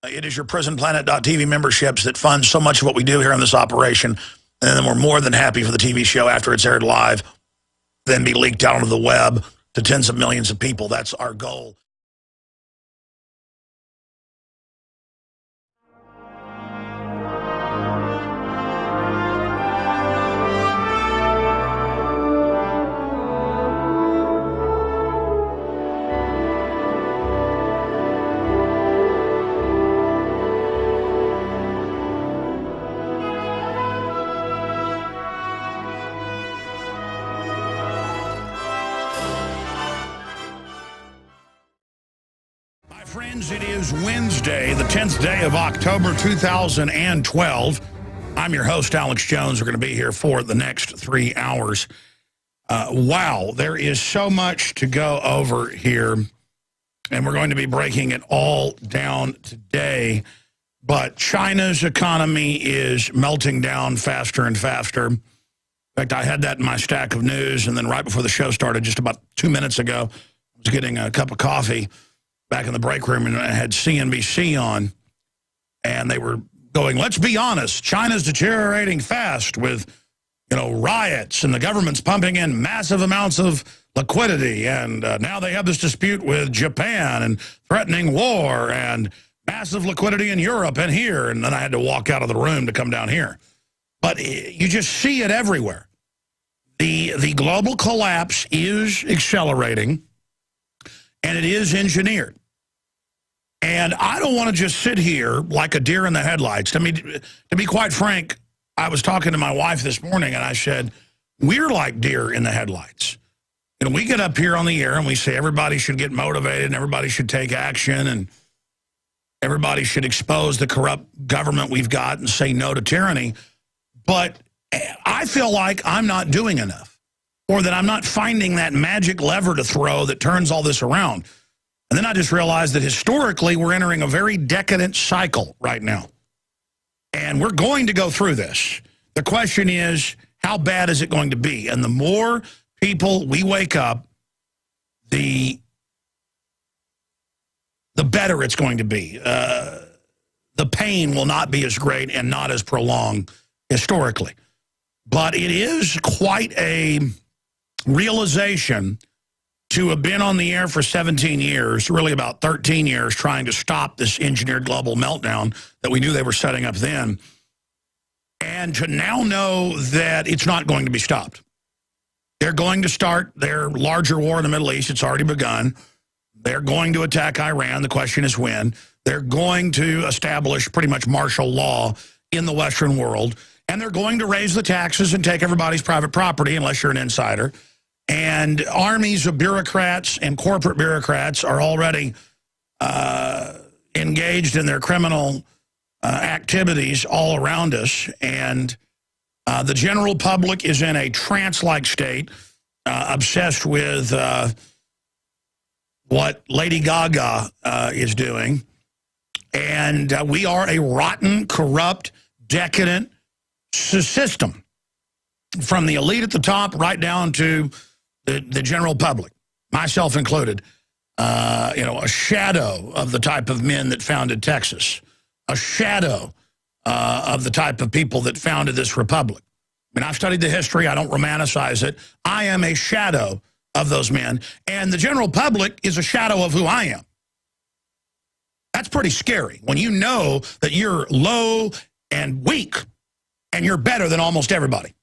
It is your PrisonPlanet.tv memberships that fund so much of what we do here on this operation. And then we're more than happy for the TV show after it's aired live, then be leaked out onto the web to tens of millions of people. That's our goal. Friends, it is Wednesday, the 10th day of October 2012. I'm your host, Alex Jones. We're going to be here for the next 3 hours. Wow, there is so much to go over here, and we're going to be breaking it all down today. But China's economy is melting down faster and faster. In fact, I had that in my stack of news, and then right before the show started, just about 2 minutes ago, I was getting a cup of coffee back in the break room, and I had CNBC on, and they were going, let's be honest, China's deteriorating fast with, riots, and the government's pumping in massive amounts of liquidity, and now they have this dispute with Japan and threatening war and massive liquidity in Europe and here, and then I had to walk out of the room to come down here. But you just see it everywhere. The global collapse is accelerating, and it is engineered. And I don't want to just sit here like a deer in the headlights. I mean, to be quite frank, I was talking to my wife this morning, and I said, we're like deer in the headlights. We get up here on the air, and we say everybody should get motivated, and everybody should take action, and everybody should expose the corrupt government we've got and say no to tyranny. But I feel like I'm not doing enough, or that I'm not finding that magic lever to throw that turns all this around. And then I just realized that historically we're entering a very decadent cycle right now. And we're going to go through this. The question is, how bad is it going to be? And the more people we wake up, the better it's going to be. The pain will not be as great and not as prolonged historically. But it is quite a realization to have been on the air for 17 years, really about 13 years, trying to stop this engineered global meltdown that we knew they were setting up then, and to now know that it's not going to be stopped. They're going to start their larger war in the Middle East. It's already begun. They're going to attack Iran. The question is when. They're going to establish pretty much martial law in the Western world, and they're going to raise the taxes and take everybody's private property unless you're an insider. And armies of bureaucrats and corporate bureaucrats are already engaged in their criminal activities all around us. And the general public is in a trance-like state, obsessed with what Lady Gaga is doing. And we are a rotten, corrupt, decadent system, from the elite at the top right down to the general public, myself included. A shadow of the type of men that founded Texas, a shadow of the type of people that founded this republic. I mean, I've studied the history. I don't romanticize it. I am a shadow of those men, and the general public is a shadow of who I am. That's pretty scary when you know that you're low and weak, and you're better than almost everybody.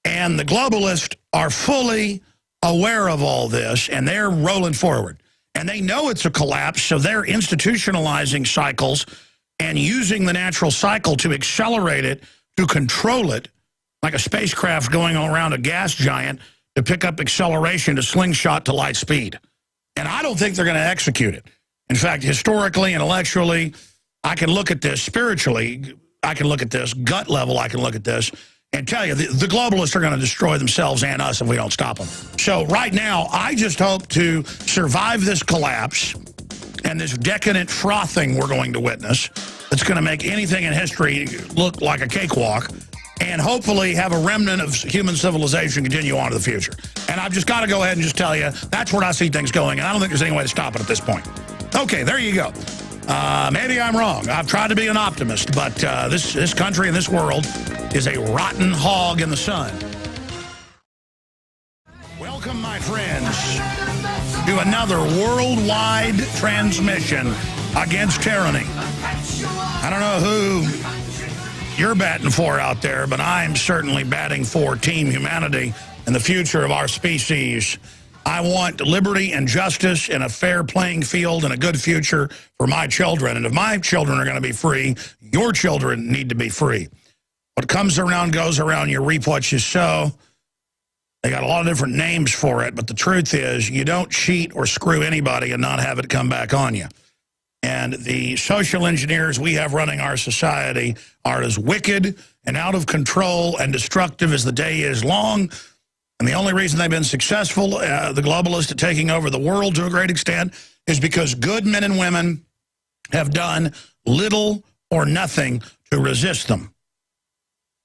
And the globalists are fully aware of all this, and they're rolling forward. And they know it's a collapse, so they're institutionalizing cycles and using the natural cycle to accelerate it, to control it, like a spacecraft going around a gas giant to pick up acceleration to slingshot to light speed. And I don't think they're going to execute it. In fact, historically, intellectually, I can look at this. Spiritually, I can look at this. Gut level, I can look at this and tell you, the globalists are going to destroy themselves and us if we don't stop them. So right now, I just hope to survive this collapse and this decadent frothing we're going to witness that's going to make anything in history look like a cakewalk, and hopefully have a remnant of human civilization continue on to the future. And I've just got to go ahead and just tell you, that's where I see things going, and I don't think there's any way to stop it at this point. Okay, there you go. Maybe I'm wrong. I've tried to be an optimist, but this country and this world is a rotten hog in the sun. Welcome, my friends, to another worldwide transmission against tyranny. I don't know who you're batting for out there, but I'm certainly batting for Team Humanity and the future of our species. I want liberty and justice and a fair playing field and a good future for my children. And if my children are going to be free, your children need to be free. What comes around goes around. You reap what you sow. They got a lot of different names for it, but the truth is you don't cheat or screw anybody and not have it come back on you. And the social engineers we have running our society are as wicked and out of control and destructive as the day is long. And the only reason they've been successful, the globalists, at taking over the world to a great extent, is because good men and women have done little or nothing to resist them.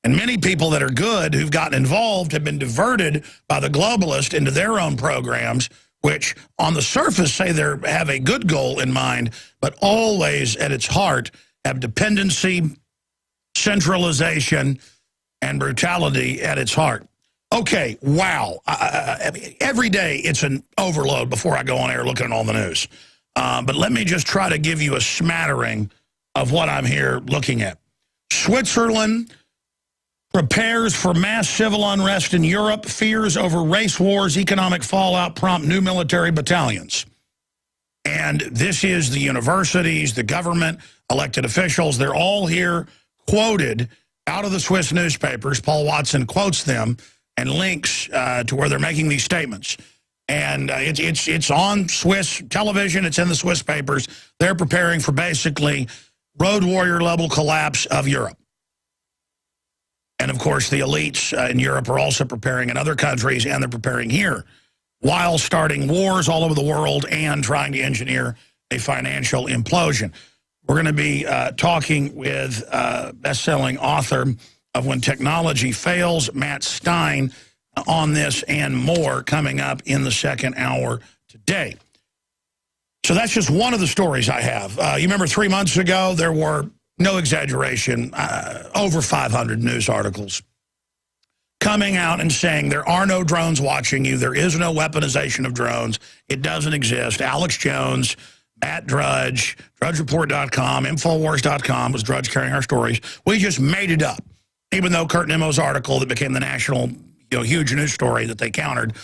And many people that are good who've gotten involved have been diverted by the globalists into their own programs, which on the surface say they have a good goal in mind, but always at its heart have dependency, centralization, and brutality at its heart. Okay, wow. Every day it's an overload before I go on air looking at all the news. But let me just try to give you a smattering of what I'm here looking at. Switzerland prepares for mass civil unrest in Europe. Fears over race wars, economic fallout prompt new military battalions. And this is the universities, the government, elected officials. They're all here quoted out of the Swiss newspapers. Paul Watson quotes them and links to where they're making these statements. And it's on Swiss television. It's in the Swiss papers. They're preparing for basically road warrior level collapse of Europe. And, of course, the elites in Europe are also preparing in other countries, and they're preparing here while starting wars all over the world and trying to engineer a financial implosion. We're going to be talking with best-selling author of When Technology Fails, Matt Stein, on this and more coming up in the second hour today. So that's just one of the stories I have. You remember 3 months ago, there were, no exaggeration, over 500 news articles coming out and saying there are no drones watching you. There is no weaponization of drones. It doesn't exist. Alex Jones, Matt Drudge, DrudgeReport.com, Infowars.com was Drudge carrying our stories. We just made it up. Even though Kurt Nemo's article that became the national, huge news story that they countered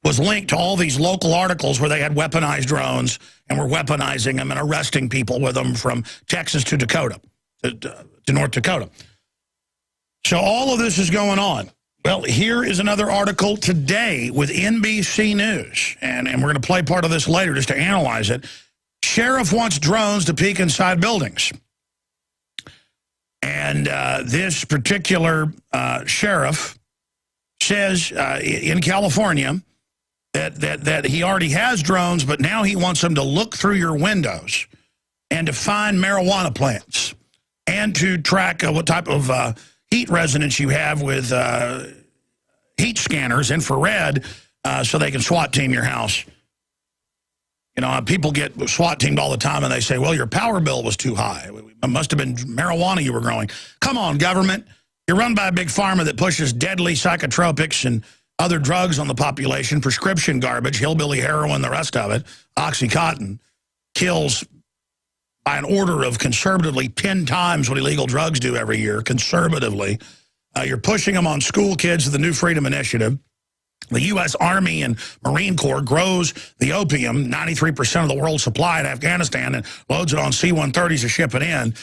was linked to all these local articles where they had weaponized drones and were weaponizing them and arresting people with them from Texas to Dakota, to North Dakota. So all of this is going on. Well, here is another article today with NBC News, and we're going to play part of this later just to analyze it. Sheriff wants drones to peek inside buildings. And this particular sheriff says in California that he already has drones, but now he wants them to look through your windows and to find marijuana plants and to track what type of heat resonance you have with heat scanners, infrared, so they can SWAT team your house. People get SWAT teamed all the time, and they say, well, your power bill was too high. It must have been marijuana you were growing. Come on, government. You're run by a big pharma that pushes deadly psychotropics and other drugs on the population, prescription garbage, hillbilly heroin, the rest of it, OxyContin, kills by an order of conservatively 10 times what illegal drugs do every year, conservatively. You're pushing them on school kids to the New Freedom Initiative. The U.S. Army and Marine Corps grows the opium, 93% of the world's supply in Afghanistan, and loads it on C-130s to ship it in.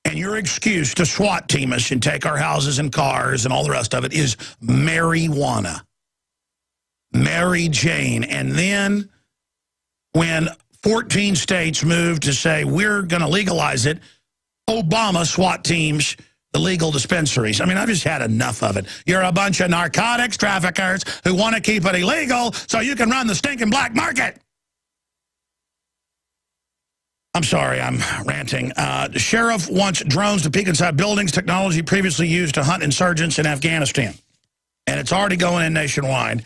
And your excuse to SWAT team us and take our houses and cars and all the rest of it is marijuana. Mary Jane. And then when 14 states moved to say we're going to legalize it, Obama SWAT teams the legal dispensaries. I mean, I've just had enough of it. You're a bunch of narcotics traffickers who want to keep it illegal so you can run the stinking black market. I'm sorry, I'm ranting. The sheriff wants drones to peek inside buildings, technology previously used to hunt insurgents in Afghanistan. And it's already going in nationwide.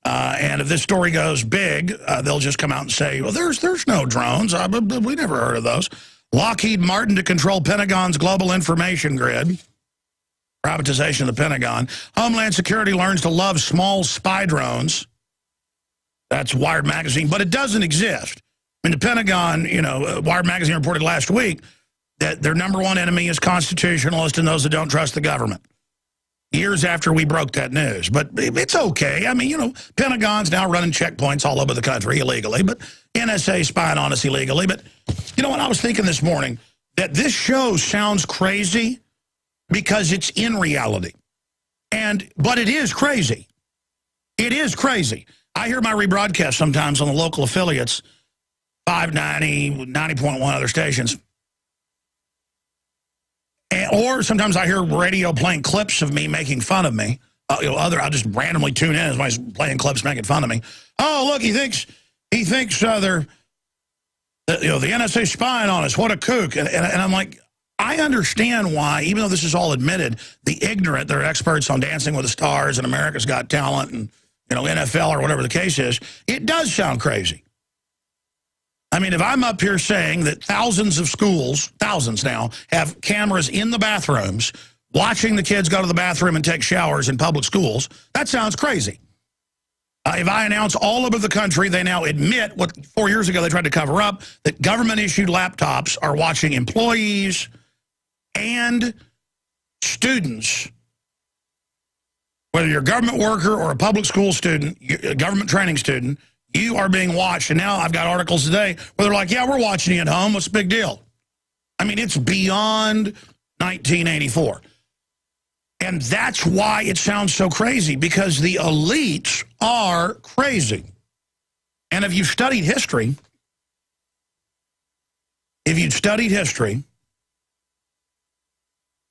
And if this story goes big, they'll just come out and say, well, there's no drones. We never heard of those. Lockheed Martin to control Pentagon's global information grid. Privatization of the Pentagon. Homeland Security learns to love small spy drones. That's Wired Magazine, but it doesn't exist. I mean, the Pentagon, Wired Magazine reported last week that their number one enemy is constitutionalists and those that don't trust the government. Years after we broke that news. But it's okay. I mean, Pentagon's now running checkpoints all over the country illegally, but NSA spying on us illegally. But you know what? I was thinking this morning that this show sounds crazy because it's in reality. But it is crazy. It is crazy. I hear my rebroadcast sometimes on the local affiliates, 590, 90.1 other stations. Or sometimes I hear radio playing clips of me making fun of me. I'll just randomly tune in as somebody's playing clips making fun of me. Oh, look, he thinks they're, the NSA spying on us. What a kook. And I'm like, I understand why, even though this is all admitted, the ignorant, they're experts on Dancing with the Stars and America's Got Talent and, NFL or whatever the case is, it does sound crazy. I mean, if I'm up here saying that thousands of schools, thousands now, have cameras in the bathrooms, watching the kids go to the bathroom and take showers in public schools, that sounds crazy. If I announce all over the country, they now admit what 4 years ago they tried to cover up, that government-issued laptops are watching employees and students, whether you're a government worker or a public school student, a government training student, you are being watched. And now I've got articles today where they're like, yeah, we're watching you at home. What's the big deal? I mean, it's beyond 1984. And that's why it sounds so crazy, because the elites are crazy. And if you've studied history,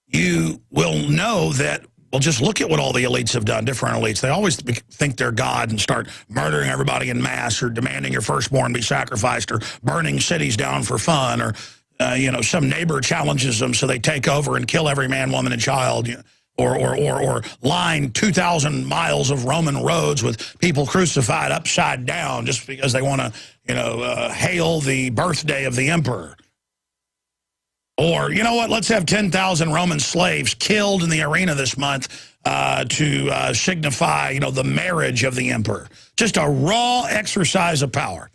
you will know that, well, just look at what all the elites have done, different elites. They always think they're God and start murdering everybody in mass or demanding your firstborn be sacrificed or burning cities down for fun or, some neighbor challenges them so they take over and kill every man, woman, and child, or line 2,000 miles of Roman roads with people crucified upside down just because they want to, hail the birthday of the emperor. Or, you know what, let's have 10,000 Roman slaves killed in the arena this month to signify, the marriage of the emperor. Just a raw exercise of power.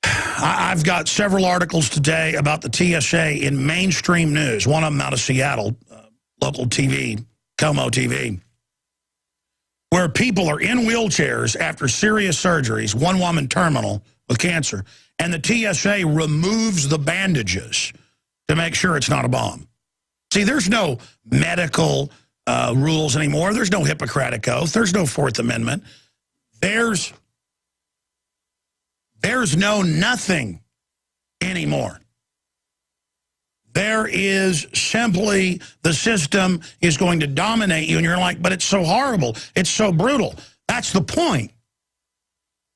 I've got several articles today about the TSA in mainstream news, one of them out of Seattle, local TV, Como TV, where people are in wheelchairs after serious surgeries, one woman terminal with cancer, and the TSA removes the bandages to make sure it's not a bomb. See, there's no medical rules anymore. There's no Hippocratic Oath. There's no Fourth Amendment. There's no nothing anymore. There is simply the system is going to dominate you, and you're like, but it's so horrible. It's so brutal. That's the point.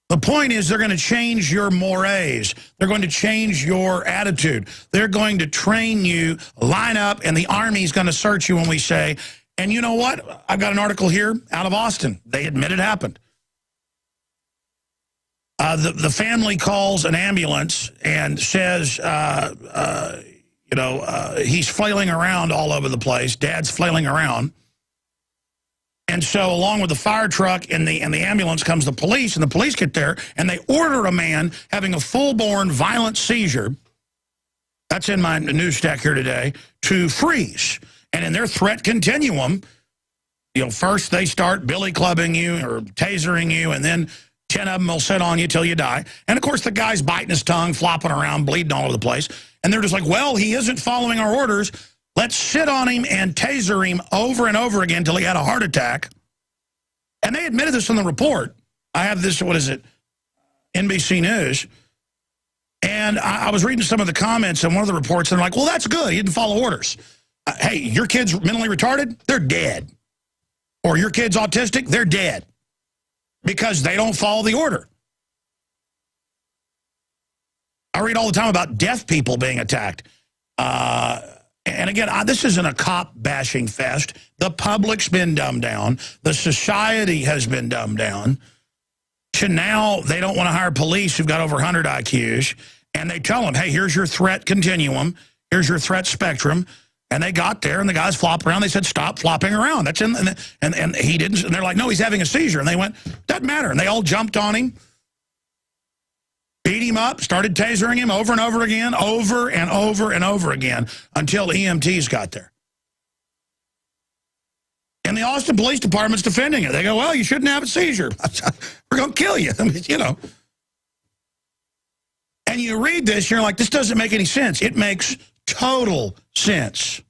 The point is they're going to change your mores. They're going to change your attitude. They're going to train you, line up, and the Army's going to search you when we say, and you know what? I've got an article here out of Austin. They admit it happened. The family calls an ambulance and says, he's flailing around all over the place. Dad's flailing around. And so along with the fire truck and the ambulance comes the police, and the police get there, and they order a man having a full-born violent seizure, that's in my news stack here today, to freeze. And in their threat continuum, first they start billy clubbing you or tasering you, and then 10 of them will sit on you till you die. And, of course, the guy's biting his tongue, flopping around, bleeding all over the place. And they're just like, well, he isn't following our orders. Let's sit on him and taser him over and over again until he had a heart attack. And they admitted this in the report. I have this, NBC News. And I was reading some of the comments in one of the reports, and they're like, well, that's good. He didn't follow orders. Hey, your kid's mentally retarded? They're dead. Or your kid's autistic? They're dead. Because they don't follow the order. I read all the time about deaf people being attacked. And again, this isn't a cop bashing fest. The public's been dumbed down. The society has been dumbed down. To now, they don't want to hire police who've got over 100 IQs. And they tell them, hey, here's your threat continuum. Here's your threat spectrum. And they got there, and the guys flopped around. They said, stop flopping around. That's in, and he didn't. And they're like, no, he's having a seizure. And they went, doesn't matter. And they all jumped on him, beat him up, started tasering him over and over again, over and over and over again, until EMTs got there. And the Austin Police Department's defending it. They go, well, you shouldn't have a seizure. We're going to kill you. I mean, you know. And you read this, you're like, this doesn't make any sense. It makes total sense.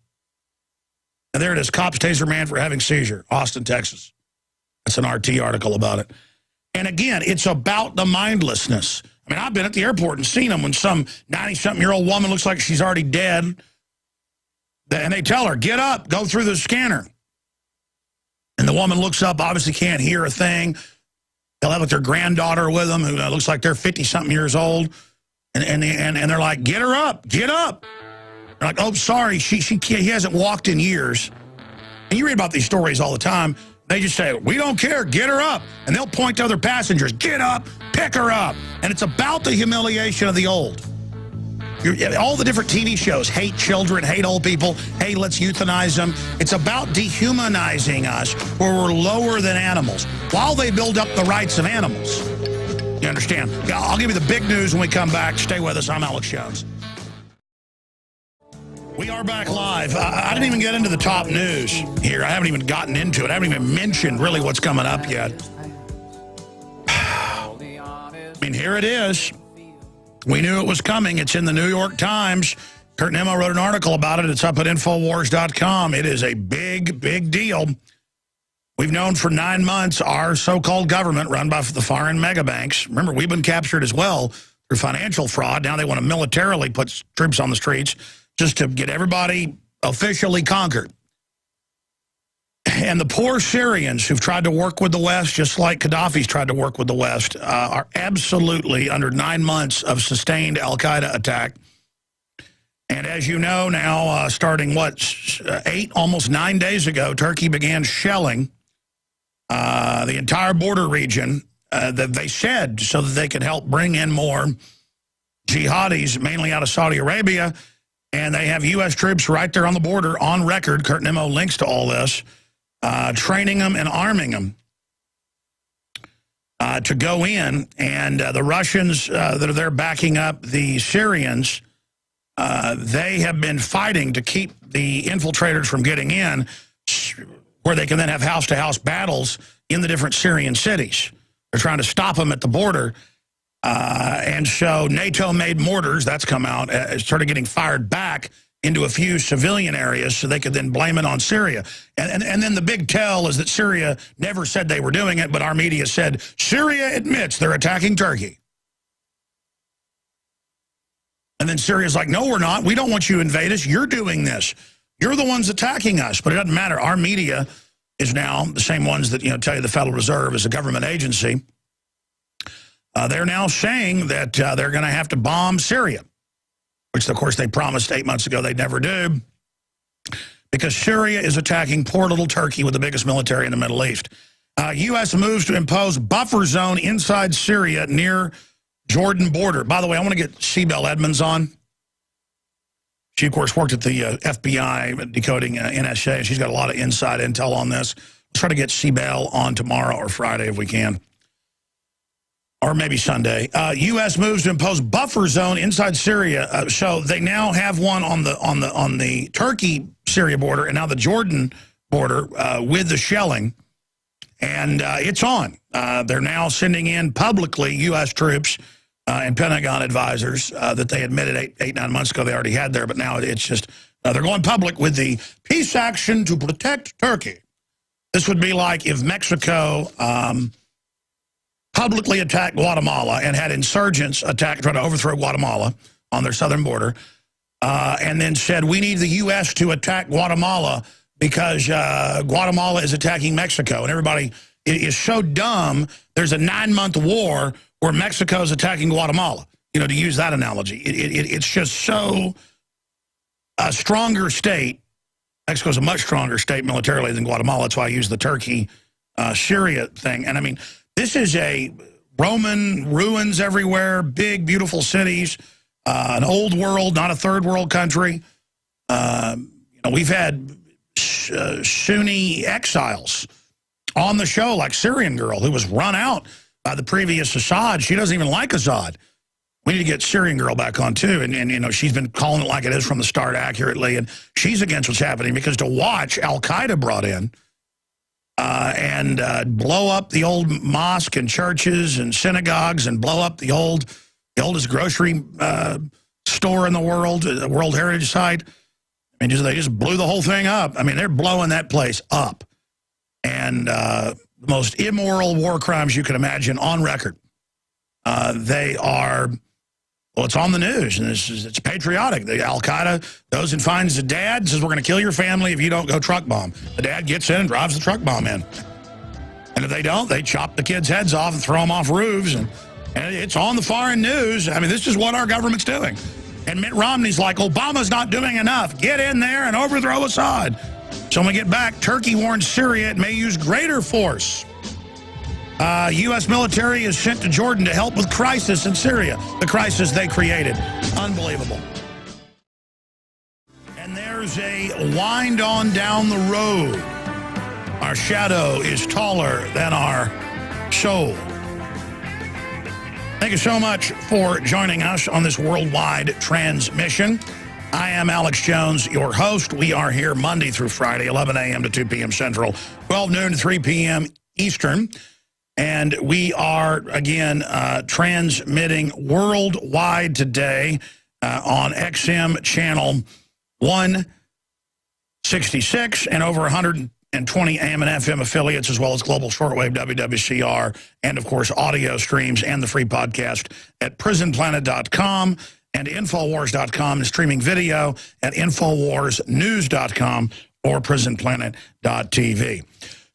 And there it is, cops taser man for having seizure, Austin, Texas. That's an RT article about it. And again, it's about the mindlessness. I mean, I've been at the airport and seen them when some 90-something-year-old woman looks like she's already dead. And they tell her, get up, go through the scanner. And the woman looks up, obviously can't hear a thing. They'll have like their granddaughter with them who looks like they're 50-something years old. And they're like, get her up, get up. They're like, oh, sorry, he hasn't walked in years. And you read about these stories all the time. They just say, we don't care, get her up. And they'll point to other passengers, get up, pick her up. And it's about the humiliation of the old. All the different TV shows, hate children, hate old people, hey, let's euthanize them. It's about dehumanizing us where we're lower than animals while they build up the rights of animals. You understand? I'll give you the big news when we come back. Stay with us. I'm Alex Jones. We are back live. I didn't even get into the top news here. I haven't even gotten into it. I haven't even mentioned really what's coming up yet. I mean, here it is. We knew it was coming. It's in the New York Times. Kurt and Emma wrote an article about it. It's up at Infowars.com. It is a big, big deal. We've known for 9 months our so-called government run by the foreign mega banks. Remember, we've been captured as well through financial fraud. Now they want to militarily put troops on the streets just to get everybody officially conquered. And the poor Syrians who've tried to work with the West, just like Gaddafi's tried to work with the West, are absolutely under 9 months of sustained al-Qaeda attack. And as you know now, starting, almost 9 days ago, Turkey began shelling the entire border region that they said so that they could help bring in more jihadis, mainly out of Saudi Arabia. And they have U.S. troops right there on the border on record. Kurt Nimmo links to all this. Training them and arming them to go in. And the Russians that are there backing up the Syrians, they have been fighting to keep the infiltrators from getting in, where they can then have house-to-house battles in the different Syrian cities. They're trying to stop them at the border. And so NATO-made mortars, that's come out, started getting fired back into a few civilian areas so they could then blame it on Syria. And then the big tell is that Syria never said they were doing it, but our media said, Syria admits they're attacking Turkey. And then Syria's like, no, we're not. We don't want you to invade us. You're doing this. You're the ones attacking us. But it doesn't matter. Our media is now the same ones that, tell you the Federal Reserve is a government agency. They're now saying that they're going to have to bomb Syria, which, of course, they promised 8 months ago they'd never do, because Syria is attacking poor little Turkey with the biggest military in the Middle East. U.S. moves to impose buffer zone inside Syria near Jordan border. By the way, I want to get Sibel Edmonds on. She, of course, worked at the FBI decoding NSA. She's got a lot of inside intel on this. Let's try to get Sibel on tomorrow or Friday if we can. Or maybe Sunday. U.S. moves to impose buffer zone inside Syria. So they now have one on the Turkey-Syria border and now the Jordan border with the shelling. And it's on. They're now sending in publicly U.S. troops and Pentagon advisors that they admitted 9 months ago they already had there. But now it's just, they're going public with the peace action to protect Turkey. This would be like if Mexico publicly attacked Guatemala and had insurgents try to overthrow Guatemala on their southern border, and then said, we need the U.S. to attack Guatemala because Guatemala is attacking Mexico. And everybody is so dumb, there's a 9-month war where Mexico is attacking Guatemala, to use that analogy. It's just so a stronger state. Mexico's a much stronger state militarily than Guatemala. That's why I use the Turkey-Syria thing. And I mean, this is a Roman ruins everywhere, big, beautiful cities. an old world, not a third world country. We've had Sunni exiles on the show, like Syrian girl who was run out by the previous Assad. She doesn't even like Assad. We need to get Syrian girl back on, too. And she's been calling it like it is from the start accurately. And she's against what's happening because to watch Al-Qaeda brought in and blow up the old mosque and churches and synagogues and blow up the oldest grocery store in the world, the World Heritage Site. I mean, they just blew the whole thing up. I mean, they're blowing that place up. And the most immoral war crimes you can imagine on record. They are... Well, it's on the news, and it's patriotic. The Al-Qaeda goes and finds the dad and says, we're going to kill your family if you don't go truck bomb. The dad gets in and drives the truck bomb in. And if they don't, they chop the kids' heads off and throw them off roofs. And it's on the foreign news. I mean, this is what our government's doing. And Mitt Romney's like, Obama's not doing enough. Get in there and overthrow Assad. So when we get back, Turkey warns Syria it may use greater force. U.S. military is sent to Jordan to help with crisis in Syria, the crisis they created. Unbelievable. And there's a wind on down the road. Our shadow is taller than our soul. Thank you so much for joining us on this worldwide transmission. I am Alex Jones, your host. We are here Monday through Friday, 11 a.m. to 2 p.m. Central, 12 noon to 3 p.m. Eastern. And we are, again, transmitting worldwide today on XM channel 166 and over 120 AM and FM affiliates, as well as global shortwave WWCR, and, of course, audio streams and the free podcast at prisonplanet.com and Infowars.com, and streaming video at InfoWarsNews.com or prisonplanet.tv.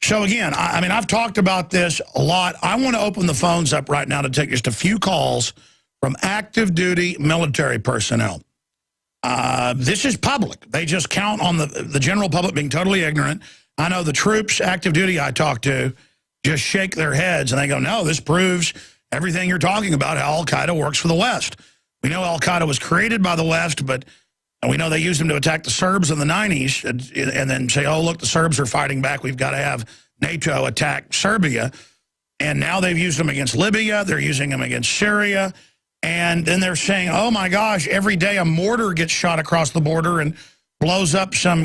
So, again, I mean, I've talked about this a lot. I want to open the phones up right now to take just a few calls from active duty military personnel. This is public. They just count on the general public being totally ignorant. I know the troops, active duty I talk to, just shake their heads and they go, no, this proves everything you're talking about, how Al-Qaeda works for the West. We know Al-Qaeda was created by the West, but we know they used them to attack the Serbs in the 90s and then say, oh, look, the Serbs are fighting back. We've got to have NATO attack Serbia. And now they've used them against Libya. They're using them against Syria. And then they're saying, oh, my gosh, every day a mortar gets shot across the border and blows up some,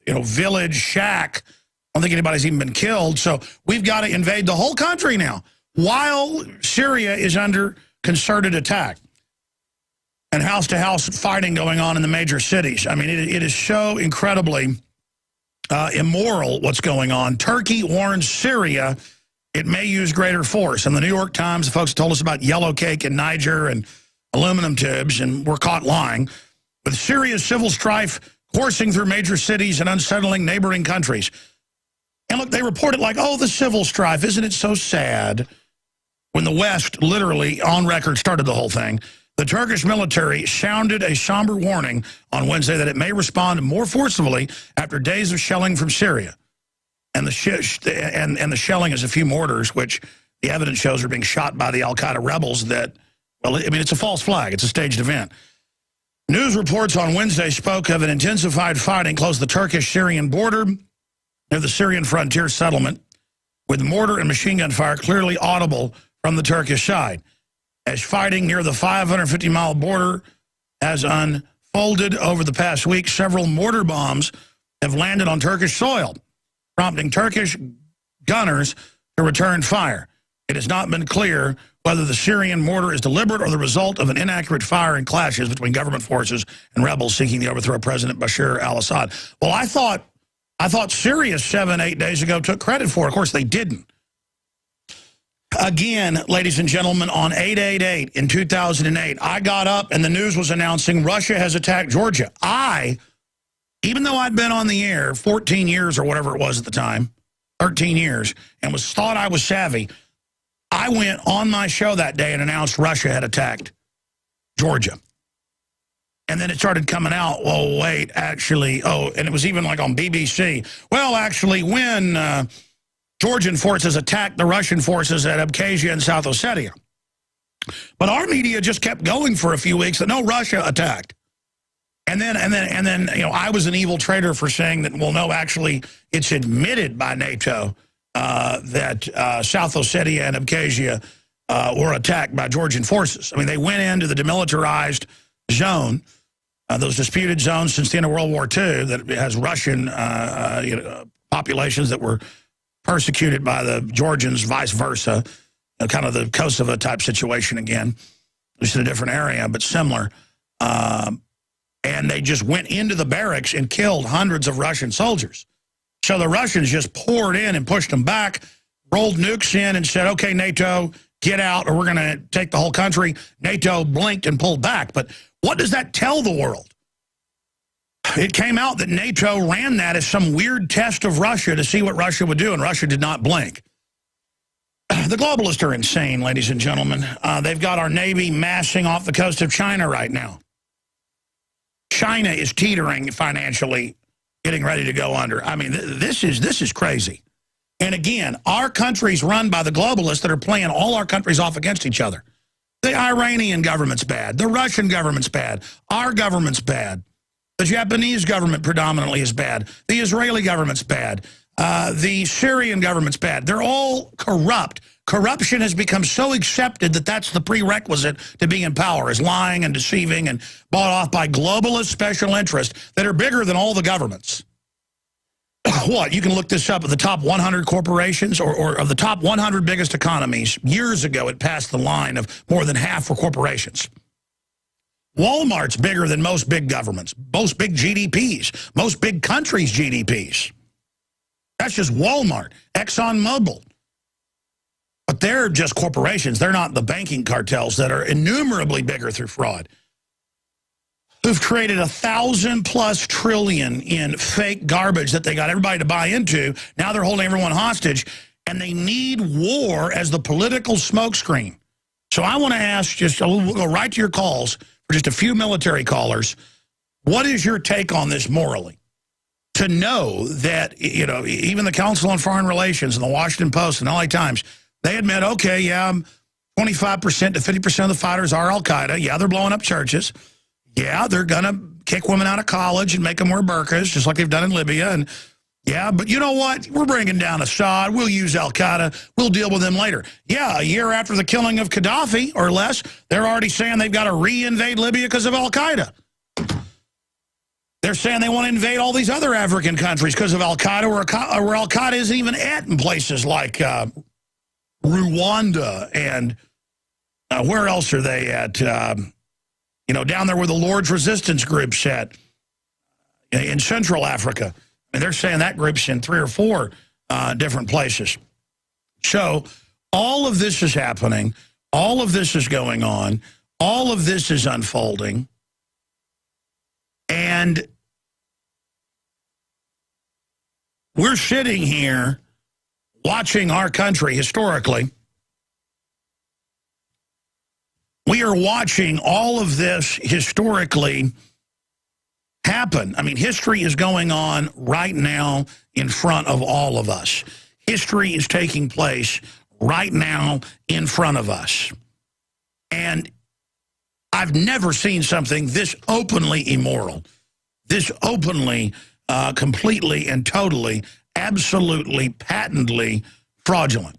village shack. I don't think anybody's even been killed. So we've got to invade the whole country now while Syria is under concerted attack. And house-to-house fighting going on in the major cities. I mean, it is so incredibly immoral what's going on. Turkey warns Syria it may use greater force. And the New York Times, the folks told us about yellow cake in Niger and aluminum tubes, and we're caught lying. With Syria's civil strife coursing through major cities and unsettling neighboring countries. And look, they report it like, oh, the civil strife, isn't it so sad? When the West literally, on record, started the whole thing. The Turkish military sounded a somber warning on Wednesday that it may respond more forcibly after days of shelling from Syria. And the shelling is a few mortars, which the evidence shows are being shot by the al-Qaeda rebels that, well, I mean, it's a false flag. It's a staged event. News reports on Wednesday spoke of an intensified fighting close to the Turkish-Syrian border near the Syrian frontier settlement, with mortar and machine gun fire clearly audible from the Turkish side. As fighting near the 550-mile border has unfolded over the past week, several mortar bombs have landed on Turkish soil, prompting Turkish gunners to return fire. It has not been clear whether the Syrian mortar is deliberate or the result of an inaccurate fire and clashes between government forces and rebels seeking the overthrow of President Bashar al-Assad. Well, I thought Syria 7-8 days ago took credit for it. Of course, they didn't. Again, ladies and gentlemen, on 8/8/8 in 2008, I got up and the news was announcing Russia has attacked Georgia. Even though I'd been on the air 14 years or whatever it was at the time, 13 years, and thought I was savvy, I went on my show that day and announced Russia had attacked Georgia. And then it started coming out, oh, wait, actually, and it was even like on BBC. Well, actually, when Georgian forces attacked the Russian forces at Abkhazia and South Ossetia. But our media just kept going for a few weeks that no, Russia attacked. And then, I was an evil traitor for saying that, well, no, actually, it's admitted by NATO that South Ossetia and Abkhazia were attacked by Georgian forces. I mean, they went into the demilitarized zone, those disputed zones since the end of World War II, that has Russian populations that were persecuted by the Georgians, vice versa, kind of the Kosovo type situation again, just in a different area, but similar. And they just went into the barracks and killed hundreds of Russian soldiers. So the Russians just poured in and pushed them back, rolled nukes in and said, okay, NATO, get out or we're going to take the whole country. NATO blinked and pulled back. But what does that tell the world? It came out that NATO ran that as some weird test of Russia to see what Russia would do, and Russia did not blink. The globalists are insane, ladies and gentlemen. They've got our Navy massing off the coast of China right now. China is teetering financially, getting ready to go under. I mean, this is crazy. And again, our country's run by the globalists that are playing all our countries off against each other. The Iranian government's bad. The Russian government's bad. Our government's bad. The Japanese government predominantly is bad. The Israeli government's bad. The Syrian government's bad. They're all corrupt. Corruption has become so accepted that that's the prerequisite to being in power, is lying and deceiving and bought off by globalist special interests that are bigger than all the governments. What? You can look this up at the top 100 corporations or of the top 100 biggest economies. Years ago, it passed the line of more than half were corporations. Walmart's bigger than most big governments, most big GDPs, most big countries' GDPs. That's just Walmart, ExxonMobil. But they're just corporations. They're not the banking cartels that are innumerably bigger through fraud, who've created 1,000+ trillion in fake garbage that they got everybody to buy into. Now they're holding everyone hostage, and they need war as the political smokescreen. So I want to ask, we'll go right to your calls for just a few military callers. What is your take on this morally? To know that, even the Council on Foreign Relations and the Washington Post and the LA Times, they admit, okay, yeah, 25% to 50% of the fighters are al-Qaeda. Yeah, they're blowing up churches. Yeah, they're going to kick women out of college and make them wear burqas, just like they've done in Libya. And yeah, but you know what? We're bringing down Assad. We'll use al-Qaeda. We'll deal with them later. Yeah, a year after the killing of Gaddafi or less, they're already saying they've got to re-invade Libya because of al-Qaeda. They're saying they want to invade all these other African countries because of al-Qaeda, where al-Qaeda isn't even at in places like Rwanda and where else are they at? Down there where the Lord's Resistance group's at in Central Africa. And they're saying that group's in 3 or 4 different places. So all of this is happening. All of this is going on. All of this is unfolding. And we're sitting here watching our country historically. We are watching all of this historically happen. I mean, history is going on right now in front of all of us. History is taking place right now in front of us. And I've never seen something this openly immoral, this openly, completely and totally, absolutely, patently fraudulent.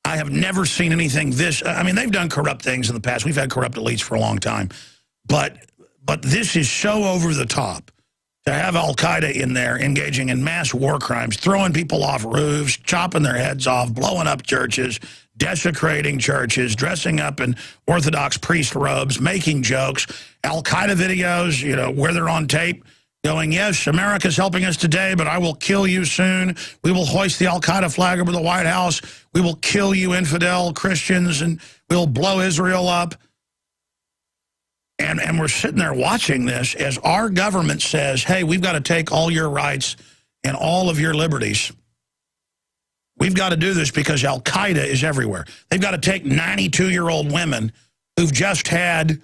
I have never seen anything this. I mean, they've done corrupt things in the past. We've had corrupt elites for a long time. But this is so over the top to have al-Qaeda in there engaging in mass war crimes, throwing people off roofs, chopping their heads off, blowing up churches, desecrating churches, dressing up in Orthodox priest robes, making jokes, al-Qaeda videos, where they're on tape going, yes, America's helping us today, but I will kill you soon. We will hoist the al-Qaeda flag over the White House. We will kill you infidel Christians, and we'll blow Israel up. And we're sitting there watching this as our government says, hey, we've got to take all your rights and all of your liberties. We've got to do this because al-Qaeda is everywhere. They've got to take 92-year-old women who've just had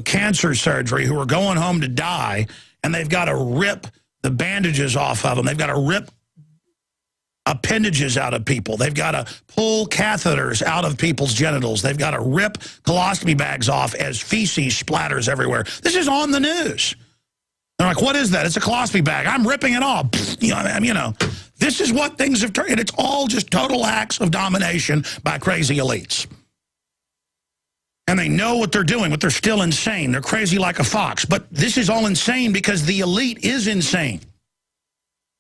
cancer surgery, who are going home to die, and they've got to rip the bandages off of them. They've got to rip appendages out of people. They've got to pull catheters out of people's genitals. They've got to rip colostomy bags off as feces splatters everywhere. This is on the news. They're like, what is that? It's a colostomy bag. I'm ripping it off. This is what things have turned. And it's all just total acts of domination by crazy elites. And they know what they're doing, but they're still insane. They're crazy like a fox. But this is all insane because the elite is insane.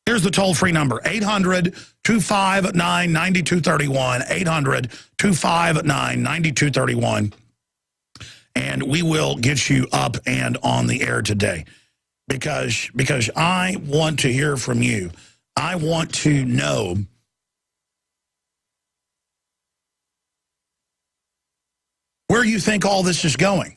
Here's the toll-free number, 800-259-9231, 800-259-9231. And we will get you up and on the air today because I want to hear from you. I want to know where you think all this is going.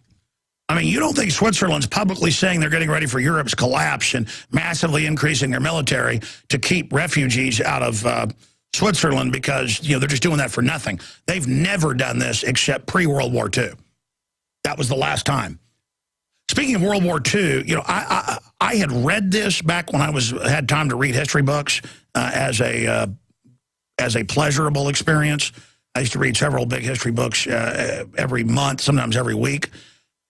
I mean, you don't think Switzerland's publicly saying they're getting ready for Europe's collapse and massively increasing their military to keep refugees out of Switzerland because, they're just doing that for nothing. They've never done this except pre-World War II. That was the last time. Speaking of World War II, I had read this back when I had time to read history books as a pleasurable experience. I used to read several big history books every month, sometimes every week.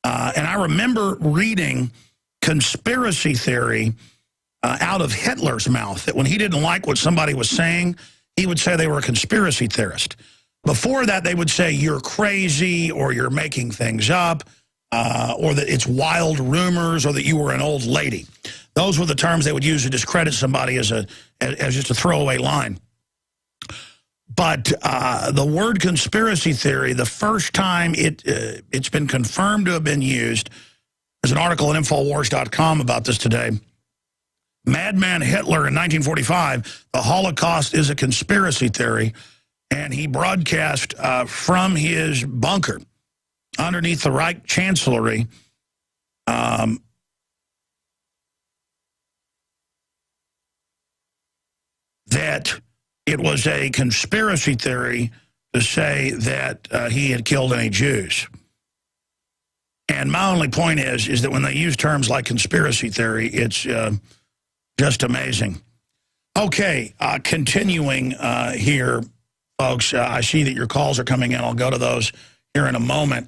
And I remember reading conspiracy theory out of Hitler's mouth, that when he didn't like what somebody was saying, he would say they were a conspiracy theorist. Before that, they would say you're crazy or you're making things up or that it's wild rumors or that you were an old lady. Those were the terms they would use to discredit somebody as just a throwaway line. But the word conspiracy theory, the first time it's been confirmed to have been used, there's an article at Infowars.com about this today. Madman Hitler in 1945, the Holocaust is a conspiracy theory, and he broadcast from his bunker underneath the Reich Chancellery that it was a conspiracy theory to say that he had killed any Jews. And my only point is that when they use terms like conspiracy theory, it's just amazing. Okay, continuing here, folks, I see that your calls are coming in. I'll go to those here in a moment.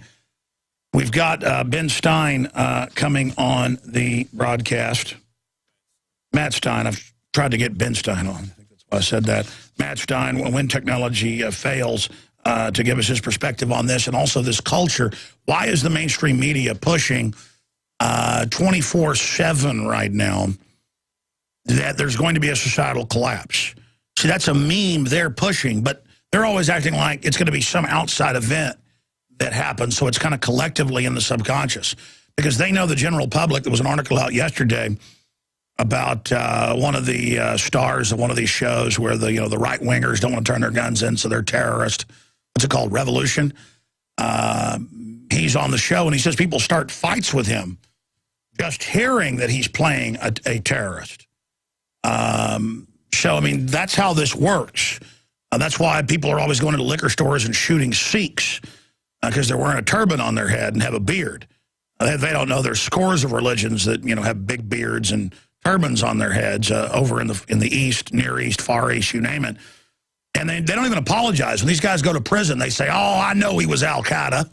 We've got Ben Stein coming on the broadcast. Matt Stein. I've tried to get Ben Stein on. I think that's why I said that. Matt Stein, when technology fails, to give us his perspective on this and also this culture. Why is the mainstream media pushing 24/7 right now that there's going to be a societal collapse? See, that's a meme they're pushing, but they're always acting like it's going to be some outside event that happens, so it's kind of collectively in the subconscious. Because they know the general public. There was an article out yesterday about one of the stars of one of these shows where the right-wingers don't want to turn their guns in, so they're terrorists. What's it called? Revolution. He's on the show, and he says people start fights with him just hearing that he's playing a terrorist. So, I mean, that's how this works. That's why people are always going to liquor stores and shooting Sikhs, because they're wearing a turban on their head and have a beard. They don't know there's scores of religions that, have big beards and turbans on their heads over in the East, Near East, Far East, you name it. And they don't even apologize. When these guys go to prison, they say, oh, I know he was Al-Qaeda.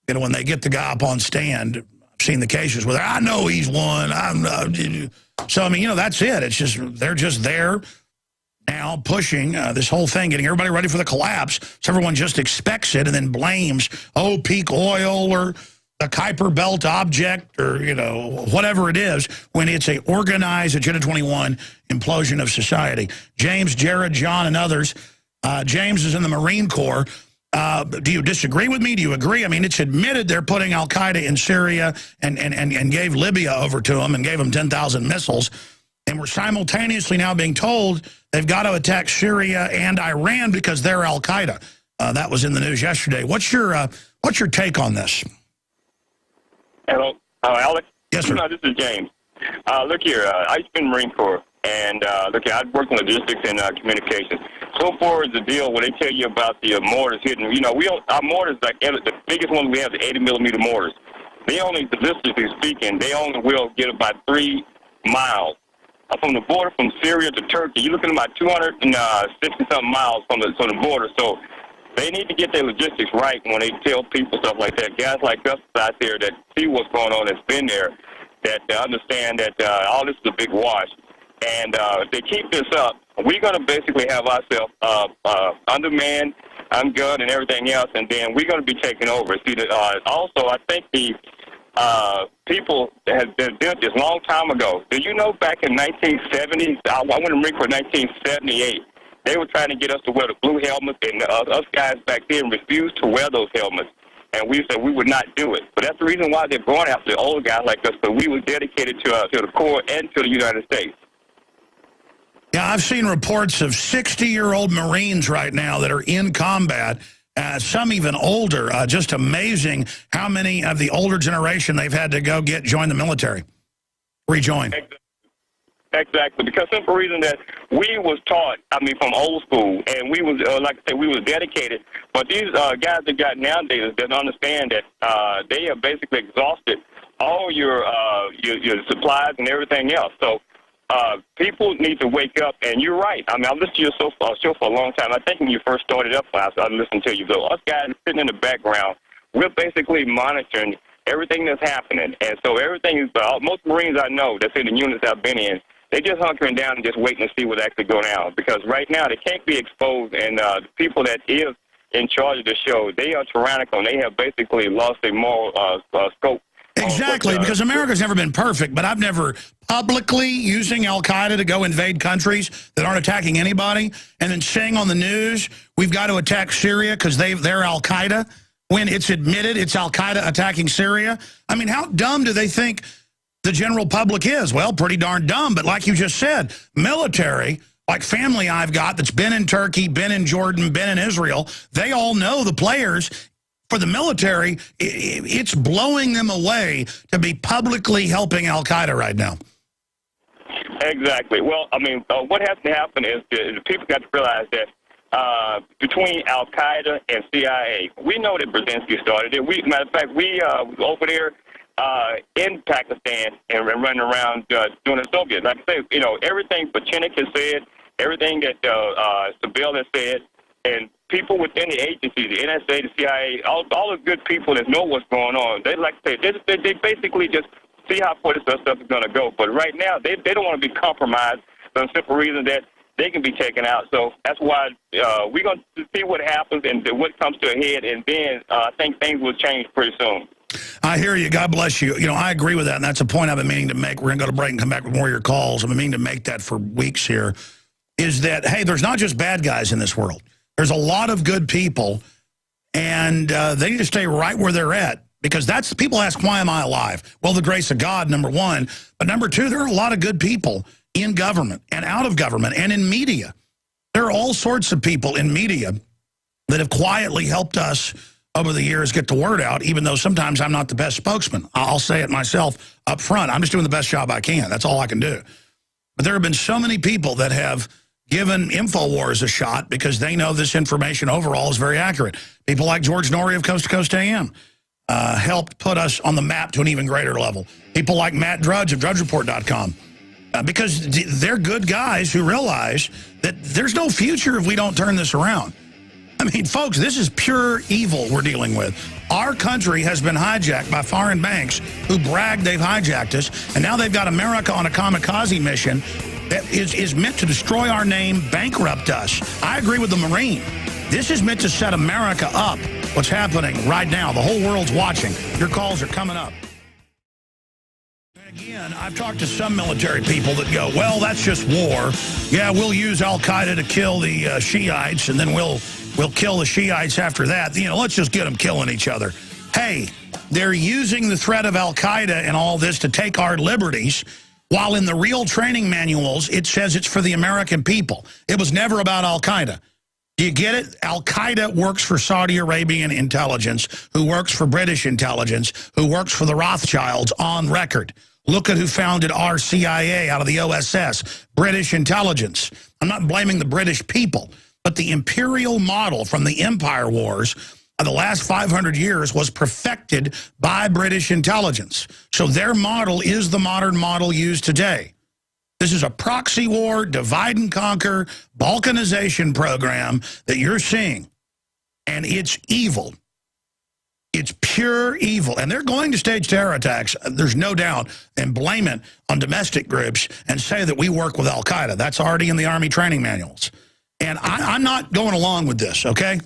When they get the guy up on stand, I've seen the cases where I know he's one. So, I mean, that's it. It's just, they're just there now pushing this whole thing, getting everybody ready for the collapse. So everyone just expects it and then blames, peak oil or the Kuiper Belt object or, whatever it is, when it's a organized Agenda 21 implosion of society. James, Jared, John, and others. James is in the Marine Corps. Do you disagree with me? Do you agree? I mean, it's admitted they're putting Al-Qaeda in Syria and gave Libya over to them and gave them 10,000 missiles. And we're simultaneously now being told they've got to attack Syria and Iran because they're Al-Qaeda. That was in the news yesterday. What's your take on this? Hello, Alex. Yes, sir. No, this is James. Look here, I used to be in the Marine Corps, and look here, I worked in logistics and communications. So far as the deal, when they tell you about the mortars hitting, our mortars, like the biggest one we have, the 80-millimeter mortars. They only, statistically speaking, they only will get about 3 miles. from the border from Syria to Turkey. You're looking at about 260-something miles from the border. So they need to get their logistics right when they tell people stuff like that. Guys like us out there that see what's going on, that's been there, that understand that all this is a big wash. And if they keep this up, we're going to basically have ourselves undermanned, ungunned, and everything else, and then we're going to be taking over. See, also, I think the people that did this a long time ago. Do you know back in 1970, I went to Marine Corps in 1978, they were trying to get us to wear the blue helmets, and us guys back then refused to wear those helmets. And we said we would not do it. But that's the reason why they're going after the old guys like us, but we were dedicated to the Corps and to the United States. Yeah, I've seen reports of 60-year-old Marines right now that are in combat, some even older. Just amazing how many of the older generation they've had to go join the military, rejoin. Exactly, because simple reason that we was taught, from old school, and we was, like I said, we was dedicated. But these guys that got nowadays don't understand that they have basically exhausted all your supplies and everything else. So people need to wake up, and you're right. I've listened to your show for a long time. I think when you first started up, I listened to you. So us guys sitting in the background, we're basically monitoring everything that's happening. And so everything is, most Marines I know that's in the units I've been in, they just hunkering down and just waiting to see what's actually going on. Because right now they can't be exposed, and the people that is in charge of the show, they are tyrannical, and they have basically lost their moral scope. Exactly, because America's never been perfect, but I've never publicly using al-Qaeda to go invade countries that aren't attacking anybody, and then saying on the news, we've got to attack Syria because they're al-Qaeda, when it's admitted it's al-Qaeda attacking Syria. How dumb do they think the general public is? Well, pretty darn dumb, but like you just said, military, like family I've got that's been in Turkey, been in Jordan, been in Israel, they all know the players. For the military, it's blowing them away to be publicly helping al-Qaeda right now. Exactly. Well, what has to happen is the people got to realize that between al-Qaeda and CIA, we know that Brzezinski started it. Matter of fact, we over there in Pakistan and running around doing the Soviets. Like I say, everything Pachinik has said, everything that Sabel has said, and people within the agency, the NSA, the CIA, all the good people that know what's going on, they like to say, they basically just see how far this stuff is going to go. But right now, they don't want to be compromised for the simple reason that they can be taken out. So that's why we're going to see what happens and what comes to a head, and then I think things will change pretty soon. I hear you. God bless you. I agree with that, and that's a point I've been meaning to make. We're going to go to break and come back with more of your calls. I've been meaning to make that for weeks here, is that, hey, there's not just bad guys in this world. There's a lot of good people, and they need to stay right where they're at, because that's, people ask, why am I alive? Well, the grace of God, number one. But number two, there are a lot of good people in government and out of government and in media. There are all sorts of people in media that have quietly helped us over the years get the word out, even though sometimes I'm not the best spokesman. I'll say it myself up front. I'm just doing the best job I can. That's all I can do. But there have been so many people that have given InfoWars a shot because they know this information overall is very accurate. People like George Norrie of Coast to Coast AM helped put us on the map to an even greater level. People like Matt Drudge of DrudgeReport.com. Because they're good guys who realize that there's no future if we don't turn this around. Folks, this is pure evil we're dealing with. Our country has been hijacked by foreign banks who brag they've hijacked us, and now they've got America on a kamikaze mission that is meant to destroy our name, bankrupt us. I agree with the Marine. This is meant to set America up. What's happening right now, the whole world's watching. Your calls are coming up. Again, I've talked to some military people that go, well, that's just war. Yeah, we'll use al-Qaeda to kill the Shiites, and then we'll kill the Shiites after that. Let's just get them killing each other. Hey, they're using the threat of al-Qaeda and all this to take our liberties, while in the real training manuals, it says it's for the American people. It was never about al-Qaeda. Do you get it? Al-Qaeda works for Saudi Arabian intelligence, who works for British intelligence, who works for the Rothschilds on record. Look at who founded our CIA out of the OSS, British intelligence. I'm not blaming the British people, but the imperial model from the Empire Wars of the last 500 years was perfected by British intelligence. So their model is the modern model used today. This is a proxy war, divide and conquer, balkanization program that you're seeing. And it's evil. It's pure evil. And they're going to stage terror attacks, there's no doubt, and blame it on domestic groups and say that we work with al-Qaeda. That's already in the Army training manuals. And I'm not going along with this, okay?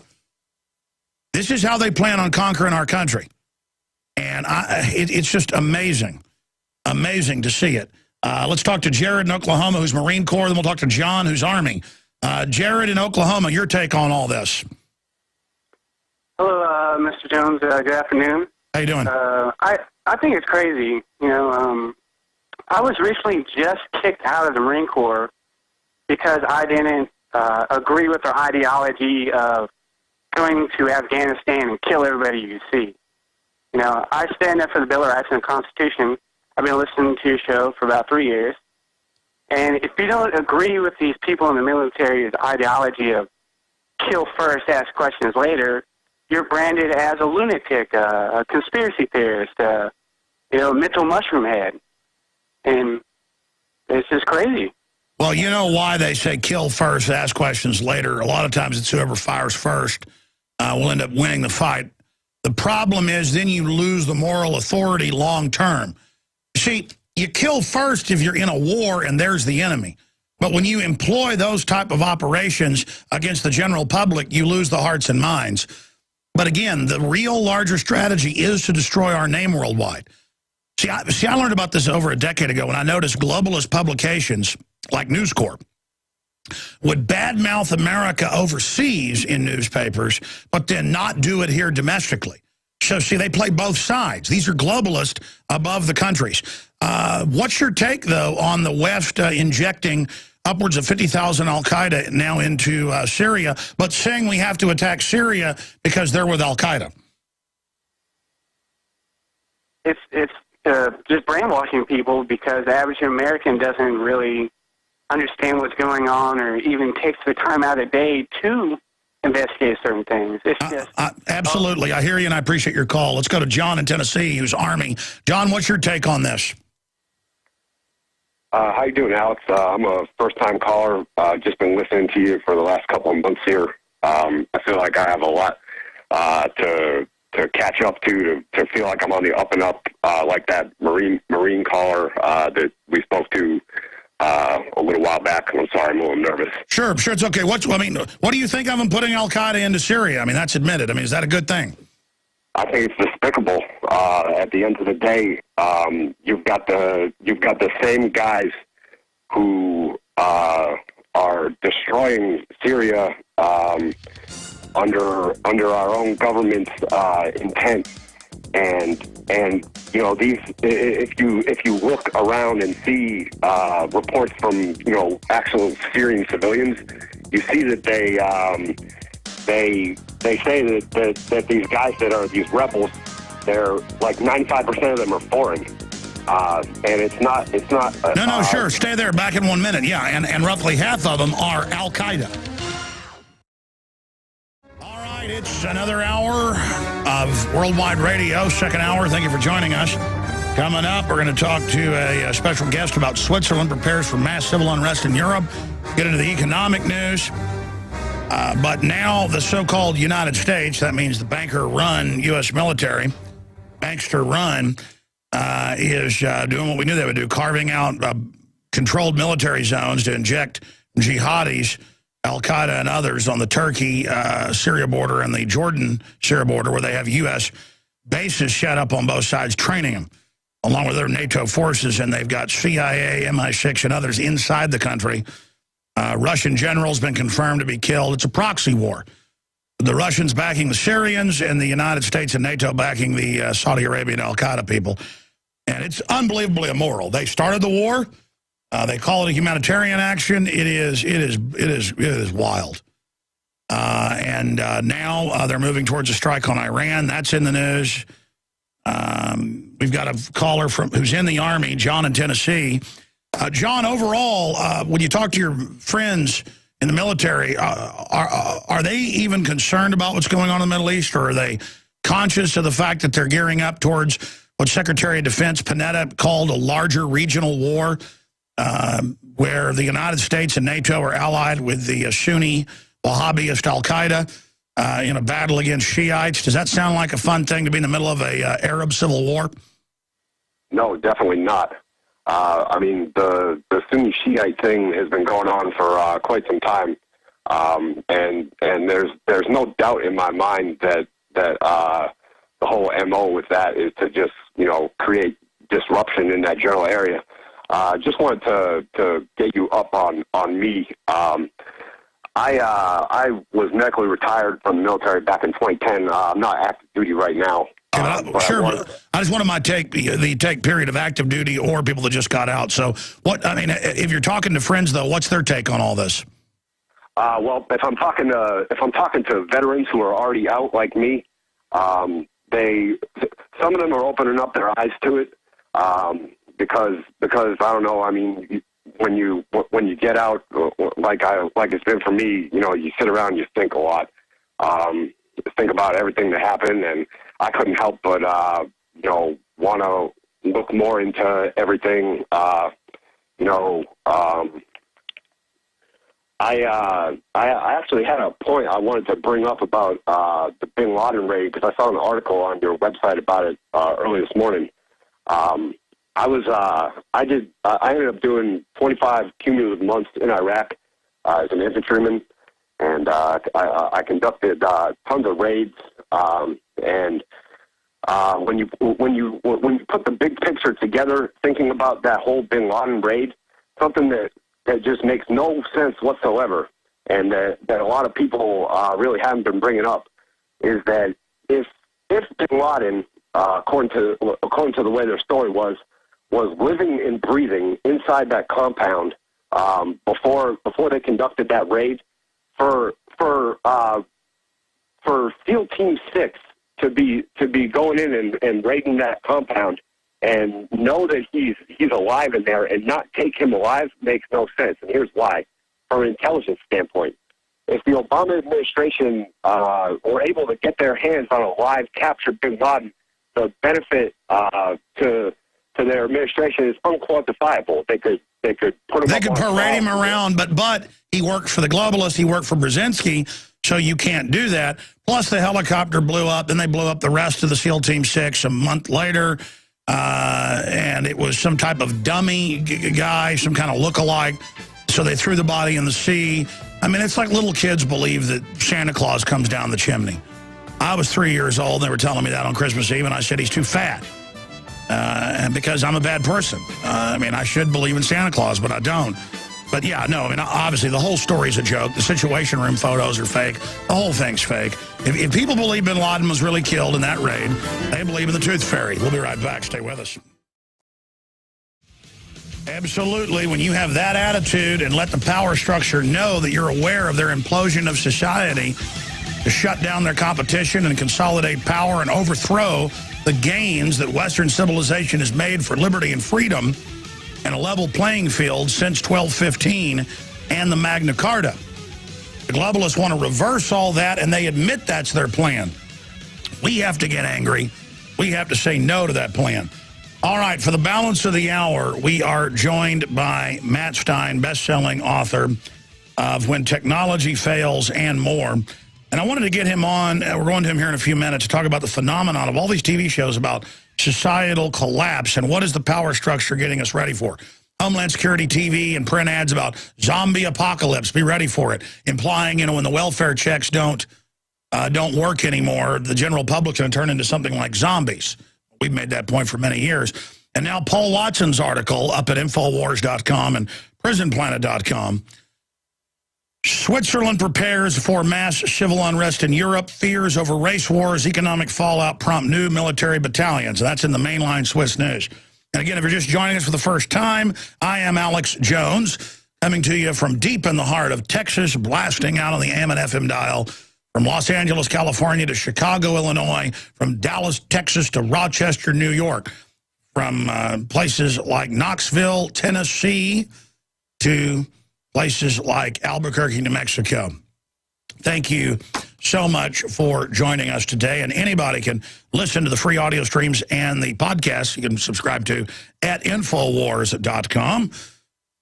This is how they plan on conquering our country. And it's just amazing, amazing to see it. Let's talk to Jared in Oklahoma, who's Marine Corps. Then we'll talk to John, who's Army. Jared in Oklahoma, your take on all this. Hello, Mr. Jones. Good afternoon. How you doing? I think it's crazy. You know, I was recently just kicked out of the Marine Corps because I didn't agree with their ideology of going to Afghanistan and kill everybody you see. You know, I stand up for the Bill of Rights and the Constitution. I've been listening to your show for about 3 years. And if you don't agree with these people in the military's ideology of kill first, ask questions later, you're branded as a lunatic, a conspiracy theorist, you know, mental mushroom head. And it's just crazy. Well, you know why they say kill first, ask questions later. A lot of times it's whoever fires first will end up winning the fight. The problem is then you lose the moral authority long term. See, you kill first if you're in a war and there's the enemy. But when you employ those type of operations against the general public, you lose the hearts and minds. But again, the real larger strategy is to destroy our name worldwide. See, I learned about this over a decade ago when I noticed globalist publications like News Corp would badmouth America overseas in newspapers, but then not do it here domestically. So, see, they play both sides. These are globalists above the countries. What's your take, though, on the West injecting upwards of 50,000 al-Qaeda now into Syria, but saying we have to attack Syria because they're with al-Qaeda? It's just brainwashing people because the average American doesn't really understand what's going on or even takes the time out of the day to investigate certain things. It's just absolutely. I hear you, and I appreciate your call. Let's go to John in Tennessee, who's Army. John, what's your take on this? How you doing, Alex? I'm a first-time caller. Just been listening to you for the last couple of months here. I feel like I have a lot to catch up to feel like I'm on the up and up, like that Marine caller that we spoke to a little while back. I'm sorry, I'm a little nervous. Sure, it's okay. What do you think of them putting al-Qaeda into Syria? I mean, that's admitted. I mean, is that a good thing? I think it's despicable. At the end of the day, you've got the same guys who are destroying Syria under our own government's intent. And you know, these, if you look around and see reports from, you know, actual Syrian civilians, you see that they say that these guys that are these rebels, they're like 95% of them are foreign. And it's not. No, sure. Stay there. Back in 1 minute. Yeah, and roughly half of them are al-Qaeda. All right, it's another hour of Worldwide Radio, second hour. Thank you for joining us. Coming up, we're going to talk to a special guest about Switzerland prepares for mass civil unrest in Europe. Get into the economic news. But now the so-called United States, that means the banker-run U.S. military, bankster-run, is doing what we knew they would do, carving out controlled military zones to inject jihadis, al-Qaeda and others on the Turkey-Syria border and the Jordan-Syria border, where they have U.S. bases set up on both sides, training them, along with their NATO forces, and they've got CIA, MI6, and others inside the country. Russian general's been confirmed to be killed. It's a proxy war. The Russians backing the Syrians and the United States and NATO backing the Saudi Arabian al-Qaeda people. And it's unbelievably immoral. They started the war. They call it a humanitarian action. It is wild. And now they're moving towards a strike on Iran. That's in the news. We've got a caller who's in the Army, John in Tennessee. John, overall, when you talk to your friends in the military, are they even concerned about what's going on in the Middle East, or are they conscious of the fact that they're gearing up towards what Secretary of Defense Panetta called a larger regional war where the United States and NATO are allied with the Sunni Wahhabist al-Qaeda in a battle against Shiites. Does that sound like a fun thing to be in the middle of a Arab civil war? No, definitely not. I mean, the Sunni Shiite thing has been going on for quite some time, and there's no doubt in my mind that the whole MO with that is to just create disruption in that general area. Just wanted to get you up on me. I was medically retired from the military back in 2010. I'm not active duty right now. Sure. I just wanted my the take period of active duty or people that just got out. So if you're talking to friends though, what's their take on all this? Well, if I'm talking to veterans who are already out like me, some of them are opening up their eyes to it, because I don't know. I mean, when you get out, like it's been for me, you sit around and you think a lot, think about everything that happened, and I couldn't help but want to look more into everything. I actually had a point I wanted to bring up about the Bin Laden raid, because I saw an article on your website about it early this morning. I ended up doing 25 cumulative months in Iraq as an infantryman, and I conducted tons of raids. And when you put the big picture together, thinking about that whole Bin Laden raid, something that just makes no sense whatsoever, and that a lot of people really haven't been bringing up, is that if Bin Laden, according to the way their story was living and breathing inside that compound before they conducted that raid, for SEAL Team 6 to be going in and raiding that compound and know that he's alive in there and not take him alive makes no sense. And here's why. From an intelligence standpoint, if the Obama administration were able to get their hands on a live captured Bin Laden, the benefit to their administration is unquantifiable. They could put him. They could parade him around, but he worked for the globalists. He worked for Brzezinski, so you can't do that. Plus, the helicopter blew up. Then they blew up the rest of the SEAL Team 6 a month later, and it was some type of dummy guy, some kind of look-alike. So they threw the body in the sea. I mean, it's like little kids believe that Santa Claus comes down the chimney. I was 3 years old, and they were telling me that on Christmas Eve, and I said he's too fat. And because I'm a bad person. I mean, I should believe in Santa Claus, but I don't. But yeah, no, I mean, obviously the whole story's a joke. The Situation Room photos are fake. The whole thing's fake. If people believe Bin Laden was really killed in that raid, they believe in the Tooth Fairy. We'll be right back. Stay with us. Absolutely. When you have that attitude and let the power structure know that you're aware of their implosion of society to shut down their competition and consolidate power and overthrow the gains that Western civilization has made for liberty and freedom and a level playing field since 1215 and the Magna Carta. The globalists want to reverse all that, and they admit that's their plan. We have to get angry. We have to say no to that plan. All right, for the balance of the hour, we are joined by Matt Stein, best-selling author of When Technology Fails and More. And I wanted to get him on, we're going to him here in a few minutes, to talk about the phenomenon of all these TV shows about societal collapse and what is the power structure getting us ready for. Homeland Security TV and print ads about zombie apocalypse, be ready for it, implying, when the welfare checks don't work anymore, the general public's going to turn into something like zombies. We've made that point for many years. And now Paul Watson's article up at Infowars.com and PrisonPlanet.com. Switzerland prepares for mass civil unrest in Europe. Fears over race wars, economic fallout prompt new military battalions. That's in the mainline Swiss news. And again, if you're just joining us for the first time, I am Alex Jones, coming to you from deep in the heart of Texas, blasting out on the AM and FM dial, from Los Angeles, California to Chicago, Illinois, from Dallas, Texas to Rochester, New York, from places like Knoxville, Tennessee to places like Albuquerque, New Mexico. Thank you so much for joining us today. And anybody can listen to the free audio streams and the podcasts you can subscribe to at Infowars.com.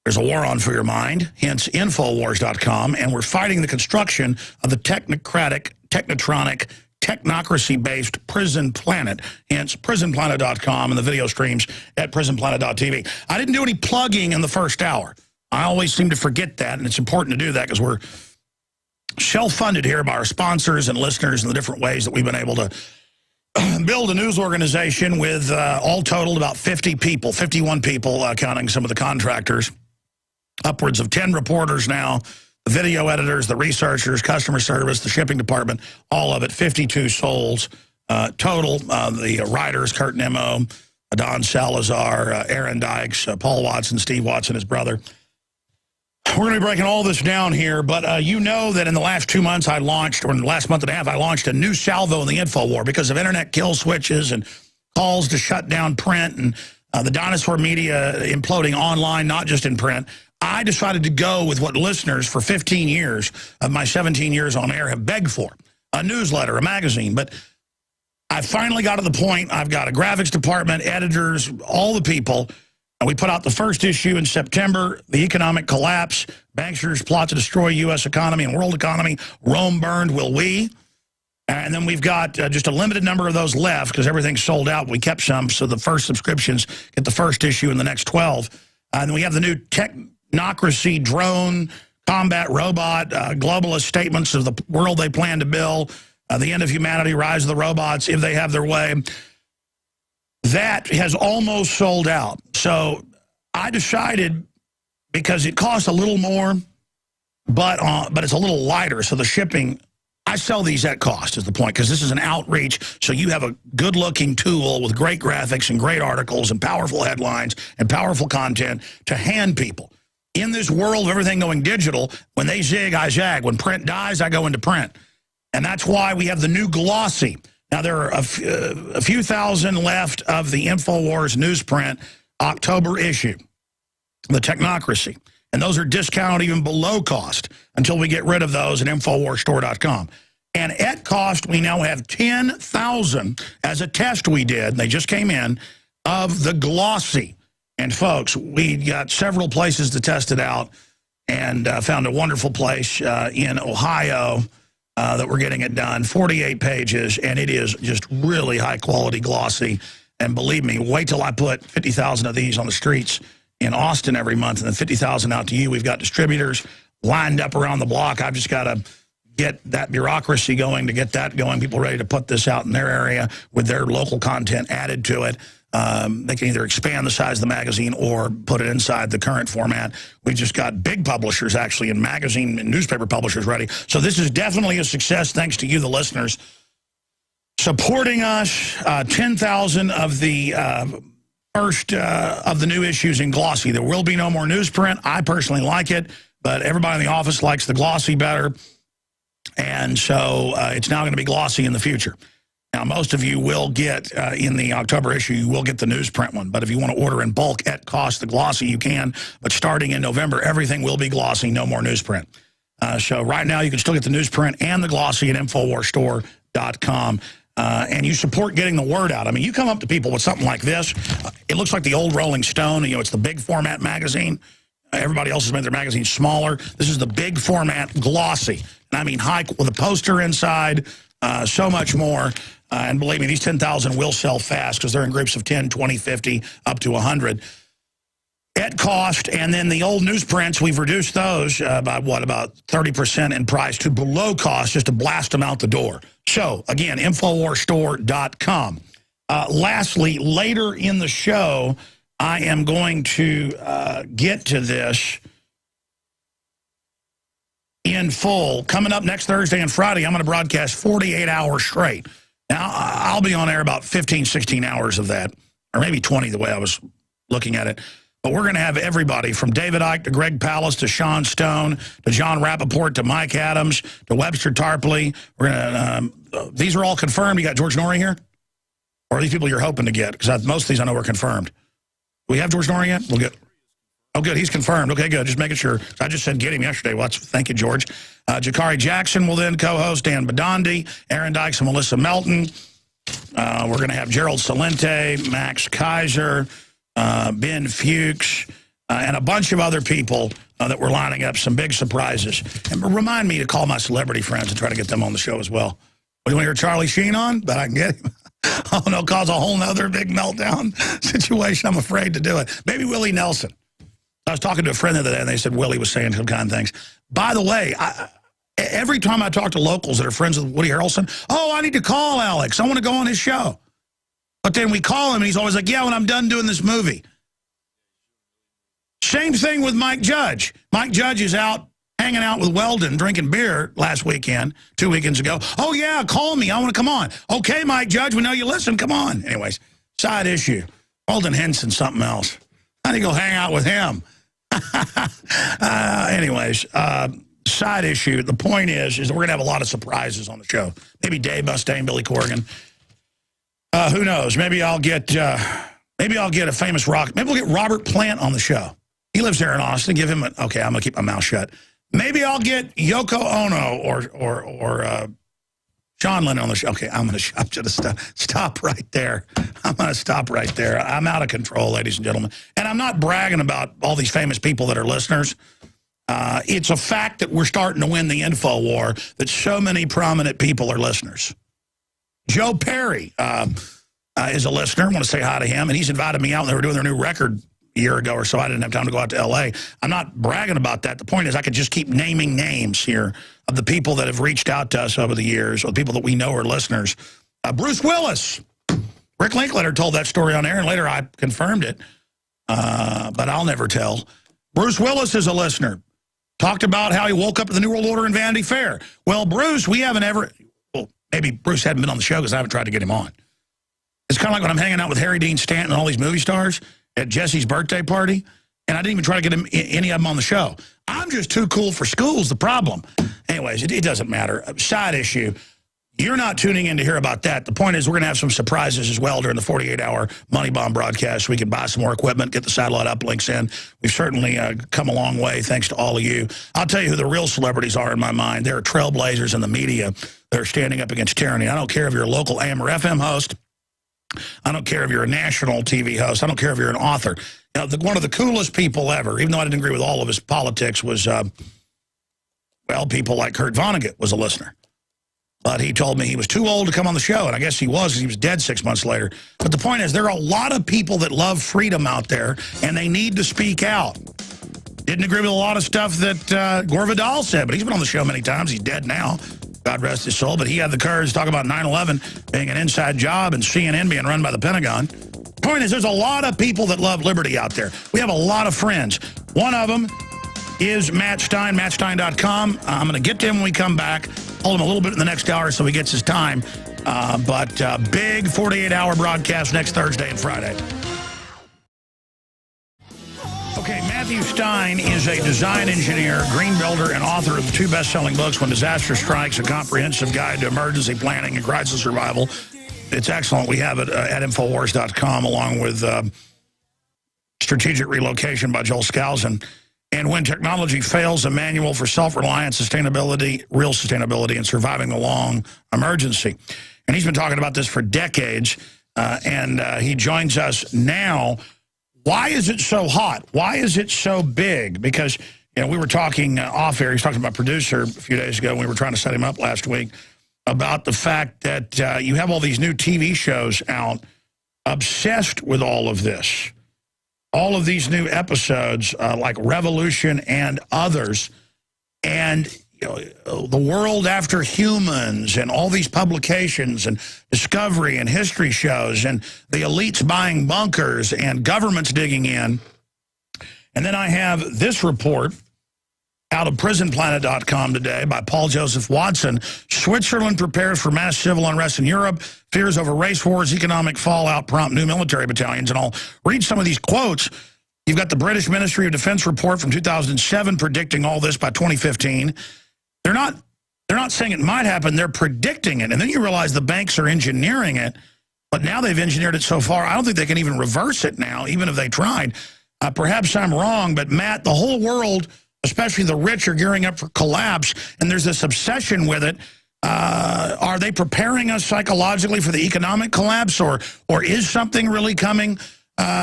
There's a war on for your mind, hence Infowars.com, and we're fighting the construction of the technocratic, technotronic, technocracy-based prison planet, hence prisonplanet.com and the video streams at prisonplanet.tv. I didn't do any plugging in the first hour. I always seem to forget that, and it's important to do that because we're self-funded here by our sponsors and listeners and the different ways that we've been able to build a news organization with all totaled about 50 people, 51 people, counting some of the contractors. Upwards of 10 reporters now, the video editors, the researchers, customer service, the shipping department, all of it, 52 souls total. The writers, Kurt Nimmo, Don Salazar, Aaron Dykes, Paul Watson, Steve Watson, his brother. We're going to be breaking all this down here, but you know that in the last 2 months I launched, or in the last month and a half, I launched a new salvo in the info war because of internet kill switches and calls to shut down print and the dinosaur media imploding online, not just in print. I decided to go with what listeners for 15 years of my 17 years on air have begged for, a newsletter, a magazine. But I finally got to the point, I've got a graphics department, editors, all the people. And we put out the first issue in September, The Economic Collapse, Banksters Plot to Destroy U.S. Economy and World Economy, Rome Burned, Will We? And then we've got just a limited number of those left because everything's sold out. We kept some, so the first subscriptions get the first issue in the next 12. And then we have the new Technocracy, drone, combat robot, globalist statements of the world they plan to build, the end of humanity, rise of the robots, if they have their way. That has almost sold out. So I decided, because it costs a little more, but it's a little lighter, so the shipping, I sell these at cost is the point, because this is an outreach, so you have a good-looking tool with great graphics and great articles and powerful headlines and powerful content to hand people. In this world of everything going digital, when they zig, I zag. When print dies, I go into print. And that's why we have the new glossy. Now, there are a few thousand left of the InfoWars newsprint October issue, the Technocracy. And those are discounted even below cost until we get rid of those at InfoWarsStore.com. And at cost, we now have 10,000 as a test we did, they just came in, of the glossy. And, folks, we got several places to test it out and found a wonderful place in Ohio that we're getting it done, 48 pages, and it is just really high-quality glossy. And believe me, wait till I put 50,000 of these on the streets in Austin every month and then 50,000 out to you. We've got distributors lined up around the block. I've just got to get that bureaucracy going to get that going, people ready to put this out in their area with their local content added to it. They can either expand the size of the magazine or put it inside the current format. We've just got big publishers, actually, and magazine and newspaper publishers ready. So this is definitely a success thanks to you, the listeners, supporting us. 10,000 of the first of the new issues in glossy. There will be no more newsprint. I personally like it, but everybody in the office likes the glossy better. And so it's now going to be glossy in the future. Now, most of you will get, in the October issue, you will get the newsprint one. But if you want to order in bulk at cost the glossy, you can. But starting in November, everything will be glossy, no more newsprint. So right now, you can still get the newsprint and the glossy at InfoWarsStore.com. And you support getting the word out. I mean, you come up to people with something like this. It looks like the old Rolling Stone. You know, it's the big format magazine. Everybody else has made their magazines smaller. This is the big format glossy. And I mean, high with a poster inside, so much more. And believe me, these 10,000 will sell fast because they're in groups of 10, 20, 50, up to 100 at cost. And then the old newsprints, we've reduced those by, what, about 30% in price to below cost just to blast them out the door. So, again, InfoWarsStore.com. Lastly, later in the show, I am going to get to this in full. Coming up next Thursday and Friday, I'm going to broadcast 48 hours straight. Now, I'll be on air about 15, 16 hours of that, or maybe 20 the way I was looking at it. But we're going to have everybody from David Icke to Greg Palast to Sean Stone to John Rappaport to Mike Adams to Webster Tarpley. We're going to, these are all confirmed. You got George Norrie here? Or are these people you're hoping to get? Because most of these I know are confirmed. Do we have George Norrie yet? We'll get. Oh, good. He's confirmed. Okay, good. Just making sure. I just said get him yesterday. Well, thank you, George. Jakari Jackson will then co-host, Dan Badandi, Aaron Dykes, and Melissa Melton. We're going to have Gerald Salente, Max Kaiser, Ben Fuchs, and a bunch of other people that were lining up some big surprises. And remind me to call my celebrity friends and try to get them on the show as well. What, do you want to hear Charlie Sheen on? Bet I can get him. Oh, no, cause a whole nother big meltdown situation. I'm afraid to do it. Maybe Willie Nelson. I was talking to a friend the other day, and they said Willie was saying some kind of things. By the way, every time I talk to locals that are friends with Woody Harrelson, oh, I need to call Alex. I want to go on his show. But then we call him, and he's always like, yeah, when I'm done doing this movie. Same thing with Mike Judge. Mike Judge is out hanging out with Weldon, drinking beer last weekend, 2 weekends ago. Oh, yeah, call me. I want to come on. Okay, Mike Judge, we know you listen. Come on. Anyways, side issue. Weldon Henson's something else. I need to go hang out with him. Anyways, side issue. The point is that we're going to have a lot of surprises on the show. Maybe Dave Mustaine, Billy Corgan. Who knows? Maybe I'll get a famous rock. Maybe we'll get Robert Plant on the show. He lives here in Austin. Give him okay, I'm going to keep my mouth shut. Maybe I'll get Yoko Ono or John Lennon on the show. Okay, I'm going to stop right there. I'm going to stop right there. I'm out of control, ladies and gentlemen. And I'm not bragging about all these famous people that are listeners. It's a fact that we're starting to win the info war, that so many prominent people are listeners. Joe Perry is a listener. I want to say hi to him. And he's invited me out when they were doing their new record a year ago or so. I didn't have time to go out to L.A. I'm not bragging about that. The point is I could just keep naming names here of the people that have reached out to us over the years, or the people that we know are listeners. Bruce Willis. Rick Linklater told that story on air, and later I confirmed it, but I'll never tell. Bruce Willis is a listener. Talked about how he woke up to the New World Order in Vanity Fair. Well, Bruce, we haven't ever... Well, maybe Bruce hadn't been on the show because I haven't tried to get him on. It's kind of like when I'm hanging out with Harry Dean Stanton and all these movie stars at Jesse's birthday party, and I didn't even try to get any of them on the show. I'm just too cool for school's the problem. Anyways, it doesn't matter. Side issue. You're not tuning in to hear about that. The point is we're going to have some surprises as well during the 48-hour Money Bomb broadcast. We can buy some more equipment, get the satellite uplinks in. We've certainly come a long way thanks to all of you. I'll tell you who the real celebrities are in my mind. They're trailblazers in the media. They're standing up against tyranny. I don't care if you're a local AM or FM host. I don't care if you're a national TV host. I don't care if you're an author. You know, one of the coolest people ever, even though I didn't agree with all of his politics, was, well, people like Kurt Vonnegut was a listener. But he told me he was too old to come on the show, and I guess he was because he was dead 6 months later. But the point is there are a lot of people that love freedom out there, and they need to speak out. Didn't agree with a lot of stuff that Gore Vidal said, but he's been on the show many times. He's dead now. God rest his soul. But he had the courage to talk about 9/11 being an inside job and CNN being run by the Pentagon. Point is, there's a lot of people that love liberty out there. We have a lot of friends. One of them is Matt Stein, mattstein.com. I'm going to get to him when we come back. Hold him a little bit in the next hour so he gets his time. But big 48-hour broadcast next Thursday and Friday. Okay, Matthew Stein is a design engineer, green builder, and author of the 2 best-selling books, When Disaster Strikes, A Comprehensive Guide to Emergency Planning and Crisis Survival. It's excellent. We have it at Infowars.com, along with Strategic Relocation by Joel Skousen. And When Technology Fails, a manual for self-reliance, sustainability, real sustainability, and surviving the long emergency. And he's been talking about this for decades, and he joins us now. Why is it so hot? Why is it so big? Because, you know, we were talking off air. He was talking to my producer a few days ago. We were trying to set him up last week about the fact that you have all these new TV shows out obsessed with all of this. All of these new episodes, like Revolution and others, and you know, The World After Humans, and all these publications, and Discovery and history shows, and the elites buying bunkers, and governments digging in. And then I have this report out of prisonplanet.com today by Paul Joseph Watson. Switzerland prepares for mass civil unrest in Europe. Fears over race wars, economic fallout prompt new military battalions. And I'll read some of these quotes. You've got the British Ministry of Defense report from 2007 predicting all this by 2015. They're not saying it might happen. They're predicting it. And then you realize the banks are engineering it. But now they've engineered it so far, I don't think they can even reverse it now, even if they tried. Perhaps I'm wrong, but Matt, the whole world, especially the rich, are gearing up for collapse, and there's this obsession with it. Are they preparing us psychologically for the economic collapse, or is something really coming?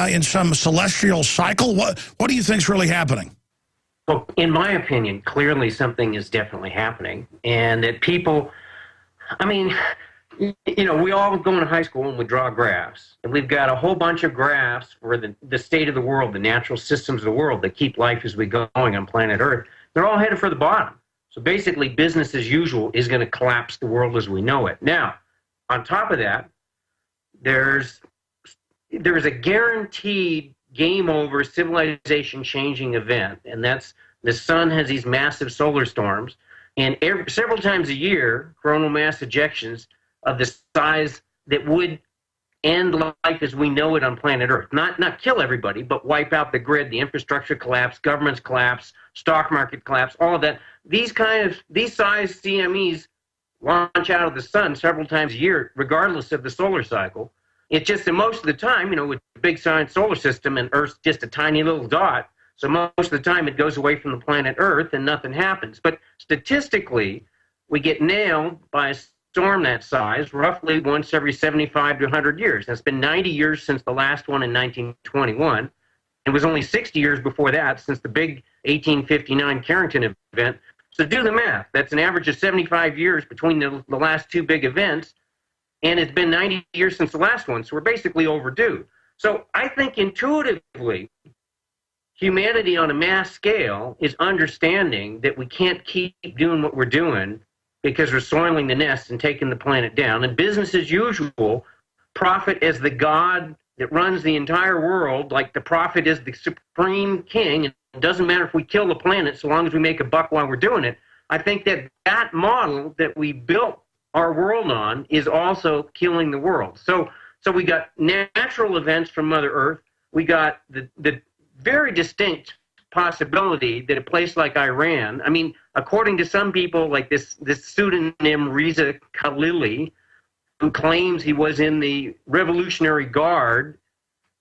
in some celestial cycle? What do you think's really happening? Well, in my opinion, clearly something is definitely happening, and that people, I mean, you know, we all go into high school and we draw graphs, and we've got a whole bunch of graphs for the state of the world, the natural systems of the world that keep life as we go going on planet Earth. They're all headed for the bottom. So basically, business as usual is going to collapse the world as we know it. Now, on top of that, there's a guaranteed game over civilization changing event, and that's the sun has these massive solar storms, and several times a year, coronal mass ejections of the size that would end life as we know it on planet Earth. Not kill everybody, but wipe out the grid, the infrastructure collapse, governments collapse, stock market collapse, all of that. These size CMEs launch out of the sun several times a year, regardless of the solar cycle. It's just that most of the time, you know, with the big giant solar system and Earth's just a tiny little dot, so most of the time it goes away from the planet Earth and nothing happens. But statistically, we get nailed by a storm that size roughly once every 75 to 100 years. That's been 90 years since the last one in 1921. It was only 60 years before that since the big 1859 Carrington event. So do the math. That's an average of 75 years between the last two big events. And it's been 90 years since the last one, so we're basically overdue. So I think intuitively, humanity on a mass scale is understanding that we can't keep doing what we're doing because we're soiling the nest and taking the planet down. And business as usual, profit as the god that runs the entire world, like the prophet is the supreme king, and it doesn't matter if we kill the planet so long as we make a buck while we're doing it. I think that model that we built our world on is also killing the world. So we got natural events from Mother Earth. We got the very distinct possibility that a place like Iran, I mean, according to some people, like this pseudonym Reza Khalili, who claims he was in the Revolutionary Guard,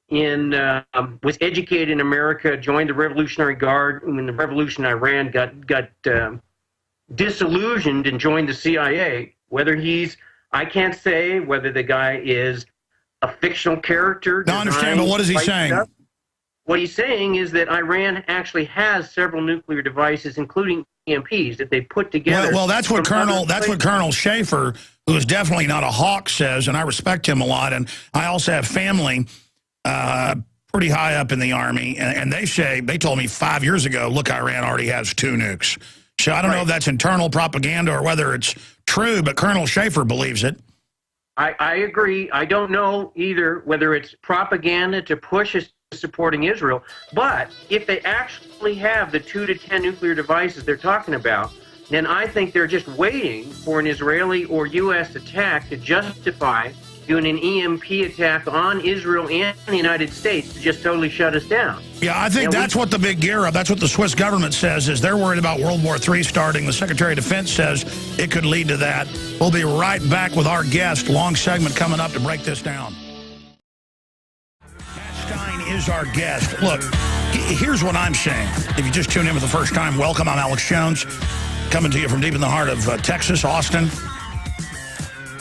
was educated in America, joined the Revolutionary Guard, and when the revolution in Iran got disillusioned and joined the CIA. Whether I can't say whether the guy is a fictional character. No, I understand, but what is he saying? Stuff. What he's saying is that Iran actually has several nuclear devices, including EMPs, that they put together. Well, that's what Colonel Schaefer, who is definitely not a hawk, says, and I respect him a lot. And I also have family pretty high up in the Army, and they told me 5 years ago, look, Iran already has 2 nukes. So I don't know if that's internal propaganda or whether it's true, but Colonel Schaefer believes it. I agree. I don't know either whether it's propaganda to push us supporting Israel, but if they actually have the 2 to 10 nuclear devices they're talking about, then I think they're just waiting for an Israeli or U.S. attack to justify doing an EMP attack on Israel and the United States to just totally shut us down. Yeah, I think that's what the big gear up, that's what the Swiss government says, is they're worried about World War III starting. The Secretary of Defense says it could lead to that. We'll be right back with our guest. Long segment coming up to break this down. Stein is our guest. Look, here's what I'm saying. If you just tuned in for the first time, welcome. I'm Alex Jones, coming to you from deep in the heart of Texas, Austin.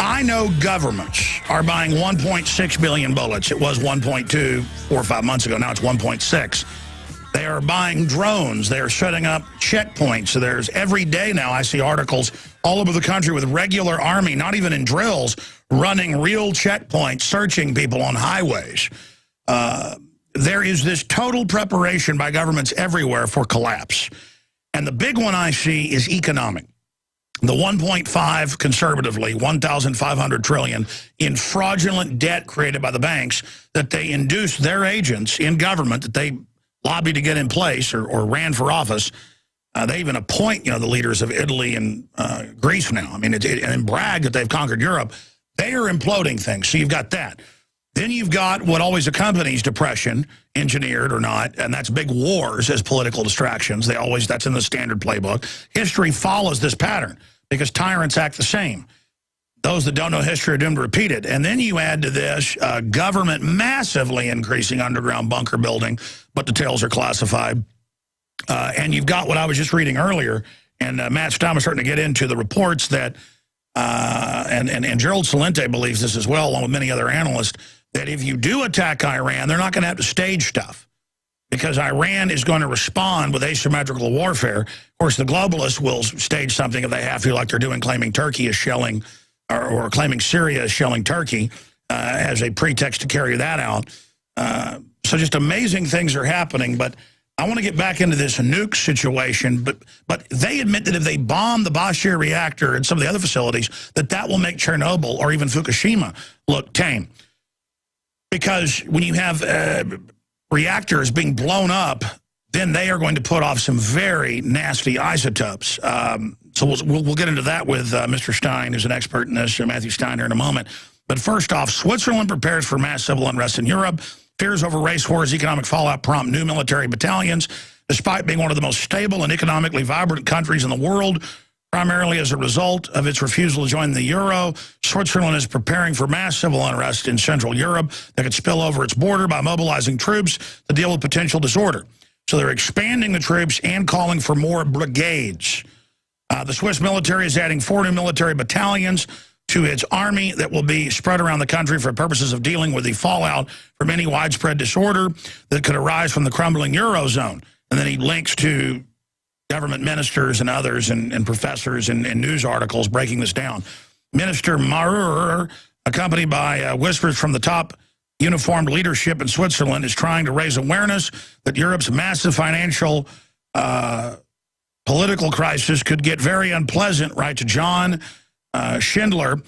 I know governments are buying 1.6 billion bullets. It was 1.2 4 or 5 months ago. Now it's 1.6. They are buying drones. They are setting up checkpoints. So there's every day now I see articles all over the country with regular Army, not even in drills, running real checkpoints, searching people on highways. There is this total preparation by governments everywhere for collapse. And the big one I see is economic. The 1.5 conservatively, 1,500 trillion in fraudulent debt created by the banks that they induced their agents in government that they lobbied to get in place or ran for office. They even appoint, the leaders of Italy and Greece now. I mean, and brag that they've conquered Europe. They are imploding things. So you've got that. Then you've got what always accompanies depression, engineered or not, and that's big wars as political distractions. That's in the standard playbook. History follows this pattern because tyrants act the same. Those that don't know history are doomed to repeat it. And then you add to this government massively increasing underground bunker building, but details are classified. And you've got what I was just reading earlier, and Matt Stein was starting to get into the reports that, and Gerald Celente believes this as well, along with many other analysts, that if you do attack Iran, they're not going to have to stage stuff because Iran is going to respond with asymmetrical warfare. Of course, the globalists will stage something if they have to, like they're doing, claiming Turkey is shelling, or claiming Syria is shelling Turkey as a pretext to carry that out. So just amazing things are happening, but I want to get back into this nuke situation, but they admit that if they bomb the Bashir reactor and some of the other facilities, that will make Chernobyl or even Fukushima look tame. Because when you have reactors being blown up, then they are going to put off some very nasty isotopes. So we'll get into that with Mr. Stein, who's an expert in this, Matthew Stein, here in a moment. But first off, Switzerland prepares for mass civil unrest in Europe. Fears over race wars, economic fallout prompt new military battalions. Despite being one of the most stable and economically vibrant countries in the world, primarily as a result of its refusal to join the euro, Switzerland is preparing for mass civil unrest in Central Europe that could spill over its border by mobilizing troops to deal with potential disorder. So they're expanding the troops and calling for more brigades. The Swiss military is adding 4 new military battalions to its army that will be spread around the country for purposes of dealing with the fallout from any widespread disorder that could arise from the crumbling Eurozone. And then he links to government ministers and others and professors and news articles breaking this down. Minister Marur, accompanied by whispers from the top uniformed leadership in Switzerland, is trying to raise awareness that Europe's massive financial political crisis could get very unpleasant, right to John Schindler,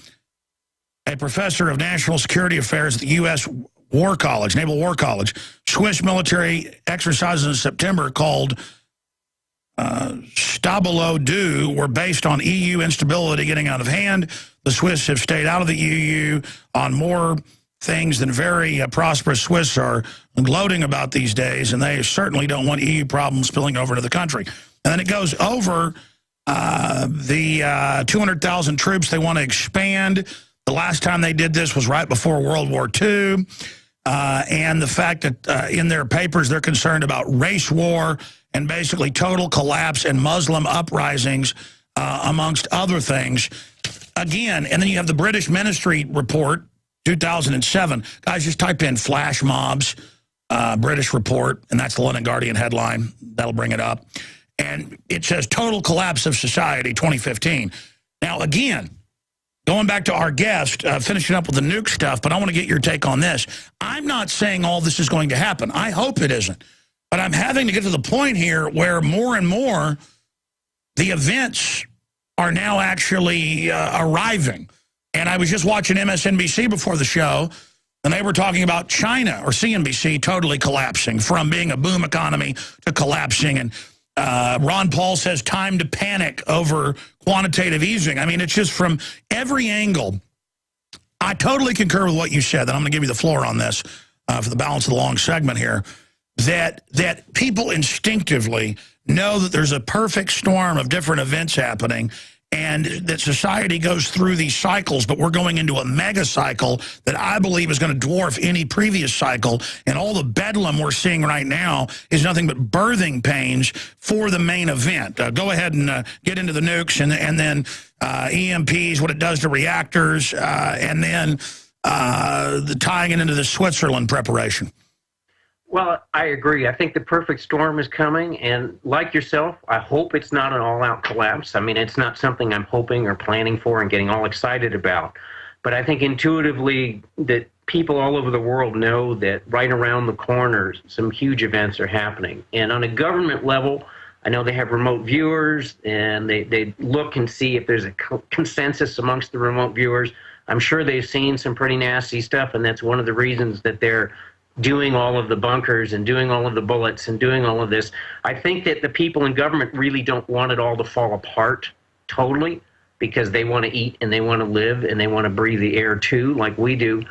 a professor of national security affairs at the U.S. War College, Naval War College. Swiss military exercises in September called Stabilo 2 were based on EU instability getting out of hand. The Swiss have stayed out of the EU on more things than very prosperous Swiss are gloating about these days, and they certainly don't want EU problems spilling over to the country. And then it goes over the 200,000 troops they want to expand. The last time they did this was right before World War II. And the fact that in their papers they're concerned about race war and basically total collapse and Muslim uprisings, amongst other things. Again, and then you have the British Ministry report, 2007. Guys, just type in flash mobs, British report, and that's the London Guardian headline. That'll bring it up. And it says total collapse of society, 2015. Now, again, going back to our guest, finishing up with the nuke stuff, but I want to get your take on this. I'm not saying all this is going to happen. I hope it isn't. But I'm having to get to the point here where more and more the events are now actually arriving. And I was just watching MSNBC before the show, and they were talking about China, or CNBC, totally collapsing from being a boom economy to collapsing. And Ron Paul says time to panic over quantitative easing. I mean, it's just from every angle. I totally concur with what you said, and I'm going to give you the floor on this for the balance of the long segment here, that people instinctively know that there's a perfect storm of different events happening, and that society goes through these cycles, but we're going into a mega cycle that I believe is going to dwarf any previous cycle. And all the bedlam we're seeing right now is nothing but birthing pains for the main event. Go ahead and get into the nukes and then EMPs, what it does to reactors, and then the tying it into the Switzerland preparation. Well, I agree. I think the perfect storm is coming, and like yourself, I hope it's not an all-out collapse. I mean, it's not something I'm hoping or planning for and getting all excited about. But I think intuitively that people all over the world know that right around the corner, some huge events are happening. And on a government level, I know they have remote viewers, and they look and see if there's a consensus amongst the remote viewers. I'm sure they've seen some pretty nasty stuff, and that's one of the reasons that they're doing all of the bunkers and doing all of the bullets and doing all of this. I think that the people in government really don't want it all to fall apart totally, because they want to eat and they want to live and they want to breathe the air too, like we do.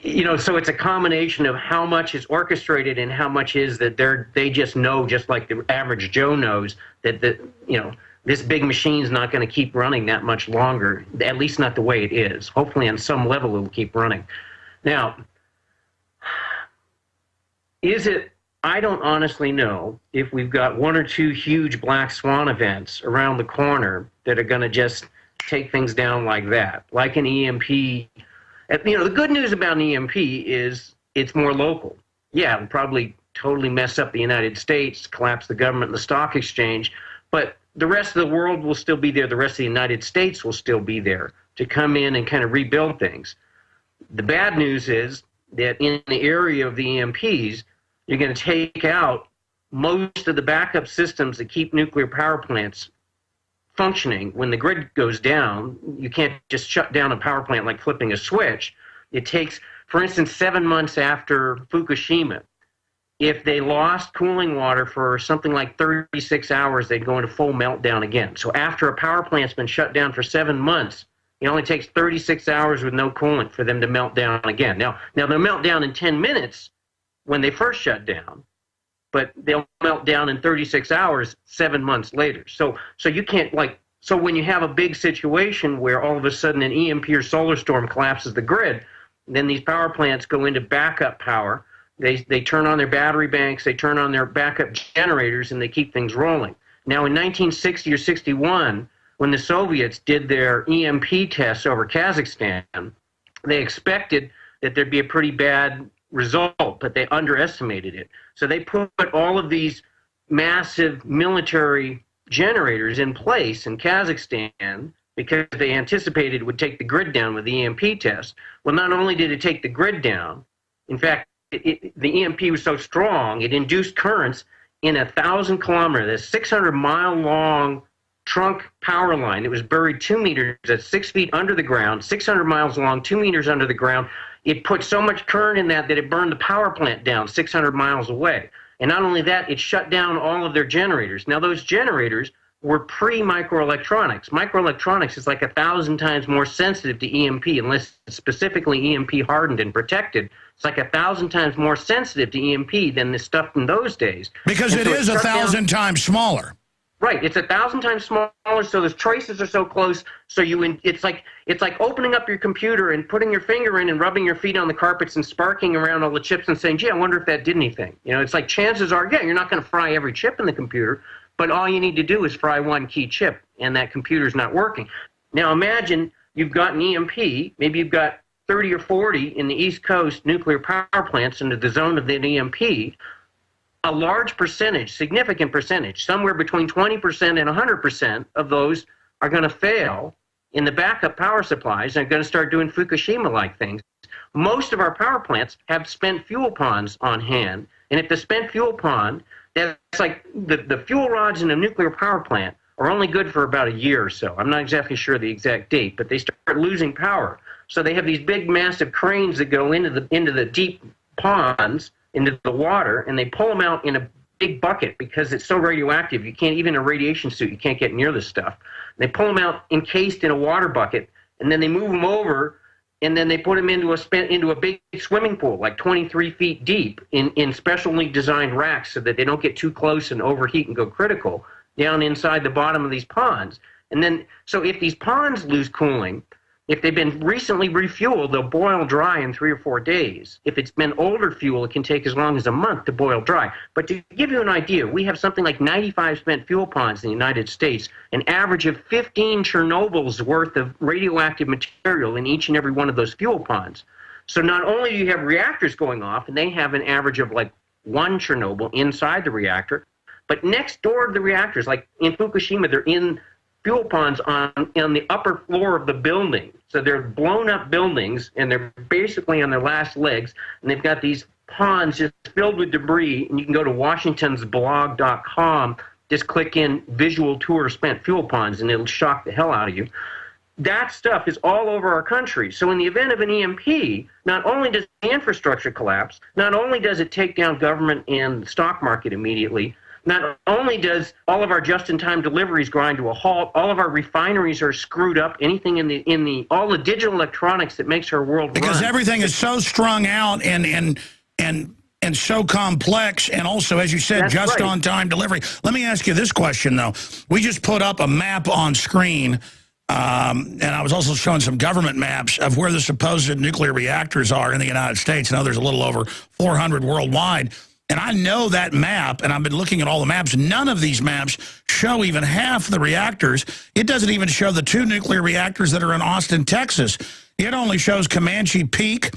You know, so it's a combination of how much is orchestrated and how much is that they just know, just like the average Joe knows, that you know, this big machine's not going to keep running that much longer, at least not the way it is. Hopefully on some level it will keep running. Now, is it, I don't honestly know if we've got one or two huge black swan events around the corner that are going to just take things down like that, like an EMP The good news about an EMP is it's more local. Yeah, it'll probably totally mess up the United States, collapse the government and the stock exchange, but the rest of the world will still be there. The rest of the United States will still be there to come in and kind of rebuild things. The bad news is that in the area of the EMPs, you're going to take out most of the backup systems that keep nuclear power plants functioning. When the grid goes down, you can't just shut down a power plant like flipping a switch. It takes, for instance, 7 months after Fukushima, if they lost cooling water for something like 36 hours, they'd go into full meltdown again. So after a power plant's been shut down for 7 months, it only takes 36 hours with no coolant for them to melt down again. Now they'll melt down in 10 minutes when they first shut down, but they'll melt down in 36 hours 7 months later. So you can't, so when you have a big situation where all of a sudden an EMP or solar storm collapses the grid, then these power plants go into backup power. They turn on their battery banks, they turn on their backup generators, and they keep things rolling. Now, in 1960 or 61, when the Soviets did their EMP tests over Kazakhstan, they expected that there'd be a pretty bad result, but they underestimated it. So they put all of these massive military generators in place in Kazakhstan because they anticipated it would take the grid down with the EMP test. Well, not only did it take the grid down, in fact, the EMP was so strong, it induced currents in 1,000 kilometers, a 600-mile-long trunk power line. It was buried 2 meters at 6 feet under the ground, 600 miles long, 2 meters under the ground. It put so much current in that it burned the power plant down 600 miles away. And not only that, it shut down all of their generators. Now, those generators were pre-microelectronics. Microelectronics is like 1,000 times more sensitive to EMP, unless it's specifically EMP hardened and protected. It's like 1,000 times more sensitive to EMP than the stuff in those days. Because it is 1,000 times smaller. Right, it's 1,000 times smaller, so the traces are so close. So it's like opening up your computer and putting your finger in and rubbing your feet on the carpets and sparking around all the chips and saying, "Gee, I wonder if that did anything." It's like chances are, yeah, you're not going to fry every chip in the computer, but all you need to do is fry one key chip, and that computer's not working. Now imagine you've got an EMP, maybe you've got 30 or 40 in the East Coast nuclear power plants into the zone of the EMP. A large percentage, significant percentage, somewhere between 20% and 100% of those are going to fail in the backup power supplies and are going to start doing Fukushima-like things. Most of our power plants have spent fuel ponds on hand, and if the spent fuel pond, that's like the fuel rods in a nuclear power plant are only good for about a year or so. I'm not exactly sure the exact date, but they start losing power. So they have these big, massive cranes that go into the deep ponds, into the water, and they pull them out in a big bucket because it's so radioactive. You can't, even in a radiation suit, you can't get near this stuff. They pull them out encased in a water bucket, and then they move them over, and then they put them into a big swimming pool, like 23 feet deep, in specially designed racks so that they don't get too close and overheat and go critical down inside the bottom of these ponds. And then, so if these ponds lose cooling, if they've been recently refueled, they'll boil dry in 3 or 4 days. If it's been older fuel, it can take as long as a month to boil dry. But to give you an idea, we have something like 95 spent fuel ponds in the United States, an average of 15 Chernobyls worth of radioactive material in each and every one of those fuel ponds. So not only do you have reactors going off, and they have an average of like 1 Chernobyl inside the reactor, but next door to the reactors, like in Fukushima, they're in fuel ponds on the upper floor of the building. So they're blown up buildings, and they're basically on their last legs, and they've got these ponds just filled with debris, and you can go to washingtonsblog.com, just click in visual tour spent fuel ponds, and it'll shock the hell out of you. That stuff is all over our country. So in the event of an EMP, not only does the infrastructure collapse, not only does it take down government and the stock market immediately, not only does all of our just-in-time deliveries grind to a halt, all of our refineries are screwed up. Anything all the digital electronics that makes our world because run. Everything is so strung out and so complex, and also, as you said, That's right. on-time delivery. Let me ask you this question though. We just put up a map on screen, and I was also showing some government maps of where the supposed nuclear reactors are in the United States. I know there's a little over 400 worldwide. And I know that map, and I've been looking at all the maps. None of these maps show even half the reactors. It doesn't even show the 2 nuclear reactors that are in Austin, Texas. It only shows Comanche Peak.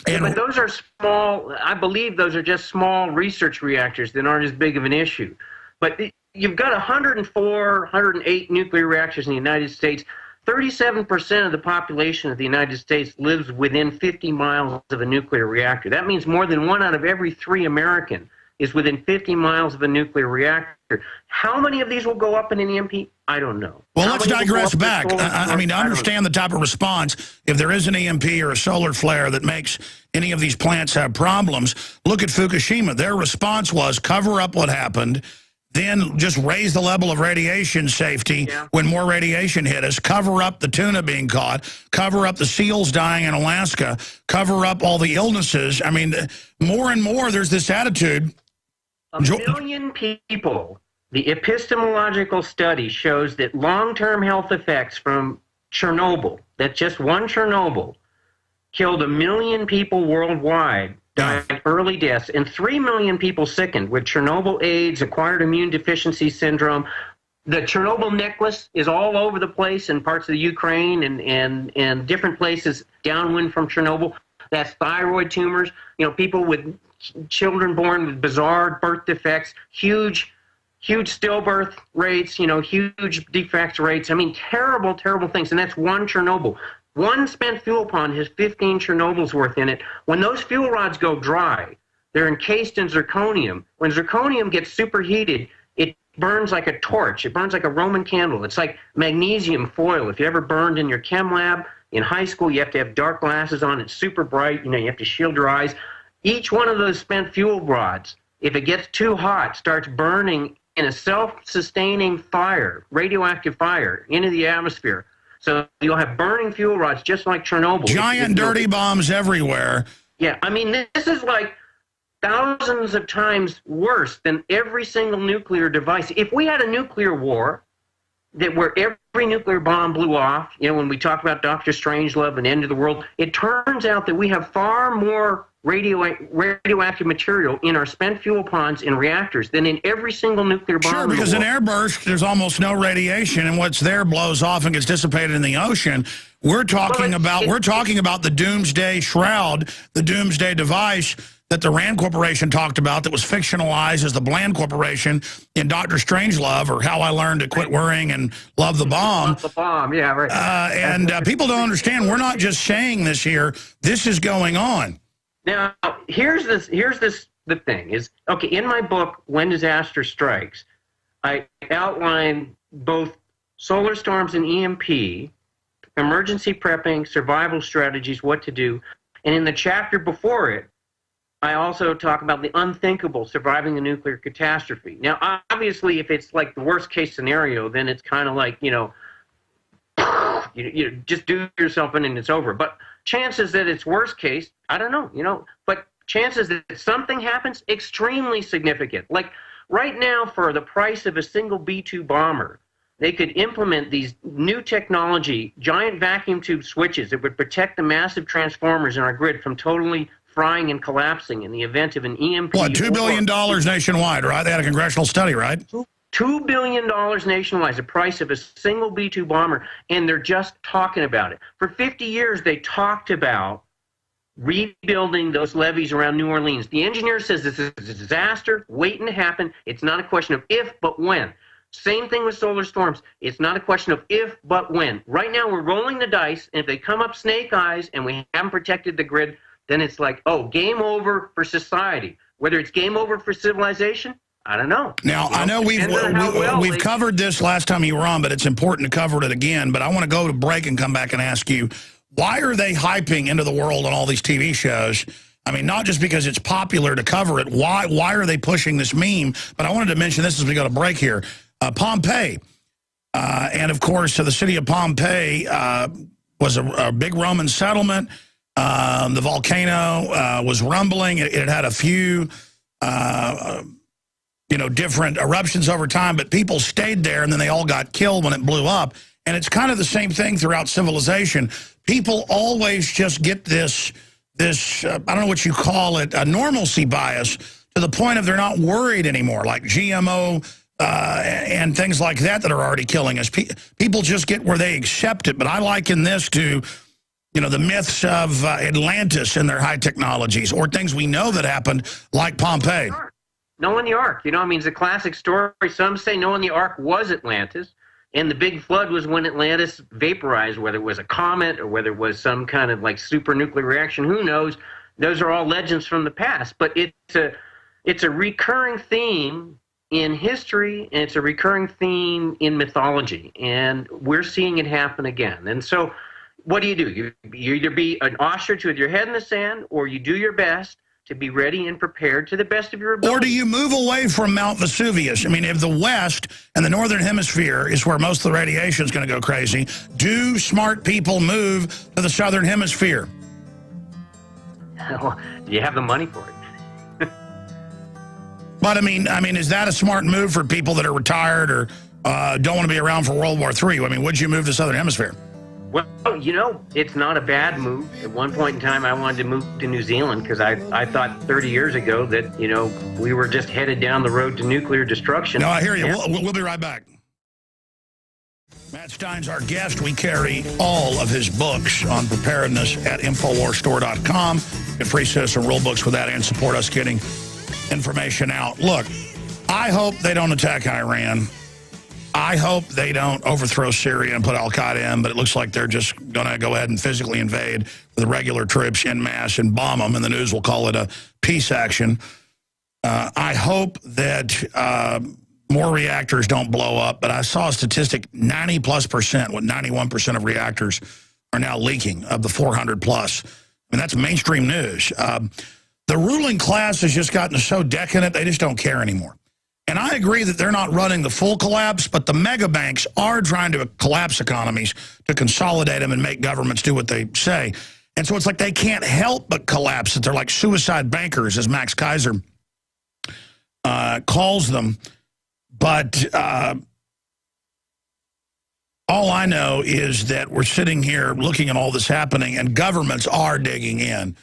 Yeah, but those are small. I believe those are just small research reactors that aren't as big of an issue. But you've got 104, 108 nuclear reactors in the United States. 37% of the population of the United States lives within 50 miles of a nuclear reactor. That means more than 1 out of every 3 American is within 50 miles of a nuclear reactor. How many of these will go up in an EMP? I don't know. Well, let's digress back. I mean, to understand the type of response, if there is an EMP or a solar flare that makes any of these plants have problems, look at Fukushima. Their response was cover up what happened, then just raise the level of radiation safety when more radiation hit us, cover up the tuna being caught, cover up the seals dying in Alaska, cover up all the illnesses. I mean, more and more there's this attitude. A million people, the epistemological study shows that long-term health effects from Chernobyl, that just one Chernobyl, killed 1 million people worldwide, died early deaths, and 3 million people sickened with Chernobyl AIDS, acquired immune deficiency syndrome. The Chernobyl necklace is all over the place in parts of the Ukraine and different places downwind from Chernobyl. That's thyroid tumors, people with children born with bizarre birth defects, huge stillbirth rates, huge defects rates. I mean, terrible, terrible things. And that's one Chernobyl. One spent fuel pond has 15 Chernobyls worth in it. When those fuel rods go dry, they're encased in zirconium. When zirconium gets superheated, it burns like a torch. It burns like a Roman candle. It's like magnesium foil. If you ever burned in your chem lab in high school, you have to have dark glasses on. It's super bright. You have to shield your eyes. Each one of those spent fuel rods, if it gets too hot, starts burning in a self-sustaining fire, radioactive fire, into the atmosphere. So you'll have burning fuel rods just like Chernobyl. Giant dirty bombs everywhere. Yeah, I mean, this is like thousands of times worse than every single nuclear device. If we had a nuclear war where every nuclear bomb blew off, when we talk about Dr. Strangelove and End of the World, it turns out that we have far more radioactive material in our spent fuel ponds in reactors than in every single nuclear bomb. Sure, because in airburst, there's almost no radiation, and what's there blows off and gets dissipated in the ocean. We're talking about the doomsday shroud, the doomsday device that the Rand Corporation talked about that was fictionalized as the Bland Corporation in Dr. Strangelove, or How I Learned to Quit Worrying and Love the Bomb. Love the bomb, yeah, right. And people don't understand. We're not just saying this here. This is going on. Now, here's the thing is, okay, in my book, When Disaster Strikes, I outline both solar storms and EMP, emergency prepping, survival strategies, what to do. And in the chapter before it, I also talk about the unthinkable, surviving a nuclear catastrophe. Now, obviously, if it's like the worst case scenario, then it's kind of like, you just do yourself in and it's over. But chances that it's worst case, I don't know, but chances that something happens, extremely significant. Like right now, for the price of a single B-2 bomber, they could implement these new technology, giant vacuum tube switches that would protect the massive transformers in our grid from totally frying and collapsing in the event of an EMP. What, $2 billion nationwide, right? They had a congressional study, right? $2 billion nationwide, the price of a single B-2 bomber, and they're just talking about it. For 50 years, they talked about rebuilding those levees around New Orleans. The engineer says this is a disaster waiting to happen. It's not a question of if, but when. Same thing with solar storms. It's not a question of if, but when. Right now, we're rolling the dice, and if they come up snake eyes and we haven't protected the grid, then it's like, oh, game over for society. Whether it's game over for civilization, I don't know. Now, I know we've covered this last time you were on, but it's important to cover it again. But I want to go to break and come back and ask you, why are they hyping into the world on all these TV shows? I mean, not just because it's popular to cover it. Why are they pushing this meme? But I wanted to mention this as we go to break here. Pompeii. And, of course, the city of Pompeii was a big Roman settlement. The volcano was rumbling. It had a few, different eruptions over time, but people stayed there, and then they all got killed when it blew up. And it's kind of the same thing throughout civilization. People always just get this I don't know what you call it, a normalcy bias, to the point of they're not worried anymore, like GMO and things like that are already killing us. People just get where they accept it. But I liken this to, you know, the myths of Atlantis and their high technologies, or things we know that happened, like Pompeii. Noah and the Ark, you know, I mean, it's a classic story. Some say Noah and the Ark was Atlantis, and the big flood was when Atlantis vaporized, whether it was a comet or whether it was some kind of like super nuclear reaction, who knows? Those are all legends from the past. But it's a recurring theme in history, and it's a recurring theme in mythology, and we're seeing it happen again. And so what do? You either be an ostrich with your head in the sand, or you do your best to be ready and prepared to the best of your ability. Or do you move away from Mount Vesuvius? I mean, if the West and the Northern Hemisphere is where most of the radiation is going to go crazy, do smart people move to the Southern Hemisphere? Well, you have the money for it. But, I mean, is that a smart move for people that are retired or don't want to be around for World War III? I mean, would you move to the Southern Hemisphere? Well, you know, it's not a bad move. At one point in time, I wanted to move to New Zealand because I thought 30 years ago that, you know, we were just headed down the road to nuclear destruction. No, I hear you. We'll be right back. Matt Stein's our guest. We carry all of his books on preparedness at InfoWarsStore.com. Get free citizen rule books with that and support us getting information out. Look, I hope they don't attack Iran. I hope they don't overthrow Syria and put al-Qaeda in, but it looks like they're just going to go ahead and physically invade with the regular troops en masse and bomb them, and the news will call it a peace action. I hope that more reactors don't blow up, but I saw a statistic, 90+%, with 91% of reactors are now leaking of the 400+. I mean, that's mainstream news. The ruling class has just gotten so decadent, they just don't care anymore. And I agree that they're not running the full collapse, but the mega banks are trying to collapse economies to consolidate them and make governments do what they say. And so it's like they can't help but collapse. That they're like suicide bankers, as Max Kaiser calls them. But all I know is that we're sitting here looking at all this happening, and governments are digging in.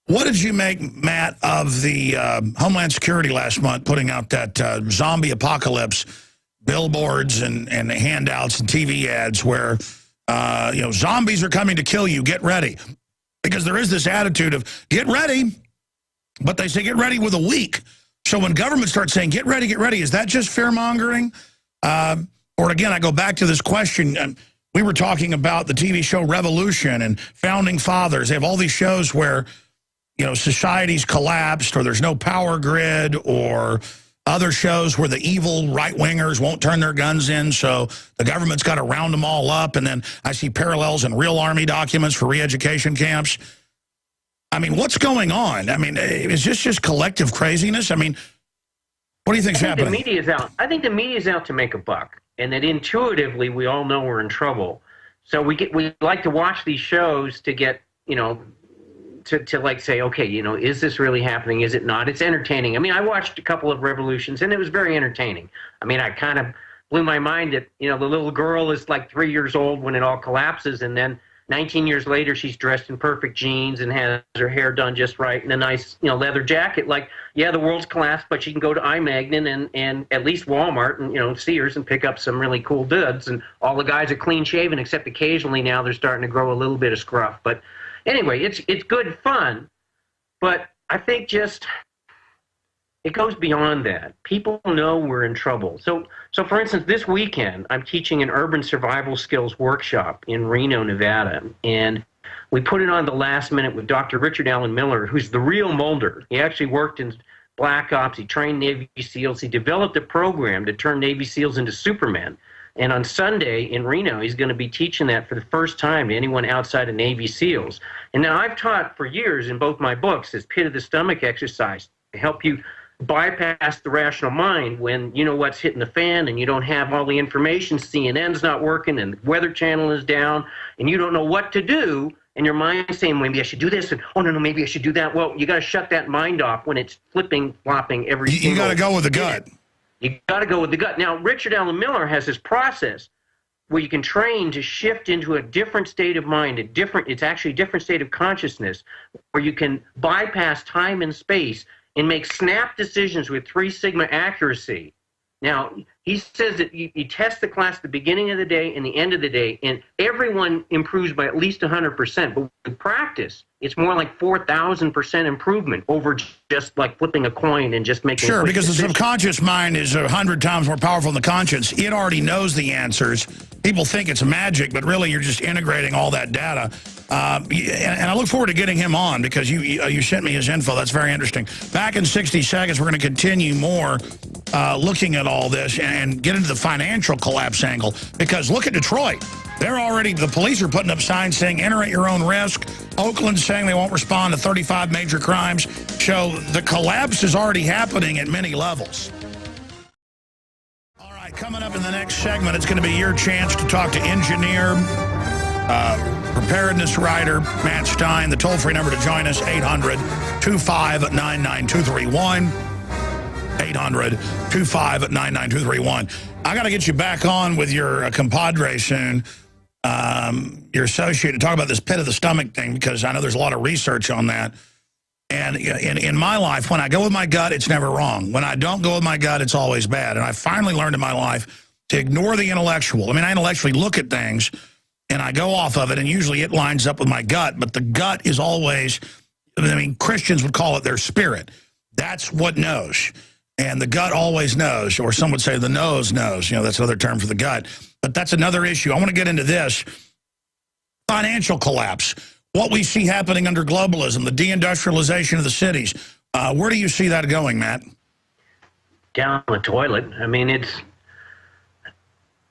What did you make, Matt, of the Homeland Security last month putting out that zombie apocalypse billboards and handouts and TV ads where, you know, zombies are coming to kill you, get ready? Because there is this attitude of, get ready, but they say get ready with a week. So when government starts saying, get ready, is that just fear-mongering? Or again, I go back to this question. We were talking about the TV show Revolution and Founding Fathers. They have all these shows where, you know, society's collapsed, or there's no power grid, or other shows where the evil right-wingers won't turn their guns in, so the government's got to round them all up. And then I see parallels in real Army documents for re-education camps. I mean, what's going on? I mean, is this just collective craziness? I mean, what do you think's happening? The media's out. I think the media's out to make a buck, and that intuitively we all know we're in trouble. So we like to watch these shows to get, you know, to like say, okay, you know, is this really happening? Is it not? It's entertaining. I mean, I watched a couple of Revolutions, and it was very entertaining. I mean, I kind of blew my mind that, you know, the little girl is like 3 years old when it all collapses, and then 19 years later, she's dressed in perfect jeans and has her hair done just right and a nice, you know, leather jacket. Like, yeah, the world's collapsed, but she can go to iMagnin and at least Walmart and, you know, Sears and pick up some really cool goods. And all the guys are clean shaven, except occasionally now they're starting to grow a little bit of scruff. But anyway, it's good fun. But I think just it goes beyond that. People know we're in trouble. So for instance, this weekend, I'm teaching an urban survival skills workshop in Reno, Nevada. And we put it on the last minute with Dr. Richard Allen Miller, who's the real Mulder. He actually worked in Black Ops. He trained Navy SEALs. He developed a program to turn Navy SEALs into Supermen. And on Sunday in Reno, he's going to be teaching that for the first time to anyone outside of Navy SEALs. And now I've taught for years in both my books this pit of the stomach exercise to help you bypass the rational mind when you know what's hitting the fan and you don't have all the information. CNN's not working and the Weather Channel is down and you don't know what to do, and your mind's saying, maybe I should do this, and oh no, maybe I should do that. Well, you got to shut that mind off when it's flipping, flopping every single. You got to go with the gut. You got to go with the gut. Now, Richard Allen Miller has this process where you can train to shift into a different state of mind, it's actually a different state of consciousness, where you can bypass time and space and make snap decisions with 3 sigma accuracy Now, he says that you test the class at the beginning of the day and the end of the day, and everyone improves by at least 100%. But with practice, it's more like 4,000% improvement over just like flipping a coin and just making Sure, because decisions. the subconscious mind is 100 times more powerful than the conscious. It already knows the answers. People think it's magic, but really you're just integrating all that data. And I look forward to getting him on because you sent me his info. That's very interesting. Back in 60 seconds, we're going to continue more looking at all this and get into the financial collapse angle. Because look at Detroit. The police are putting up signs saying, enter at your own risk. Oakland's saying they won't respond to 35 major crimes. So the collapse is already happening at many levels. All right, coming up in the next segment, it's going to be your chance to talk to engineer, preparedness writer Matt Stein. The toll-free number to join us, 800-259-9231. 800-259-9231. I got to get you back on with your compadre soon, your associate, to talk about this pit of the stomach thing, because I know there's a lot of research on that. And in my life, when I go with my gut, it's never wrong. When I don't go with my gut, it's always bad. And I finally learned in my life to ignore the intellectual. I mean, I intellectually look at things, and I go off of it, and usually it lines up with my gut. But the gut is always, I mean, Christians would call it their spirit. That's what knows. And the gut always knows, or some would say the nose knows. You know, that's another term for the gut. But that's another issue. I want to get into this. Financial collapse. What we see happening under globalism, the deindustrialization of the cities. Where do you see that going, Matt? Down the toilet. I mean,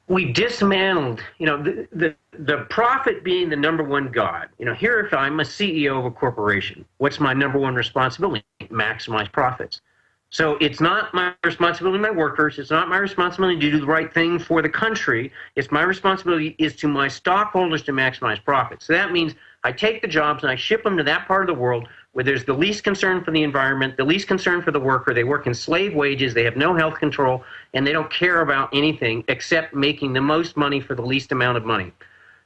we dismantled, you know, the profit being the number one god. You know, here, if I'm a CEO of a corporation, what's my number one responsibility? Maximize profits. So it's not my responsibility to my workers. It's not my responsibility to do the right thing for the country. It's my responsibility is to my stockholders to maximize profits. So that means I take the jobs and I ship them to that part of the world where there's the least concern for the environment, the least concern for the worker. They work in slave wages. They have no health control, and they don't care about anything except making the most money for the least amount of money.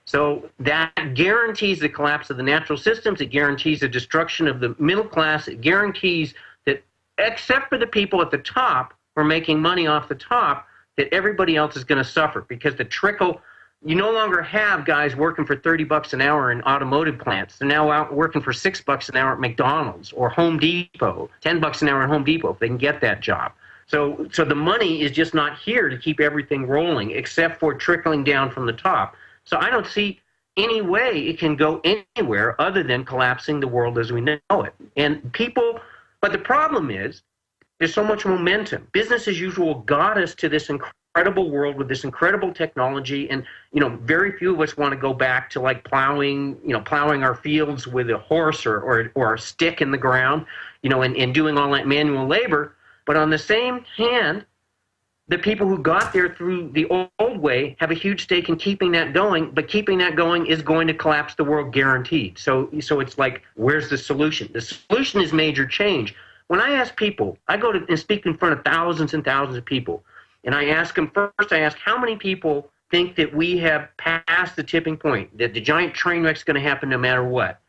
So that guarantees the collapse of the natural systems. It guarantees the destruction of the middle class. It guarantees that, except for the people at the top who are making money off the top, that everybody else is going to suffer, because the trickle, you no longer have guys working for $30 an hour in automotive plants. They're now out working for $6 an hour at McDonald's or Home Depot, $10 an hour at Home Depot if they can get that job. So the money is just not here to keep everything rolling, except for trickling down from the top. So I don't see any way it can go anywhere other than collapsing the world as we know it. And people, but the problem is, there's so much momentum. Business as usual got us to this incredible world with this incredible technology, and very few of us want to go back to like plowing our fields with a horse or a stick in the ground, and doing all that manual labor. But on the same hand, the people who got there through the old way have a huge stake in keeping that going, but keeping that going is going to collapse the world guaranteed. So it's like, where's the solution? The solution is major change. When I ask people, I go to and speak in front of thousands and thousands of people, and I ask them first, how many people think that we have passed the tipping point, that the giant train wreck's going to happen no matter what?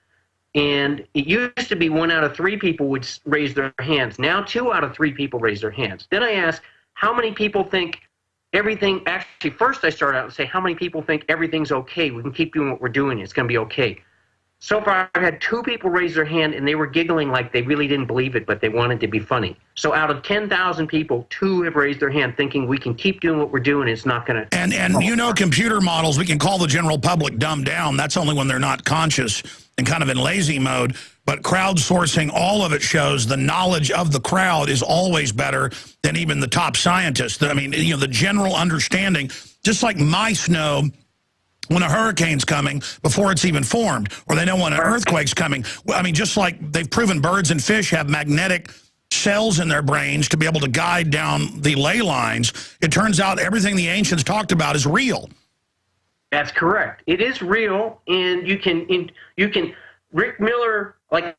And it used to be 1 out of 3 people would raise their hands. Now 2 out of 3 people raise their hands. Then I ask, how many people think everything, actually first I start out and say, how many people think everything's okay? We can keep doing what we're doing. It's going to be okay. So far, I've had 2 people raise their hand, and they were giggling like they really didn't believe it, but they wanted to be funny. So out of 10,000 people, 2 have raised their hand thinking we can keep doing what we're doing. It's not going to... And computer models, we can call the general public dumb down. That's only when they're not conscious and kind of in lazy mode. But crowdsourcing, all of it shows the knowledge of the crowd is always better than even the top scientists. I mean, the general understanding, just like mice know when a hurricane's coming before it's even formed, or they know when an earthquake's coming. I mean, just like they've proven birds and fish have magnetic cells in their brains to be able to guide down the ley lines, it turns out everything the ancients talked about is real. That's correct. It is real, and you can Rick Miller, like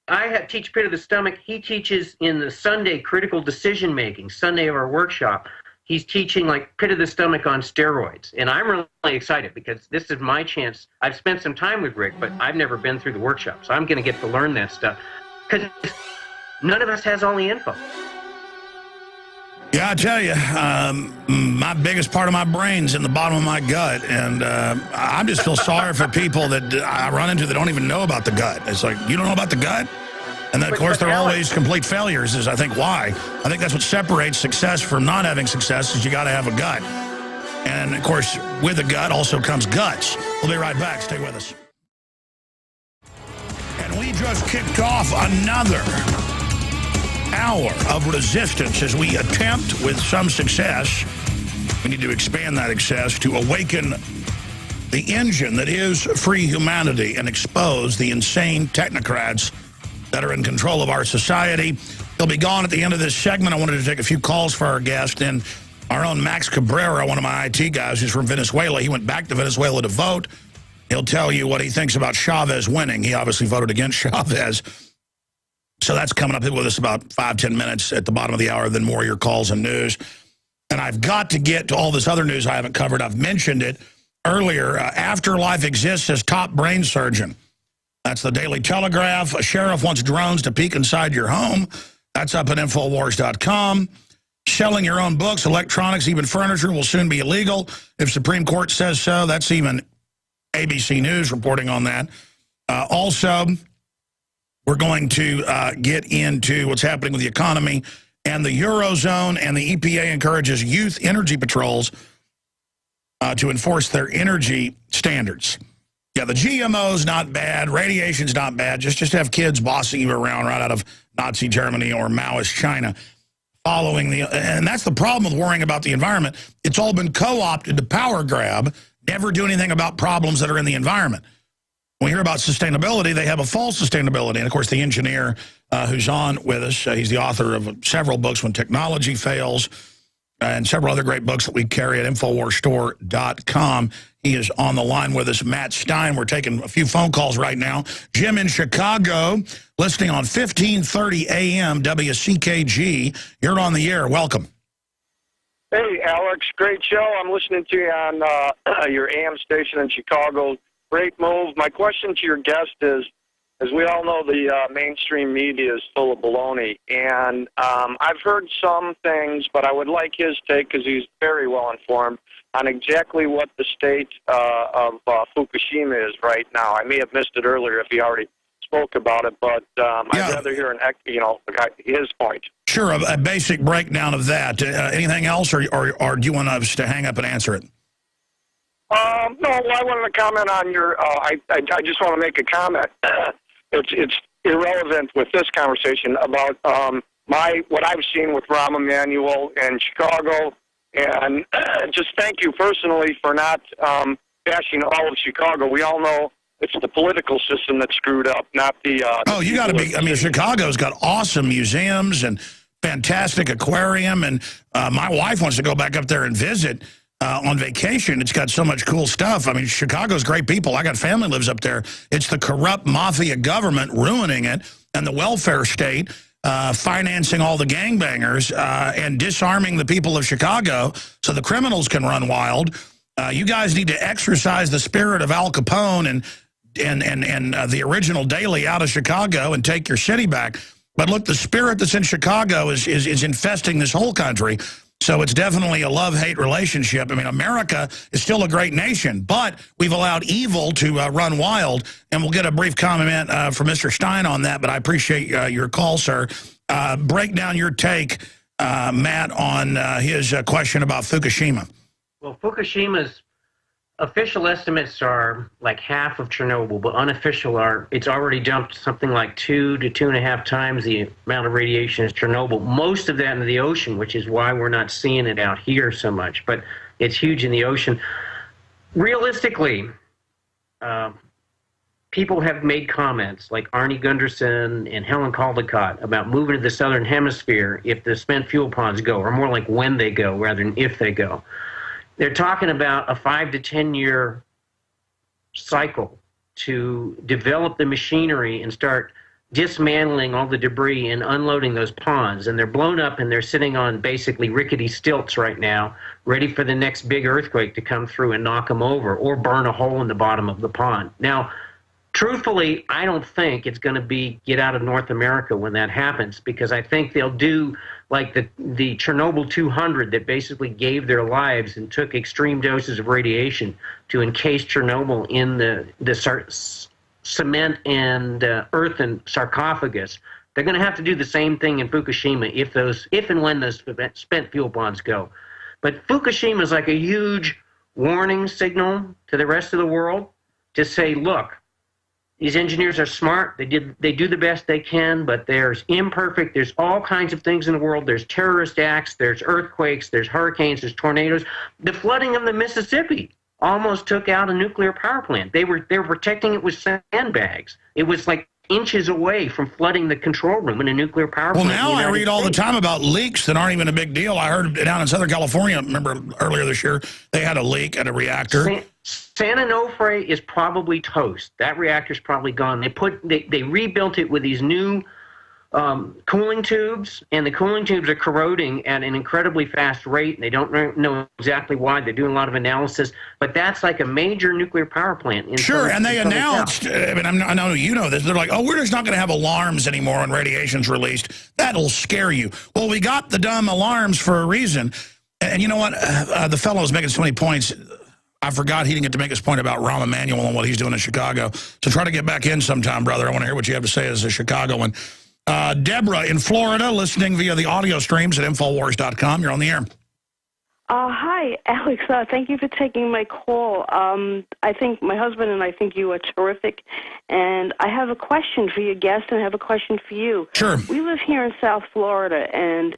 teach Pit of the Stomach, he teaches in the Sunday critical decision making, Sunday of our workshop. He's teaching like Pit of the Stomach on steroids. And I'm really excited because this is my chance. I've spent some time with Rick, but I've never been through the workshop. So I'm going to get to learn that stuff because none of us has all the info. Yeah, I tell you, my biggest part of my brain's in the bottom of my gut, and I just feel sorry for people that I run into that don't even know about the gut. It's like, you don't know about the gut? And then, of course, they're always complete failures, is I think why. I think that's what separates success from not having success, is you got to have a gut. And, of course, with the gut also comes guts. We'll be right back. Stay with us. And we just kicked off another hour of resistance as we attempt, with some success, we need to expand that success to awaken the engine that is free humanity and expose the insane technocrats that are in control of our society. He'll be gone at the end of this segment. I wanted to take a few calls for our guest, and our own Max Cabrera, one of my IT guys who's from Venezuela. He went back to Venezuela to vote. He'll tell you what he thinks about Chavez winning. He obviously voted against Chavez. So that's coming up with us about 5-10 minutes at the bottom of the hour, then more of your calls and news. And I've got to get to all this other news I haven't covered. I've mentioned it earlier. Afterlife exists as top brain surgeon. That's the Daily Telegraph. A sheriff wants drones to peek inside your home. That's up at Infowars.com. Selling your own books, electronics, even furniture will soon be illegal if Supreme Court says so. That's even ABC News reporting on that. Also, we're going to get into what's happening with the economy and the Eurozone, and the EPA encourages youth energy patrols to enforce their energy standards. Yeah, the GMO's not bad. Radiation's not bad. Just have kids bossing you around right out of Nazi Germany or Maoist China. And that's the problem with worrying about the environment. It's all been co-opted to power grab, never do anything about problems that are in the environment. When we hear about sustainability, they have a false sustainability. And, of course, the engineer who's on with us, he's the author of several books, When Technology Fails, and several other great books that we carry at InfoWarsStore.com. He is on the line with us, Matt Stein. We're taking a few phone calls right now. Jim in Chicago, listening on 1530 AM WCKG. You're on the air. Welcome. Hey, Alex. Great show. I'm listening to you on your AM station in Chicago. Great move. My question to your guest is, as we all know, the mainstream media is full of baloney. And I've heard some things, but I would like his take, because he's very well informed, on exactly what the state of Fukushima is right now. I may have missed it earlier if he already spoke about it, but I'd rather hear his point. Sure, a basic breakdown of that. Anything else, or do you want us to hang up and answer it? No, I wanted to comment on your. I just want to make a comment. It's irrelevant with this conversation about what I've seen with Rahm Emanuel in Chicago, and just thank you personally for not bashing all of Chicago. We all know it's the political system that's screwed up, not the. You got to be. I mean, Chicago's got awesome museums and fantastic aquarium, and my wife wants to go back up there and visit. On vacation. It's got so much cool stuff. I mean, Chicago's great people. I got family lives up there. It's the corrupt mafia government ruining it, and the welfare state financing all the gangbangers and disarming the people of Chicago so the criminals can run wild. You guys need to exercise the spirit of Al Capone and the original Daley out of Chicago and take your city back. But look, the spirit that's in Chicago is infesting this whole country. So it's definitely a love-hate relationship. I mean, America is still a great nation, but we've allowed evil to run wild. And we'll get a brief comment from Mr. Stein on that, but I appreciate your call, sir. Break down your take, Matt, on his question about Fukushima. Well, Fukushima's official estimates are like half of Chernobyl, but unofficial it's already dumped something like 2 to 2.5 times the amount of radiation as Chernobyl. Most of that into the ocean, which is why we're not seeing it out here so much, but it's huge in the ocean. Realistically, people have made comments like Arnie Gunderson and Helen Caldicott about moving to the southern hemisphere if the spent fuel pods go, or more like when they go rather than if they go. They're talking about a 5 to 10 year cycle to develop the machinery and start dismantling all the debris and unloading those ponds. And they're blown up and they're sitting on basically rickety stilts right now, ready for the next big earthquake to come through and knock them over or burn a hole in the bottom of the pond. Now, truthfully, I don't think it's going to be get out of North America when that happens, because I think they'll do like the Chernobyl 200 that basically gave their lives and took extreme doses of radiation to encase Chernobyl in the cement and earthen sarcophagus. They're going to have to do the same thing in Fukushima if and when those spent fuel pods go. But Fukushima is like a huge warning signal to the rest of the world to say, look, these engineers are smart. They do the best they can, but there's all kinds of things in the world. There's terrorist acts, there's earthquakes, there's hurricanes, there's tornadoes. The flooding of the Mississippi almost took out a nuclear power plant. They were protecting it with sandbags. It was like inches away from flooding the control room in a nuclear power plant. Well, now I read all the time about leaks that aren't even a big deal. I heard down in Southern California, remember earlier this year, they had a leak at a reactor. San Onofre is probably toast. That reactor's probably gone. They rebuilt it with these new cooling tubes, and the cooling tubes are corroding at an incredibly fast rate. They don't know exactly why. They're doing a lot of analysis, but that's like a major nuclear power plant. Sure, and they announced, I mean, I know you know this, they're like, oh, we're just not going to have alarms anymore when radiation's released. That'll scare you. Well, we got the dumb alarms for a reason. And you know what? The fellow was making so many points. I forgot he didn't get to make his point about Rahm Emanuel and what he's doing in Chicago. So try to get back in sometime, brother. I want to hear what you have to say as a Chicagoan. Deborah in Florida, listening via the audio streams at Infowars.com. You're on the air. Hi, Alex. Thank you for taking my call. I think my husband and I think you are terrific. And I have a question for your guest, and I have a question for you. Sure. We live here in South Florida, and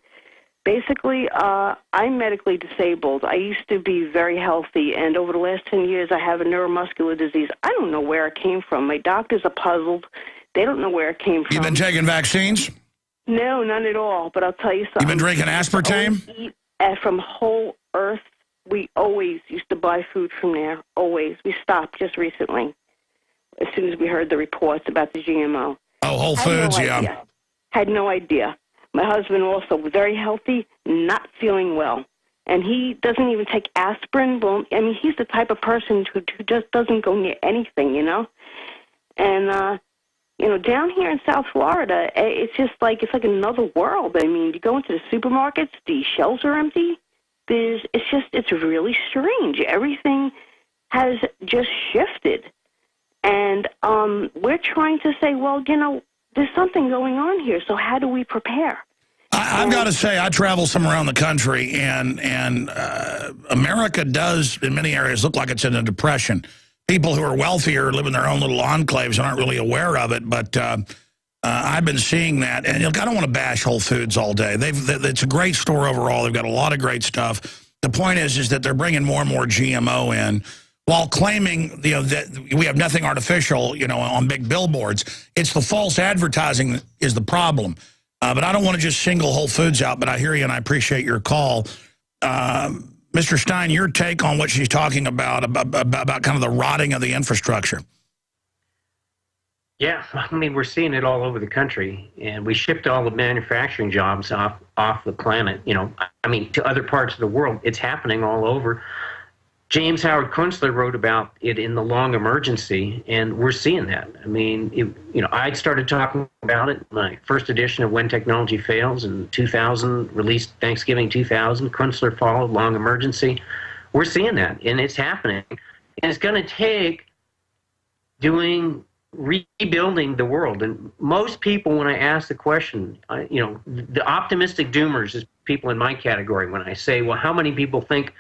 basically, I'm medically disabled. I used to be very healthy, and over the last 10 years, I have a neuromuscular disease. I don't know where it came from. My doctors are puzzled. They don't know where it came from. You've been taking vaccines? No, none at all. But I'll tell you something. You've been drinking aspartame? Eat from Whole Earth. We always used to buy food from there. Always. We stopped just recently, as soon as we heard the reports about the GMO. Oh, Whole Foods, yeah. Had no idea. My husband also very healthy, not feeling well. And he doesn't even take aspirin. Well, I mean, he's the type of person who just doesn't go near anything, you know? And, you know, down here in South Florida, it's like another world. I mean, you go into the supermarkets, the shelves are empty. It's really strange. Everything has just shifted. And we're trying to say, well, you know, there's something going on here, so how do we prepare? I've got to say, I travel some around the country, and America does, in many areas, look like it's in a depression. People who are wealthier live in their own little enclaves and aren't really aware of it, but I've been seeing that. And look, I don't want to bash Whole Foods all day. It's a great store overall. They've got a lot of great stuff. The point is that they're bringing more and more GMO in, while claiming, you know, that we have nothing artificial, you know, on big billboards. It's the false advertising that is the problem. But I don't want to just single Whole Foods out, but I hear you and I appreciate your call. Mr. Stein, your take on what she's talking about kind of the rotting of the infrastructure. Yeah, I mean, we're seeing it all over the country, and we shipped all the manufacturing jobs off the planet, you know, I mean, to other parts of the world. It's happening all over. James Howard Kunstler wrote about it in The Long Emergency, and we're seeing that. I mean, you know, I'd started talking about it in my first edition of When Technology Fails in 2000, released Thanksgiving 2000. Kunstler followed Long Emergency. We're seeing that, and it's happening. And it's going to take rebuilding the world. And most people, when I ask the question, you know, the optimistic doomers is people in my category. When I say, well, how many people think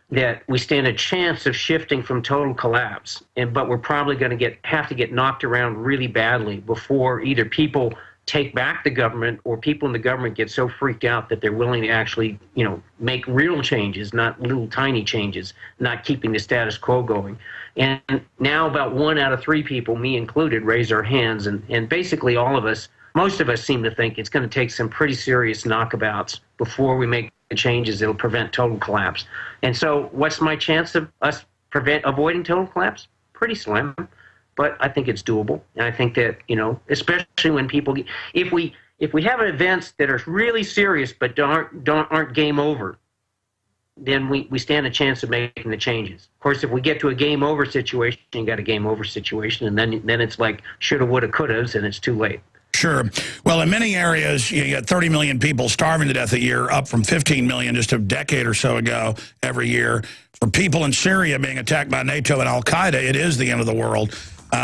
that we stand a chance of shifting from total collapse, but we're probably going to have to get knocked around really badly before either people take back the government or people in the government get so freaked out that they're willing to actually, you know, make real changes, not little tiny changes, not keeping the status quo going. And now about 1 out of 3 people, me included, raise our hands, and basically all of us, most of us seem to think it's going to take some pretty serious knockabouts before we make the changes that'll prevent total collapse. And so what's my chance of us avoiding total collapse? Pretty slim, but I think it's doable. And I think that, you know, especially when people, if we have events that are really serious but aren't game over, then we stand a chance of making the changes. Of course, if we get to a game over situation, you got a game over situation, and then it's like shoulda, woulda, couldas, and it's too late. Sure. Well, in many areas, you got 30 million people starving to death a year, up from 15 million just a decade or so ago every year. For people in Syria being attacked by NATO and al-Qaeda, it is the end of the world.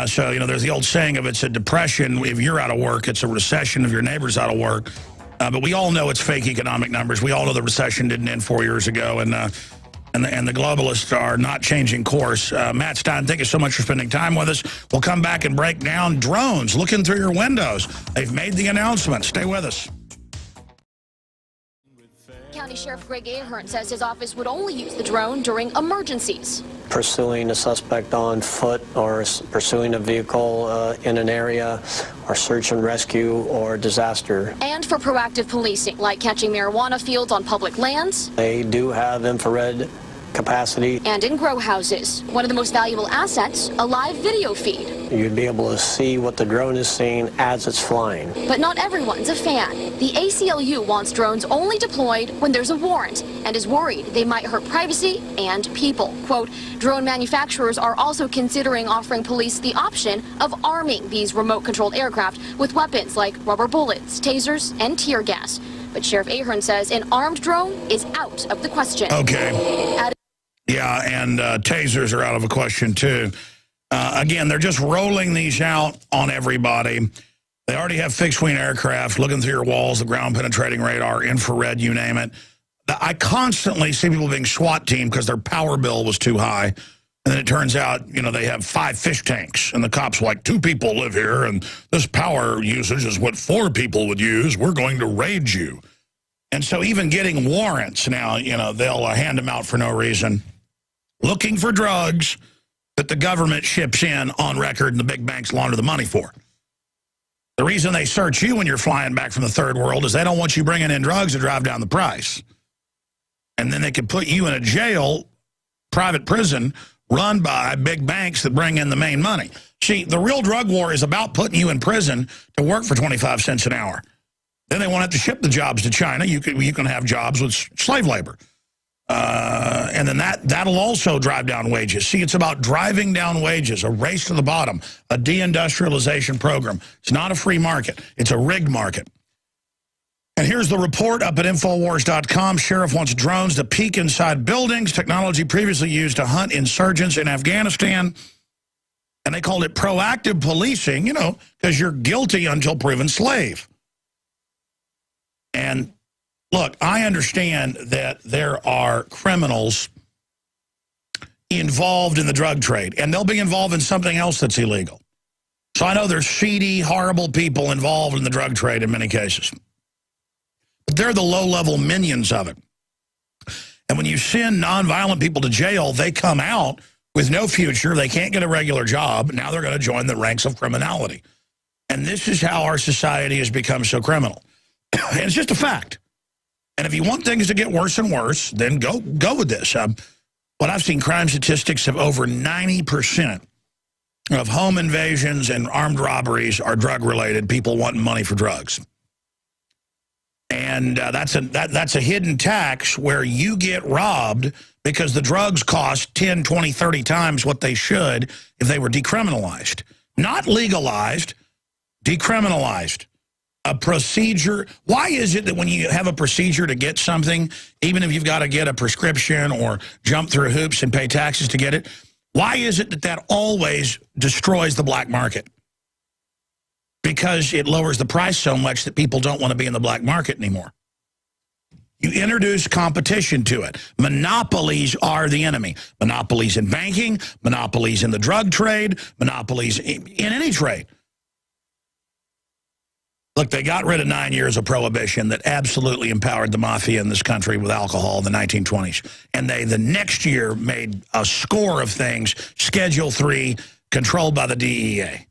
So, you know, there's the old saying of it's a depression if you're out of work. It's a recession if your neighbor's out of work. But we all know it's fake economic numbers. We all know the recession didn't end 4 years ago, and the globalists are not changing course. Matt Stein, thank you so much for spending time with us. We'll come back and break down drones looking through your windows. They've made the announcement. Stay with us. County Sheriff Greg Ahern says his office would only use the drone during emergencies. Pursuing a suspect on foot or pursuing a vehicle in an area, or search and rescue or disaster. And for proactive policing, like catching marijuana fields on public lands. They do have infrared capacity. And in grow houses. One of the most valuable assets, a live video feed. You'd be able to see what the drone is seeing as it's flying. But not everyone's a fan. The ACLU wants drones only deployed when there's a warrant and is worried they might hurt privacy and people. Quote, drone manufacturers are also considering offering police the option of arming these remote-controlled aircraft with weapons like rubber bullets, tasers, and tear gas. But Sheriff Ahern says an armed drone is out of the question. Okay. Yeah, and tasers are out of the question, too. Again, they're just rolling these out on everybody. They already have fixed-wing aircraft looking through your walls, the ground-penetrating radar, infrared, you name it. I constantly see people being SWAT teamed because their power bill was too high. And then it turns out, you know, they have 5 fish tanks. And the cops are like, 2 people live here, and this power usage is what 4 people would use. We're going to raid you. And so even getting warrants now, you know, they'll hand them out for no reason. Looking for drugs that the government ships in on record and the big banks launder the money for. The reason they search you when you're flying back from the third world is they don't want you bringing in drugs to drive down the price. And then they could put you in a jail, private prison, run by big banks that bring in the main money. See, the real drug war is about putting you in prison to work for 25 cents an hour. Then they won't have to ship the jobs to China. You can have jobs with slave labor. And then that'll also drive down wages. See, it's about driving down wages, a race to the bottom, a deindustrialization program. It's not a free market. It's a rigged market. And here's the report up at Infowars.com. Sheriff wants drones to peek inside buildings, technology previously used to hunt insurgents in Afghanistan. And they called it proactive policing, you know, because you're guilty until proven slave. And look, I understand that there are criminals involved in the drug trade, and they'll be involved in something else that's illegal. So I know there's seedy, horrible people involved in the drug trade in many cases. But they're the low-level minions of it. And when you send nonviolent people to jail, they come out with no future. They can't get a regular job. Now they're going to join the ranks of criminality. And this is how our society has become so criminal. And it's just a fact. And if you want things to get worse and worse, then go with this. What I've seen, crime statistics of over 90% of home invasions and armed robberies are drug-related, people wanting money for drugs. And that's a hidden tax where you get robbed because the drugs cost 10, 20, 30 times what they should if they were decriminalized. Not legalized, decriminalized. A procedure. Why is it that when you have a procedure to get something, even if you've got to get a prescription or jump through hoops and pay taxes to get it, why is it that that always destroys the black market? Because it lowers the price so much that people don't want to be in the black market anymore. You introduce competition to it. Monopolies are the enemy. Monopolies in banking, monopolies in the drug trade, monopolies in any trade. Look, they got rid of 9 years of prohibition that absolutely empowered the mafia in this country with alcohol in the 1920s. And they, the next year, made a score of things, Schedule 3, controlled by the DEA.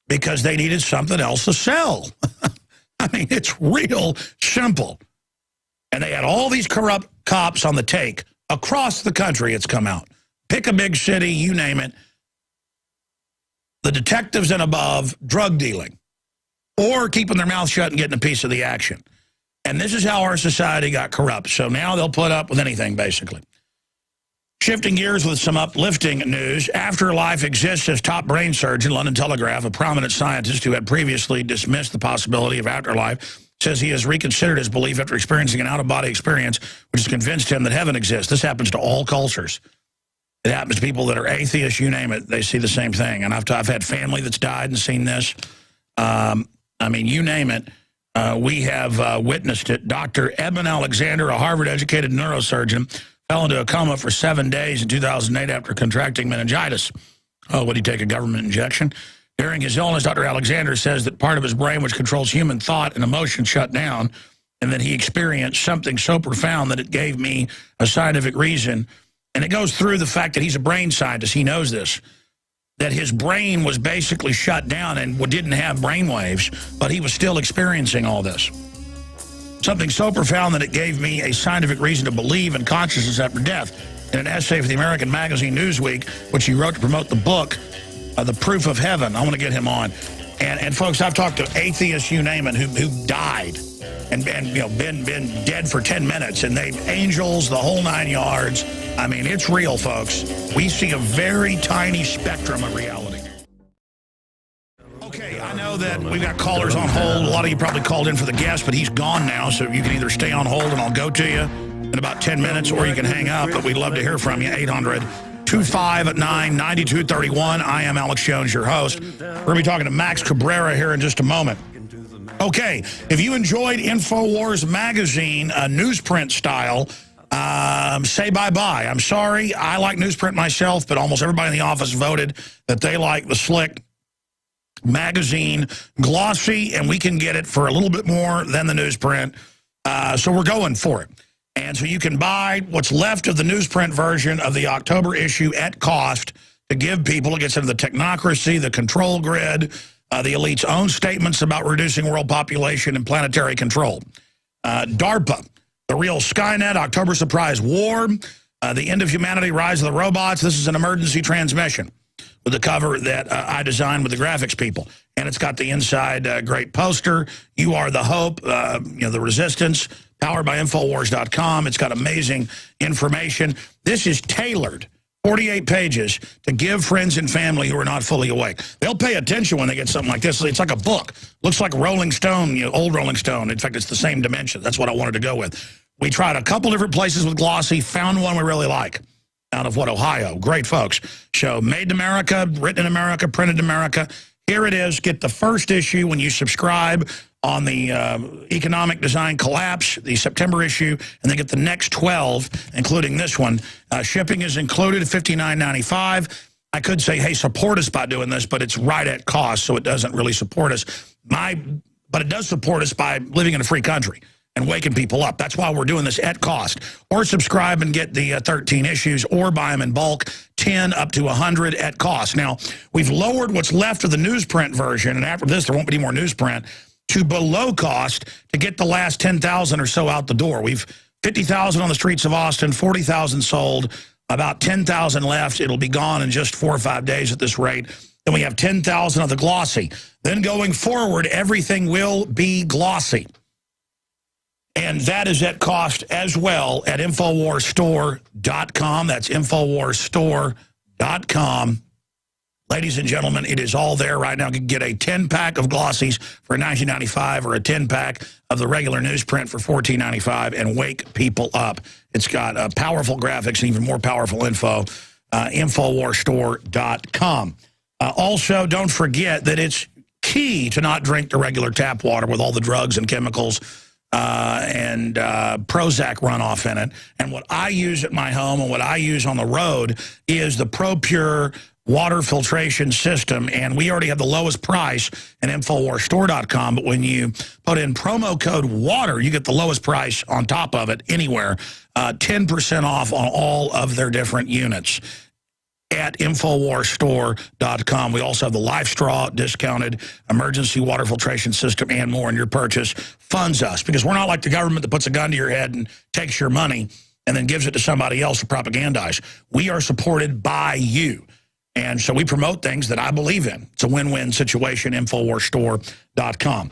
Because they needed something else to sell. I mean, it's real simple. And they had all these corrupt cops on the take. Across the country, it's come out. Pick a big city, you name it. The detectives and above, drug dealing. Or keeping their mouth shut and getting a piece of the action. And this is how our society got corrupt. So now they'll put up with anything, basically. Shifting gears with some uplifting news. Afterlife exists, says top brain surgeon, London Telegraph, a prominent scientist who had previously dismissed the possibility of afterlife, says he has reconsidered his belief after experiencing an out-of-body experience, which has convinced him that heaven exists. This happens to all cultures. It happens to people that are atheists, you name it. They see the same thing. And I've had family that's died and seen this. I mean, you name it. We have witnessed it. Dr. Edmund Alexander, a Harvard-educated neurosurgeon, fell into a coma for 7 days in 2008 after contracting meningitis. Oh, would he take a government injection? During his illness, Dr. Alexander says that part of his brain, which controls human thought and emotion, shut down, and that he experienced something so profound that it gave me a scientific reason. And it goes through the fact that he's a brain scientist. He knows this, that his brain was basically shut down and didn't have brain waves, but he was still experiencing all this. Something so profound that it gave me a scientific reason to believe in consciousness after death. In an essay for the American magazine Newsweek, which he wrote to promote the book, The Proof of Heaven. I want to get him on. And folks, I've talked to atheists, you name it, who died and you know, been dead for 10 minutes, and they angels, the whole 9 yards. I mean, it's real, folks. We see a very tiny spectrum of reality. Okay, I know that we've got callers on hold. A lot of you probably called in for the guest, but he's gone now, so you can either stay on hold and I'll go to you in about 10 minutes, or you can hang up, but we'd love to hear from you. 800-259-9231. I am Alex Jones, your host. We're going to be talking to Max Cabrera here in just a moment. Okay, if you enjoyed InfoWars magazine, newsprint style, say bye-bye. I'm sorry, I like newsprint myself, but almost everybody in the office voted that they like the slick magazine, glossy, and we can get it for a little bit more than the newsprint. So we're going for it. And so you can buy what's left of the newsprint version of the October issue at cost to give people. It gets into the technocracy, the control grid, the elite's own statements about reducing world population and planetary control. DARPA, the real Skynet, October surprise war, the end of humanity, rise of the robots. This is an emergency transmission with the cover that I designed with the graphics people. And it's got the inside great poster. You are the hope, you know, the resistance, powered by Infowars.com. It's got amazing information. This is tailored, 48 pages, to give friends and family who are not fully awake. They'll pay attention when they get something like this. It's like a book. Looks like Rolling Stone, you know, old Rolling Stone. In fact, it's the same dimension. That's what I wanted to go with. We tried a couple different places with glossy, found one we really like. Out of Ohio. Great folks. So made in America, written in America, printed in America. Here it is. Get the first issue when you subscribe on the Economic Design Collapse, the September issue, and then get the next 12, including this one. Shipping is included at $59.95. I could say, hey, support us by doing this, but it's right at cost, so it doesn't really support us. But it does support us by living in a free country and waking people up. That's why we're doing this at cost. Or subscribe and get the 13 issues, or buy them in bulk, 10 up to 100 at cost. Now, we've lowered what's left of the newsprint version, and after this, there won't be any more newsprint, to below cost to get the last 10,000 or so out the door. We've 50,000 on the streets of Austin, 40,000 sold, about 10,000 left. It'll be gone in just 4 or 5 days at this rate. Then we have 10,000 of the glossy. Then going forward, everything will be glossy. And that is at cost as well at InfoWarsStore.com. That's InfoWarsStore.com. Ladies and gentlemen, it is all there right now. You can get a 10-pack of glossies for $19.95 or a 10-pack of the regular newsprint for $14.95 and wake people up. It's got powerful graphics and even more powerful info. InfoWarsStore.com. Also, don't forget that it's key to not drink the regular tap water with all the drugs and chemicals and Prozac runoff in it. And what I use at my home and what I use on the road is the ProPure water filtration system. And we already have the lowest price at InfoWarsStore.com. But when you put in promo code WATER, you get the lowest price on top of it anywhere. 10% off on all of their different units at InfoWarsStore.com. We also have the Life Straw discounted emergency water filtration system and more, and your purchase funds us, because we're not like the government that puts a gun to your head and takes your money and then gives it to somebody else to propagandize. We are supported by you. And so we promote things that I believe in. It's a win-win situation, InfoWarsStore.com.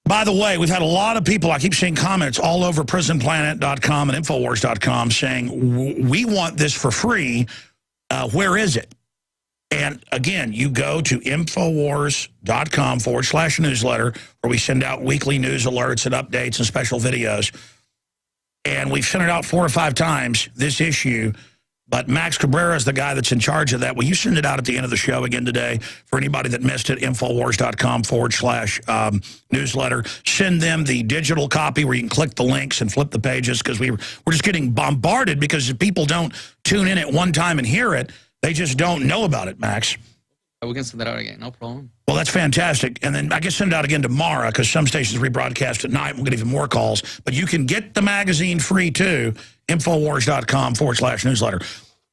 By the way, we've had a lot of people, I keep seeing comments all over prisonplanet.com and Infowars.com saying, we want this for free. Where is it? And again, you go to Infowars.com/newsletter, where we send out weekly news alerts and updates and special videos. And we've sent it out 4 or 5 times this issue. But Max Cabrera is the guy that's in charge of that. Will you send it out at the end of the show again today for anybody that missed it? Infowars.com/newsletter. Send them the digital copy where you can click the links and flip the pages, because we're just getting bombarded, because if people don't tune in at one time and hear it, they just don't know about it, Max. We can send that out again, no problem. Well, that's fantastic. And then I guess send it out again tomorrow, because some stations rebroadcast at night. We'll get even more calls. But you can get the magazine free, too. Infowars.com/newsletter.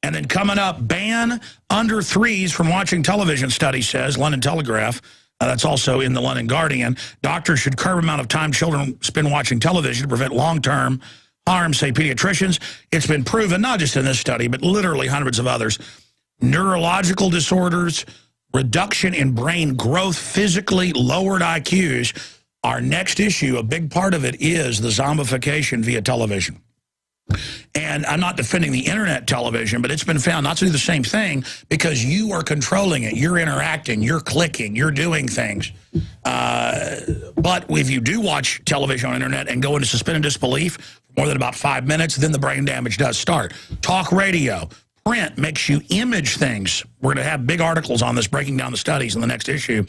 And then coming up, ban under 3s from watching television, study says, London Telegraph. That's also in the London Guardian. Doctors should curb the amount of time children spend watching television to prevent long-term harm, say pediatricians. It's been proven, not just in this study, but literally hundreds of others. Neurological disorders, reduction in brain growth, physically lowered IQs. Our next issue, a big part of it is the zombification via television. And I'm not defending the internet television, but it's been found not to do the same thing, because you are controlling it. You're interacting, you're clicking, you're doing things. But if you do watch television on internet and go into suspended disbelief for more than about 5 minutes, then the brain damage does start. Talk radio, print makes you image things. We're going to have big articles on this, breaking down the studies in the next issue.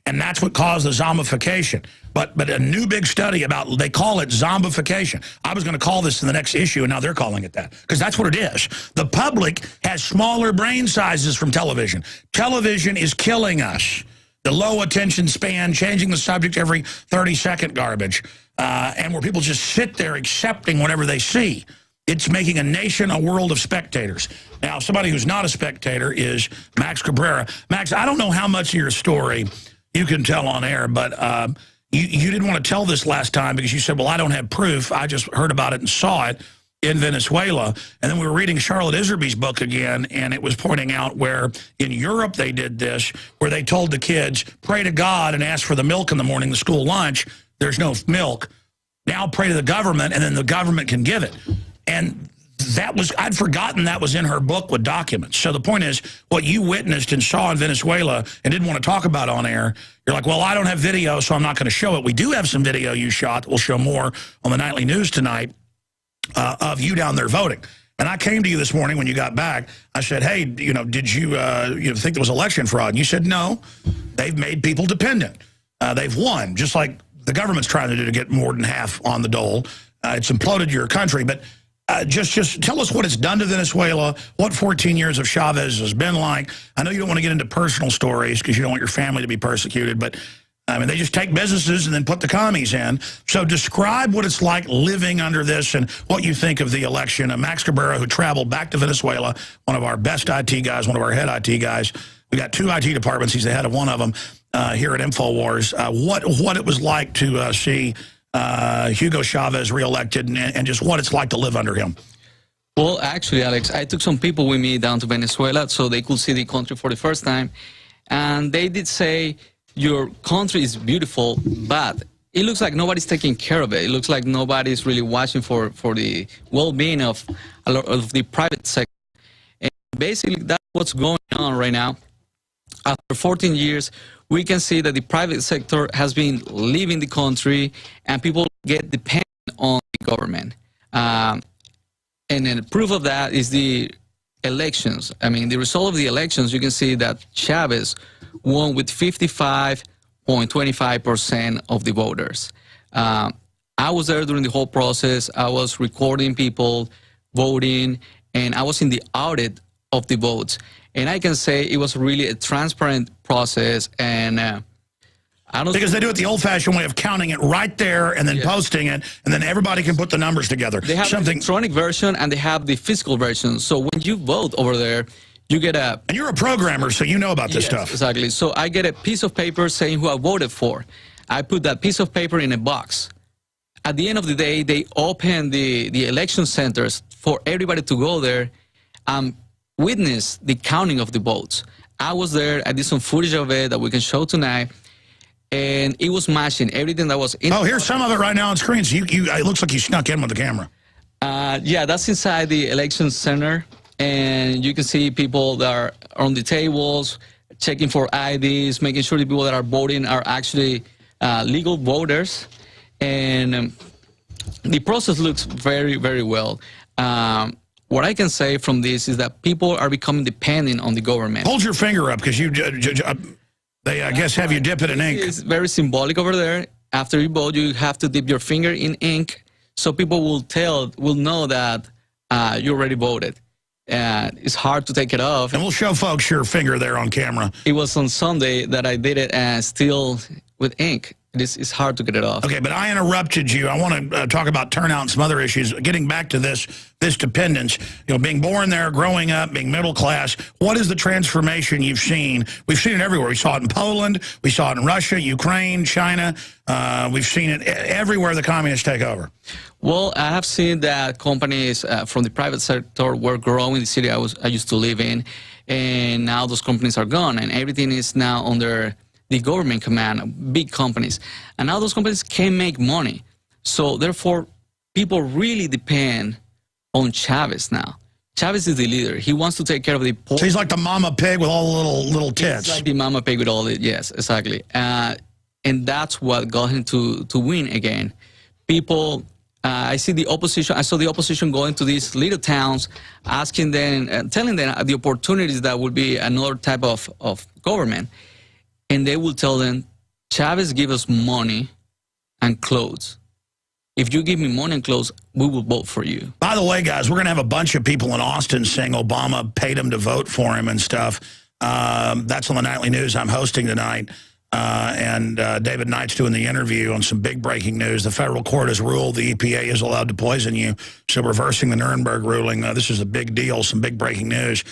And that's what caused the zombification. But a new big study about, they call it zombification. I was going to call this in the next issue, and now they're calling it that, because that's what it is. The public has smaller brain sizes from television. Television is killing us. The low attention span, changing the subject every 30-second garbage, and where people just sit there accepting whatever they see. It's making a nation a world of spectators. Now, somebody who's not a spectator is Max Cabrera. Max, I don't know how much of your story you can tell on air, but you didn't want to tell this last time because you said, well, I don't have proof. I just heard about it and saw it in Venezuela. And then we were reading Charlotte Iserby's book again, and it was pointing out where in Europe they did this, where they told the kids, pray to God and ask for the milk in the morning, the school lunch. There's no milk. Now pray to the government, and then the government can give it. And that was, I'd forgotten that was in her book with documents. So the point is, what you witnessed and saw in Venezuela and didn't want to talk about on air, you're like, well, I don't have video, so I'm not going to show it. We do have some video you shot. We'll show more on the nightly news tonight of you down there voting. And I came to you this morning when you got back. I said, hey, did you think there was election fraud? And you said, no, they've made people dependent. They've won, just like the government's trying to do to get more than half on the dole. It's imploded your country, but just tell us what it's done to Venezuela, what 14 years of Chavez has been like. I know you don't want to get into personal stories because you don't want your family to be persecuted, but I mean, they just take businesses and then put the commies in. So describe what it's like living under this and what you think of the election. Max Cabrera, who traveled back to Venezuela, one of our best IT guys, one of our head IT guys. We got 2 IT departments. He's the head of one of them here at InfoWars. What it was like to see Hugo Chavez reelected and just what it's like to live under him. Well, actually, Alex, I took some people with me down to Venezuela so they could see the country for the first time. And they did say, your country is beautiful, but it looks like nobody's taking care of it. It looks like nobody's really watching for the well-being of a lot of the private sector. And basically, that's what's going on right now. After 14 years, we can see that the private sector has been leaving the country and people get dependent on the government. And then proof of that is the elections. I mean, the result of the elections, you can see that Chavez won with 55.25% of the voters. I was there during the whole process. I was recording people voting, and I was in the audit of the votes. And I can say it was really a transparent process, and I don't because they do it the old-fashioned way of counting it right there and then posting it, and then everybody can put the numbers together. They have the electronic version and they have the physical version. So when you vote over there, you get a... And you're a programmer, so you know about this stuff. Exactly. So I get a piece of paper saying who I voted for. I put that piece of paper in a box. At the end of the day, they open the election centers for everybody to go there and witness the counting of the votes. I was there. I did some footage of it that we can show tonight. and it was matching everything that was in. Oh, here's some of it right now on screen. So it looks like you snuck in with the camera. Yeah, that's inside the election center, and you can see people that are on the tables, checking for IDs, making sure the people that are voting are actually legal voters, and the process looks very, very well. What I can say from this is that people are becoming dependent on the government. Hold your finger up, because they, I guess, have you dip it in ink. It's very symbolic over there. After you vote, you have to dip your finger in ink, so people will know that you already voted. It's hard to take it off. And we'll show folks your finger there on camera. It was on Sunday that I did it, and still with ink. It's hard to get it off. Okay, but I interrupted you. I want to talk about turnout and some other issues. Getting back to this dependence, being born there, growing up, being middle class, what is the transformation you've seen? We've seen it everywhere. We saw it in Poland. We saw it in Russia, Ukraine, China. We've seen it everywhere the communists take over. Well, I have seen that companies from the private sector were growing in the city I used to live in, and now those companies are gone, and everything is now under the government command, big companies. And now those companies can make money. So therefore, people really depend on Chavez now. Chavez is the leader. He wants to take care of the poor. So he's like the mama pig with all the little tits. He's like the mama pig with all the, yes, exactly. And that's what got him to win again. People, I saw the opposition going to these little towns, asking them, telling them the opportunities that would be another type of government. And they will tell them, Chavez give us money and clothes. If you give me money and clothes, we will vote for you. By the way, guys, we're going to have a bunch of people in Austin saying Obama paid them to vote for him and stuff. That's on the nightly news I'm hosting tonight. And David Knight's doing the interview on some big breaking news. The federal court has ruled the EPA is allowed to poison you. So reversing the Nuremberg ruling, this is a big deal, some big breaking news.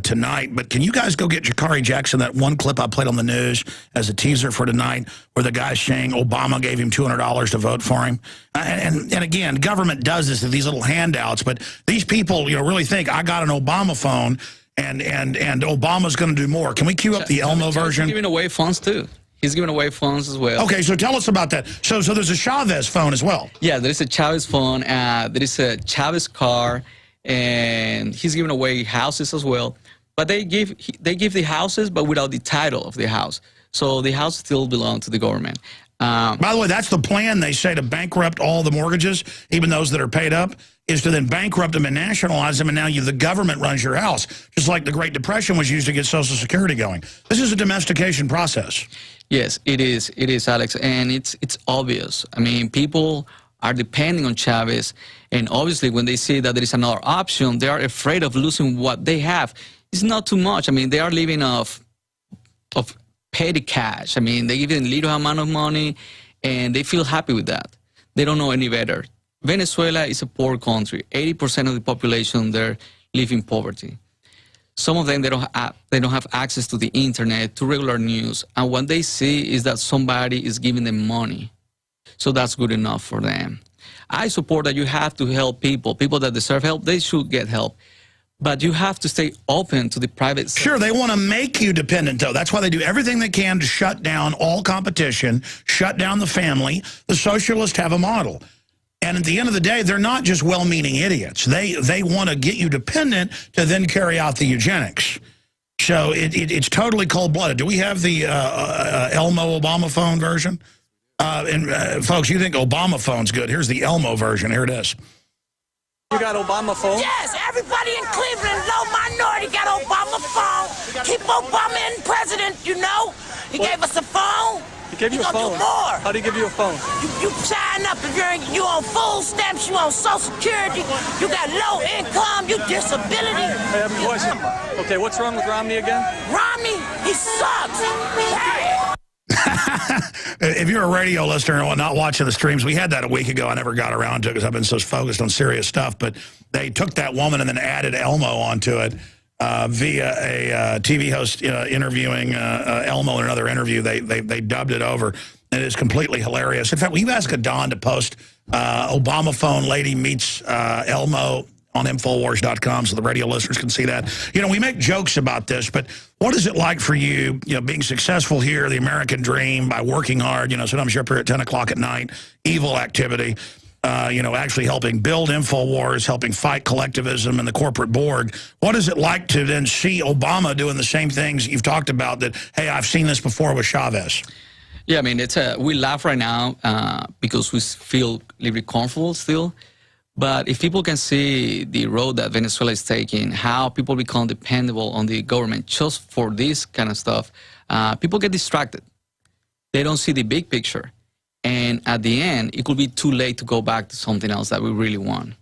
Tonight, but can you guys go get Jakari Jackson, that one clip I played on the news as a teaser for tonight, where the guy's saying Obama gave him $200 to vote for him? And again, government does this with these little handouts, but these people, really think I got an Obama phone and Obama's going to do more. Can we cue up the Elmo version? He's giving away funds too. He's giving away funds as well. Okay, so tell us about that. So there's a Chavez phone as well. Yeah, there is a Chavez phone. There is a Chavez car. And he's giving away houses as well, but they give the houses, but without the title of the house. So the house still belongs to the government. By the way, that's the plan, they say, to bankrupt all the mortgages, even those that are paid up, is to then bankrupt them and nationalize them, and now the government runs your house, just like the Great Depression was used to get Social Security going. This is a domestication process. Yes, it is, Alex, and it's obvious. I mean, people are depending on Chavez, and obviously when they see that there is another option, they are afraid of losing what they have. It's not too much. I mean, they are living off petty cash. I mean, they give them a little amount of money, and they feel happy with that. They don't know any better. Venezuela is a poor country. 80% of the population there live in poverty. Some of them, they don't have access to the internet, to regular news, and what they see is that somebody is giving them money. So that's good enough for them. I support that you have to help people. People that deserve help, they should get help. But you have to stay open to the private sector. Sure, they want to make you dependent, though. That's why they do everything they can to shut down all competition, shut down the family. The socialists have a model. And at the end of the day, they're not just well-meaning idiots. They want to get you dependent to then carry out the eugenics. So it's totally cold-blooded. Do we have the Elmo Obama phone version? Folks, you think Obama phone's good. Here's the Elmo version. Here it is. You got Obama phone? Yes, everybody in Cleveland, low minority, got Obama phone. Keep Obama in president, you know. He gave us a phone. He gave you a phone? Do more. How do he give you a phone? You sign up if you on food stamps, you on Social Security, you got low income, you disability. I have a question. Okay, what's wrong with Romney again? Romney, he sucks. If you're a radio listener and not watching the streams, we had that a week ago. I never got around to it because I've been so focused on serious stuff. But they took that woman and then added Elmo onto it via a TV host interviewing Elmo in another interview. They dubbed it over. It is completely hilarious. In fact, will you ask Don to post Obama phone lady meets Elmo on Infowars.com so the radio listeners can see that. You know, we make jokes about this, but what is it like for you, you know, being successful here, the American dream, by working hard, you know, sometimes you're up here at 10 o'clock at night, evil activity, you know, actually helping build Infowars, helping fight collectivism and the corporate Borg. What is it like to then see Obama doing the same things you've talked about that, hey, I've seen this before with Chavez? Yeah, I mean, we laugh right now because we feel a little bit comfortable still. But if people can see the road that Venezuela is taking, how people become dependable on the government just for this kind of stuff, people get distracted. They don't see the big picture. And at the end, it could be too late to go back to something else that we really want.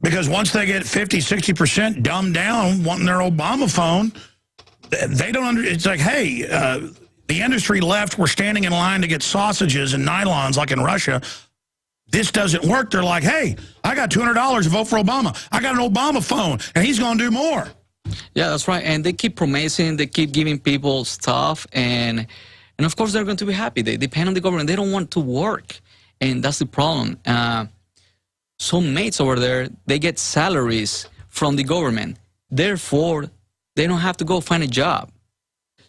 Because once they get 50, 60% dumbed down wanting their Obama phone, they don't it's like, hey, the industry left, we're standing in line to get sausages and nylons like in Russia. This doesn't work. They're like, hey, I got $200 to vote for Obama. I got an Obama phone, and he's going to do more. Yeah, that's right. And they keep promising, they keep giving people stuff, and of course they're going to be happy. They depend on the government. They don't want to work, and that's the problem. Some mates over there, they get salaries from the government. Therefore, they don't have to go find a job.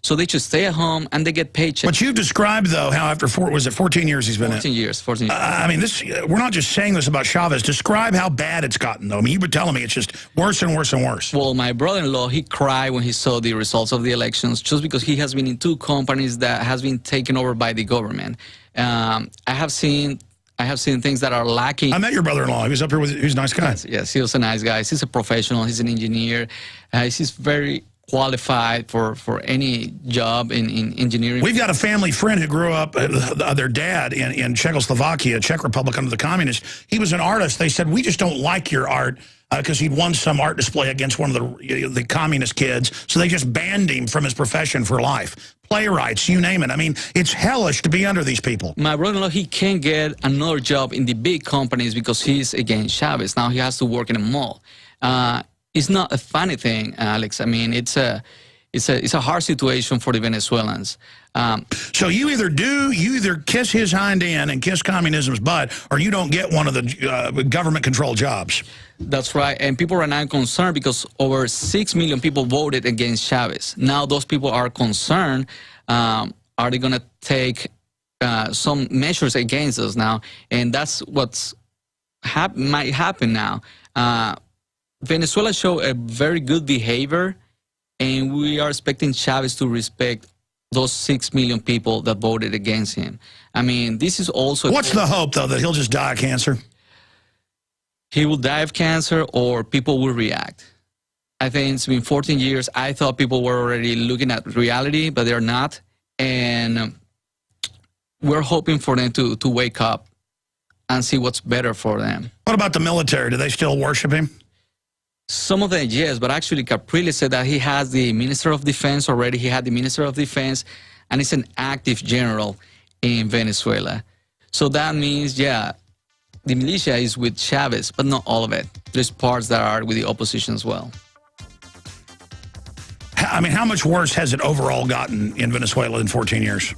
So they just stay at home and they get paychecks. But you've described, though, how after 14 years he's been 14 years. I mean, we're not just saying this about Chavez. Describe how bad it's gotten, though. I mean, you've been telling me it's just worse and worse and worse. Well, my brother-in-law, he cried when he saw the results of the elections just because he has been in 2 companies that has been taken over by the government. I have seen things that are lacking. I met your brother-in-law. He was up here with. He was a nice guy. Yes, he was a nice guy. He's a professional. He's an engineer. He's very qualified for any job in engineering. We've got a family friend who grew up, their dad in Czechoslovakia, Czech Republic under the communists. He was an artist. They said, we just don't like your art because he'd won some art display against one of the communist kids. So they just banned him from his profession for life. Playwrights, you name it. I mean, it's hellish to be under these people. My brother-in-law, he can't get another job in the big companies because he's against Chavez. Now he has to work in a mall. It's not a funny thing, Alex. I mean, it's a hard situation for the Venezuelans. So you either kiss his hind end and kiss communism's butt, or you don't get one of the government-controlled jobs. That's right. And people are now concerned because over 6 million people voted against Chavez. Now those people are concerned. Are they going to take some measures against us now? And that's what's might happen now. Venezuela showed a very good behavior, and we are expecting Chavez to respect those 6 million people that voted against him. I mean, this is also... What's the hope, though, that he'll just die of cancer? He will die of cancer, or people will react. I think it's been 14 years. I thought people were already looking at reality, but they're not. And we're hoping for them to wake up and see what's better for them. What about the military? Do they still worship him? Some of them, yes, but actually Cabrera said that he has the Minister of Defense already. He had the Minister of Defense, and he's an active general in Venezuela. So that means, yeah, the militia is with Chavez, but not all of it. There's parts that are with the opposition as well. I mean, how much worse has it overall gotten in Venezuela in 14 years?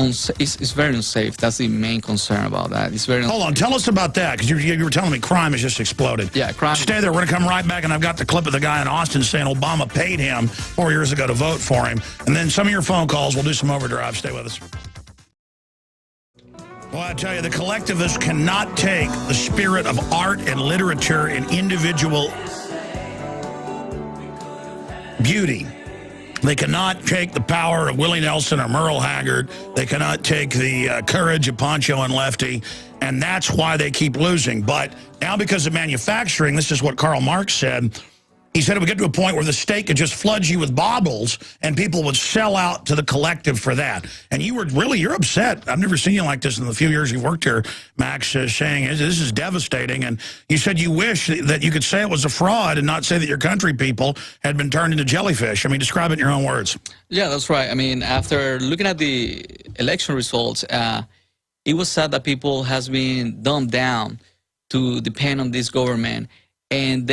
It's very unsafe. That's the main concern about that. It's very. Hold on, tell us about that, because you were telling me crime has just exploded. Yeah, crime. Stay there. We're going to come right back, and I've got the clip of the guy in Austin saying Obama paid him 4 years ago to vote for him. And then some of your phone calls. We'll do some overdrive. Stay with us. Well, I tell you, the collectivists cannot take the spirit of art and literature and individual beauty. They cannot take the power of Willie Nelson or Merle Haggard. They cannot take the courage of Pancho and Lefty, and that's why they keep losing. But now because of manufacturing, this is what Karl Marx said. He said it would get to a point where the state could just flood you with baubles, and people would sell out to the collective for that. And you're upset. I've never seen you like this in the few years you've worked here, Max, saying this is devastating. And you said you wish that you could say it was a fraud and not say that your country people had been turned into jellyfish. I mean, describe it in your own words. Yeah, that's right. I mean, after looking at the election results, it was sad that people has been dumbed down to depend on this government. And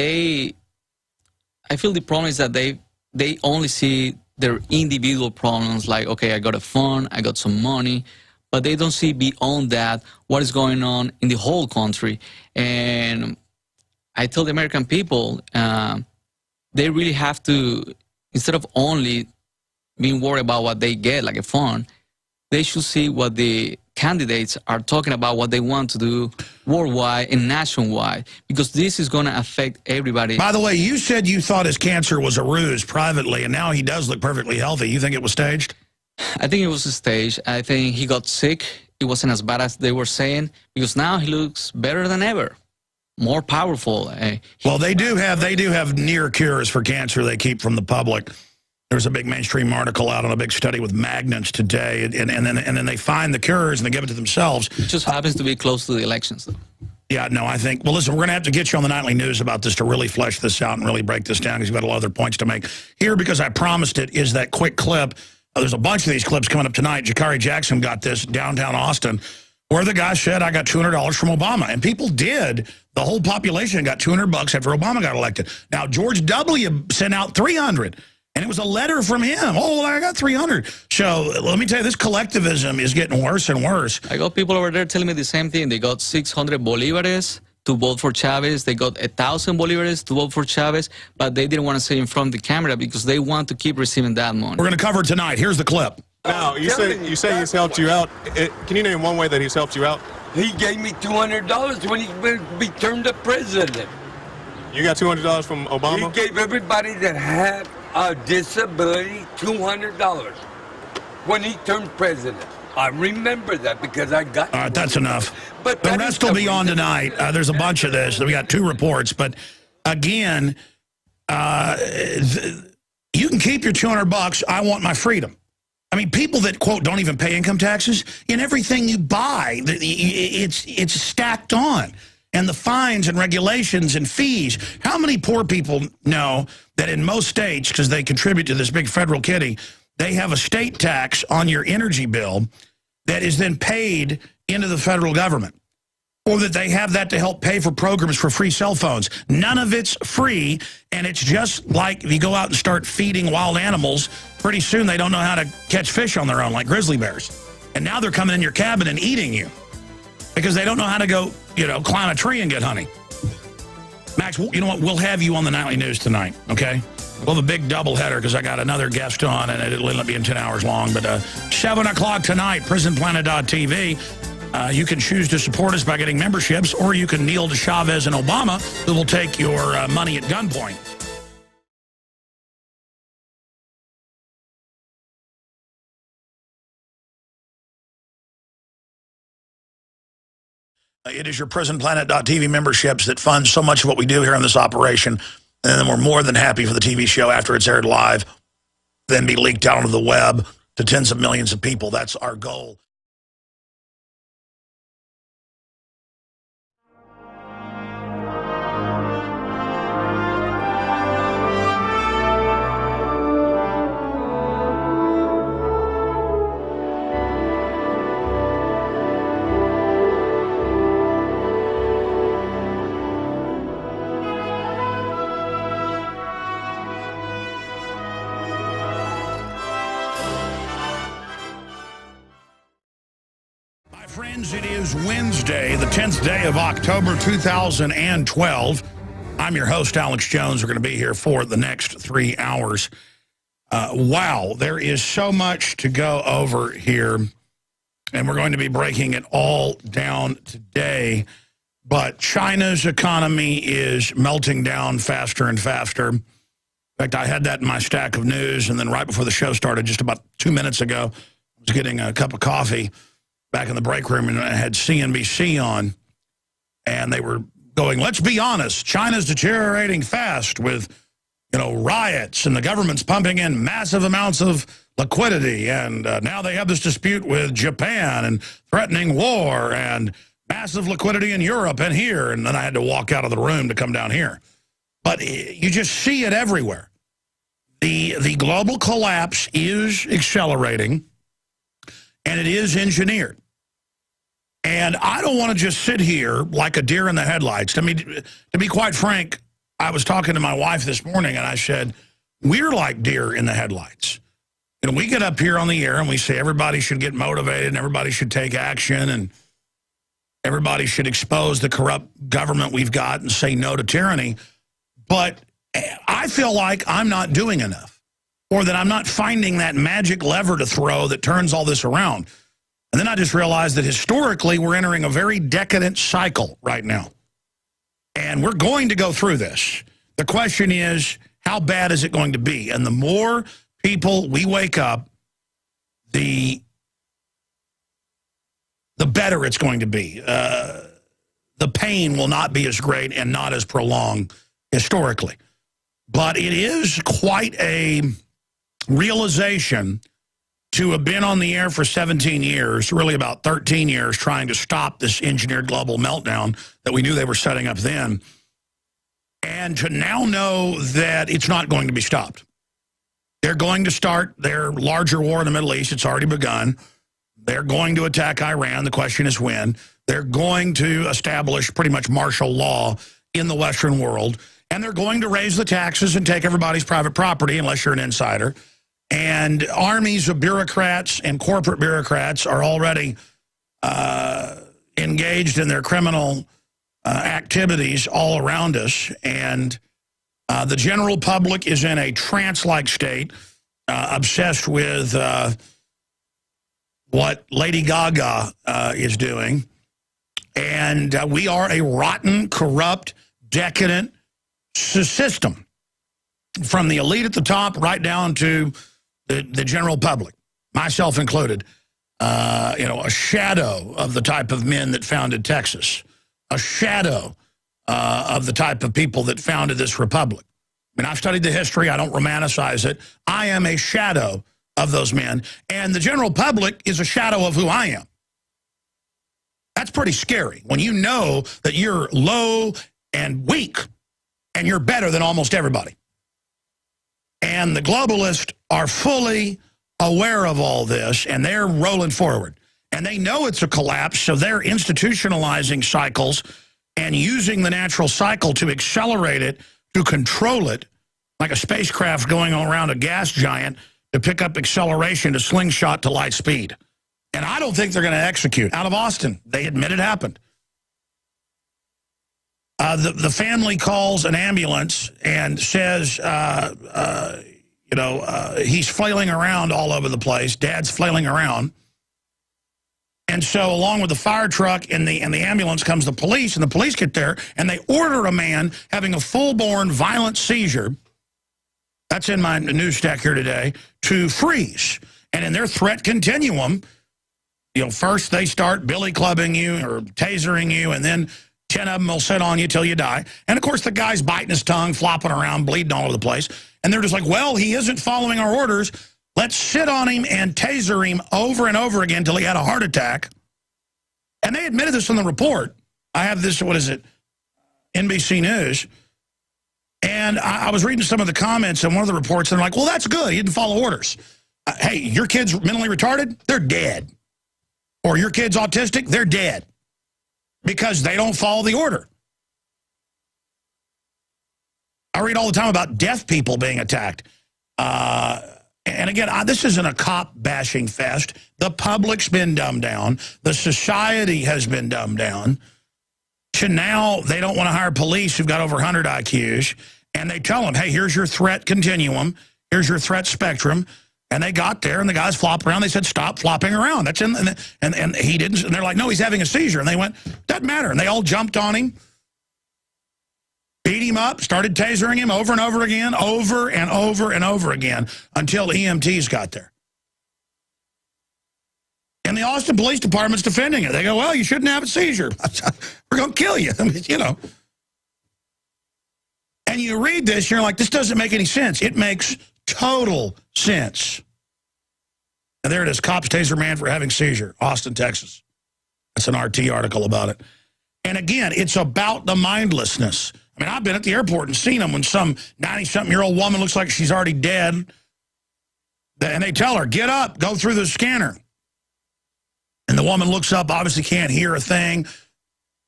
I feel the problem is that they only see their individual problems, like, okay, I got a phone, I got some money, but they don't see beyond that what is going on in the whole country. And I tell the American people, they really have to, instead of only being worried about what they get, like a phone, they should see what the candidates are talking about, what they want to do worldwide and nationwide, because this is going to affect everybody. By the way, you said you thought his cancer was a ruse privately, and now he does look perfectly healthy. You think it was staged? I think it was a stage. I think he got sick. It wasn't as bad as they were saying, because now he looks better than ever, more powerful. Well, they do have near cures for cancer they keep from the public. There's a big mainstream article out on a big study with magnets today, and then they find the cures and they give it to themselves. It just happens to be close to the elections, though. Yeah, no, I think, well, listen, we're going to have to get you on the nightly news about this to really flesh this out and really break this down, because you've got a lot of other points to make. Here, because I promised it, is that quick clip. There's a bunch of these clips coming up tonight. Jakari Jackson got this downtown Austin, where the guy said, I got $200 from Obama. And people did. The whole population got $200 after Obama got elected. Now, George W. sent out $300. And it was a letter from him. Oh, I got 300. So let me tell you, this collectivism is getting worse and worse. I got people over there telling me the same thing. They got 600 bolivares to vote for Chavez. They got 1,000 bolivares to vote for Chavez, but they didn't want to say in front of the camera because they want to keep receiving that money. We're going to cover it tonight. Here's the clip. Now, you say he's helped you out. Can you name one way that he's helped you out? He gave me $200 when he became the president. You got $200 from Obama? He gave everybody that had a disability $200 when he turned president. I remember that because I got... All right, that's enough. But the rest will be on tonight. There's a bunch of this. We got 2 reports. But again, you can keep your $200. I want my freedom. I mean, people that, quote, don't even pay income taxes, in everything you buy, it's stacked on. And the fines and regulations and fees. How many poor people know that in most states, because they contribute to this big federal kitty, they have a state tax on your energy bill that is then paid into the federal government? Or that they have that to help pay for programs for free cell phones. None of it's free, and it's just like if you go out and start feeding wild animals, pretty soon they don't know how to catch fish on their own, like grizzly bears. And now they're coming in your cabin and eating you because they don't know how to go, climb a tree and get honey. Max, you know what? We'll have you on the Nightly News tonight, okay? We'll have a big doubleheader because I got another guest on, and it'll end up being 10 hours long. But 7 o'clock tonight, prisonplanet.tv. You can choose to support us by getting memberships, or you can kneel to Chavez and Obama, who will take your money at gunpoint. It is your prisonplanet.tv memberships that fund so much of what we do here in this operation. And then we're more than happy for the TV show after it's aired live, then be leaked out onto the web to tens of millions of people. That's our goal. Friends, it is Wednesday, the 10th day of October 2012. I'm your host, Alex Jones. We're going to be here for the next 3 hours. Wow, there is so much to go over here, and we're going to be breaking it all down today. But China's economy is melting down faster and faster. In fact, I had that in my stack of news, and then right before the show started, just about 2 minutes ago, I was getting a cup of coffee back in the break room, and I had CNBC on, and they were going, let's be honest, China's deteriorating fast with, riots, and the government's pumping in massive amounts of liquidity, and now they have this dispute with Japan and threatening war and massive liquidity in Europe and here, and then I had to walk out of the room to come down here. But you just see it everywhere. The global collapse is accelerating, and it is engineered. And I don't want to just sit here like a deer in the headlights. I mean, to be quite frank, I was talking to my wife this morning, and I said, we're like deer in the headlights. And we get up here on the air and we say everybody should get motivated and everybody should take action and everybody should expose the corrupt government we've got and say no to tyranny. But I feel like I'm not doing enough, or that I'm not finding that magic lever to throw that turns all this around. And then I just realized that historically we're entering a very decadent cycle right now. And we're going to go through this. The question is, how bad is it going to be? And the more people we wake up, the better it's going to be. The pain will not be as great and not as prolonged historically. But it is quite a realization to have been on the air for 17 years, really about 13 years, trying to stop this engineered global meltdown that we knew they were setting up then, and to now know that it's not going to be stopped. They're going to start their larger war in the Middle East. It's already begun. They're going to attack Iran. The question is when. They're going to establish pretty much martial law in the Western world. And they're going to raise the taxes and take everybody's private property unless you're an insider. And armies of bureaucrats and corporate bureaucrats are already engaged in their criminal activities all around us. And the general public is in a trance-like state, obsessed with what Lady Gaga is doing. And we are a rotten, corrupt, decadent system, from the elite at the top right down to the general public, myself included. A shadow of the type of men that founded Texas, a shadow of the type of people that founded this republic. I mean, I've studied the history. I don't romanticize it. I am a shadow of those men, and the general public is a shadow of who I am. That's pretty scary when you know that you're low and weak and you're better than almost everybody. And the globalists are fully aware of all this, and they're rolling forward. And they know it's a collapse, so they're institutionalizing cycles and using the natural cycle to accelerate it, to control it, like a spacecraft going around a gas giant to pick up acceleration to slingshot to light speed. And I don't think they're going to execute. Out of Austin, they admit it happened. The family calls an ambulance and says, he's flailing around all over the place. Dad's flailing around. And so along with the fire truck and the ambulance comes the police, and the police get there, and they order a man having a full-born violent seizure, that's in my news stack here today, to freeze. And in their threat continuum, first they start billy clubbing you or tasering you, and then 10 of them will sit on you till you die. And, of course, the guy's biting his tongue, flopping around, bleeding all over the place. And they're just like, well, he isn't following our orders. Let's sit on him and taser him over and over again till he had a heart attack. And they admitted this in the report. I have this, NBC News. And I was reading some of the comments in one of the reports, and they're like, well, that's good. He didn't follow orders. Hey, your kid's mentally retarded? They're dead. Or your kid's autistic? They're dead. Because they don't follow the order. I read all the time about deaf people being attacked. And again, this isn't a cop bashing fest. The public's been dumbed down. The society has been dumbed down. To now, they don't want to hire police who've got over 100 IQs. And they tell them, hey, here's your threat continuum. Here's your threat spectrum. And they got there, and the guys flopped around. They said, stop flopping around. That's in, and he didn't. And they're like, no, he's having a seizure. And they went, doesn't matter. And they all jumped on him, beat him up, started tasering him over and over again, over and over and over again, until EMTs got there. And the Austin Police Department's defending it. They go, well, you shouldn't have a seizure. We're going to kill you. I mean, And you read this, and you're like, this doesn't make any sense. It makes total sense. And there it is, cops taser man for having seizure, Austin, Texas. That's an RT article about it. And again, it's about the mindlessness. I mean, I've been at the airport and seen them when some 90-something-year-old woman looks like she's already dead. And they tell her, get up, go through the scanner. And the woman looks up, obviously can't hear a thing.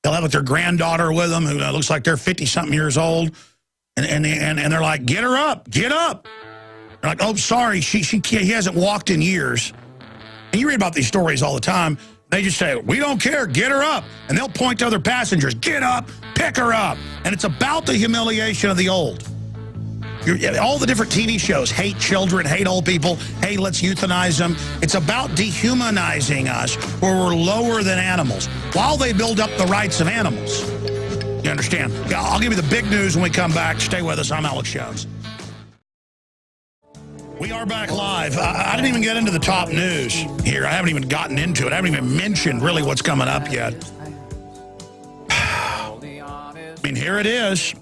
They'll have their granddaughter with them who looks like they're 50-something years old. And they're like, get her up, get up. They're like, oh, sorry, he hasn't walked in years. And you read about these stories all the time. They just say, we don't care, get her up. And they'll point to other passengers, get up, pick her up. And it's about the humiliation of the old. All the different TV shows, hate children, hate old people, hey, let's euthanize them. It's about dehumanizing us where we're lower than animals while they build up the rights of animals. You understand? Yeah, I'll give you the big news when we come back. Stay with us. I'm Alex Jones. We are back live. I didn't even get into the top news here. I haven't even gotten into it. I haven't even mentioned really what's coming up yet. I mean, here it is.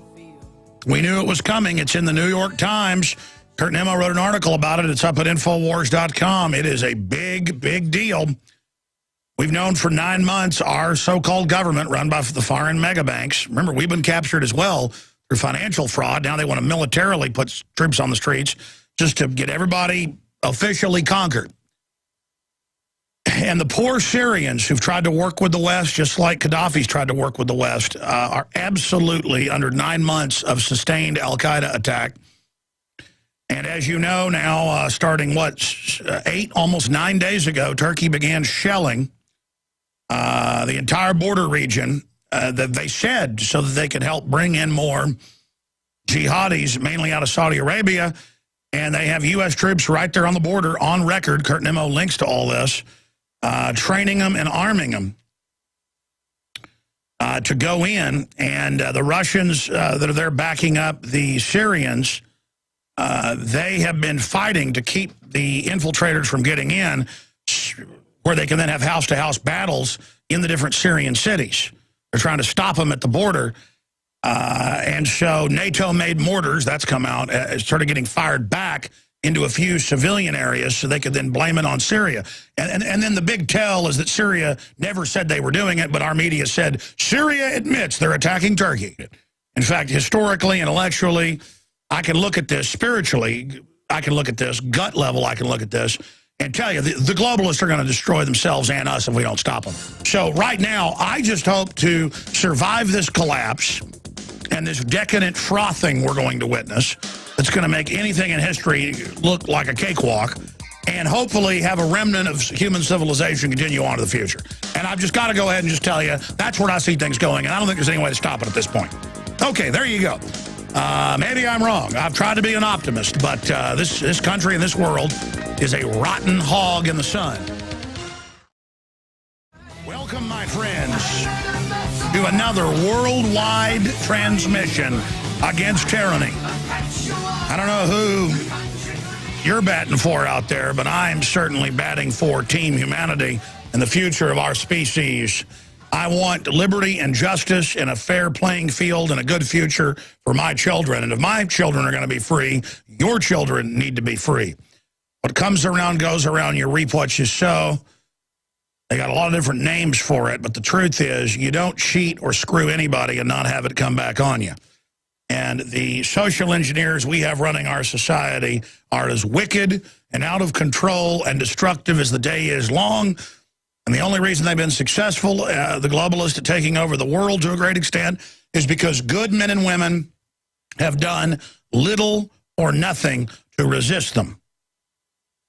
We knew it was coming. It's in the New York Times. Kurt Nimmo wrote an article about it. It's up at Infowars.com. It is a big, big deal. We've known for 9 months our so-called government run by the foreign mega banks. Remember, we've been captured as well through financial fraud. Now they want to militarily put troops on the streets just to get everybody officially conquered. And the poor Syrians who've tried to work with the West, just like Gaddafi's tried to work with the West, are absolutely under 9 months of sustained al-Qaeda attack. And as you know now, starting, almost 9 days ago, Turkey began shelling the entire border region that they said so that they could help bring in more jihadis, mainly out of Saudi Arabia. And they have U.S. troops right there on the border on record. Kurt Nimmo links to all this, training them and arming them to go in. And the Russians that are there backing up the Syrians, they have been fighting to keep the infiltrators from getting in, where they can then have house-to-house battles in the different Syrian cities. They're trying to stop them at the border. And so NATO-made mortars, that's come out, started getting fired back into a few civilian areas so they could then blame it on Syria. And then the big tell is that Syria never said they were doing it, but our media said Syria admits they're attacking Turkey. In fact, historically, intellectually, I can look at this. Spiritually, I can look at this. Gut level, I can look at this and tell you the globalists are going to destroy themselves and us if we don't stop them. So right now, I just hope to survive this collapse and this decadent frothing we're going to witness that's going to make anything in history look like a cakewalk, and hopefully have a remnant of human civilization continue on to the future. And I've just got to go ahead and just tell you, that's where I see things going, and I don't think there's any way to stop it at this point. Okay, there you go. Maybe I'm wrong. I've tried to be an optimist, but this country and this world is a rotten hog in the sun. Welcome, my friends, to another worldwide transmission against tyranny. I don't know who you're batting for out there, but I'm certainly batting for Team Humanity and the future of our species. I want liberty and justice and a fair playing field and a good future for my children. And if my children are going to be free, your children need to be free. What comes around goes around. You reap what you sow. They got a lot of different names for it, but the truth is you don't cheat or screw anybody and not have it come back on you. And the social engineers we have running our society are as wicked and out of control and destructive as the day is long. And the only reason they've been successful, the globalists, at taking over the world to a great extent, is because good men and women have done little or nothing to resist them.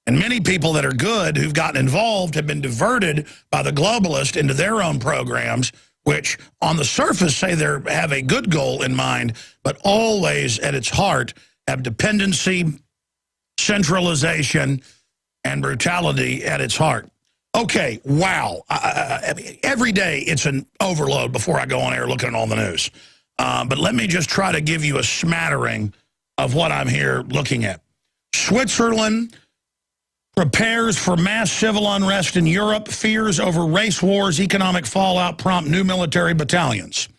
And many people that are good who've gotten involved have been diverted by the globalists into their own programs, which on the surface say they have a good goal in mind, but always at its heart have dependency, centralization, and brutality at its heart. Okay, wow. I mean, every day it's an overload before I go on air looking at all the news. But let me just try to give you a smattering of what I'm here looking at. Switzerland prepares for mass civil unrest in Europe, fears over race wars, economic fallout prompt new military battalions.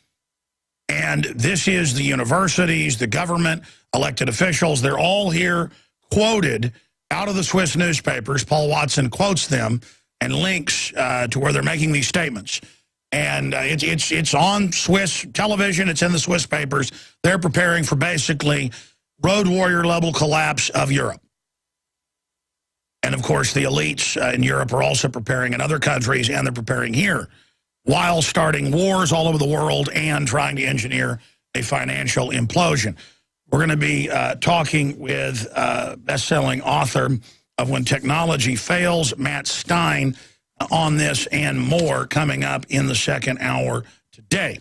And this is the universities, the government, elected officials. They're all here quoted out of the Swiss newspapers. Paul Watson quotes them and links to where they're making these statements. And it's on Swiss television. It's in the Swiss papers. They're preparing for basically road warrior level collapse of Europe. And, of course, the elites in Europe are also preparing in other countries, and they're preparing here, while starting wars all over the world and trying to engineer a financial implosion. We're going to be talking with best-selling author of When Technology Fails, Matt Stein, on this and more coming up in the second hour today.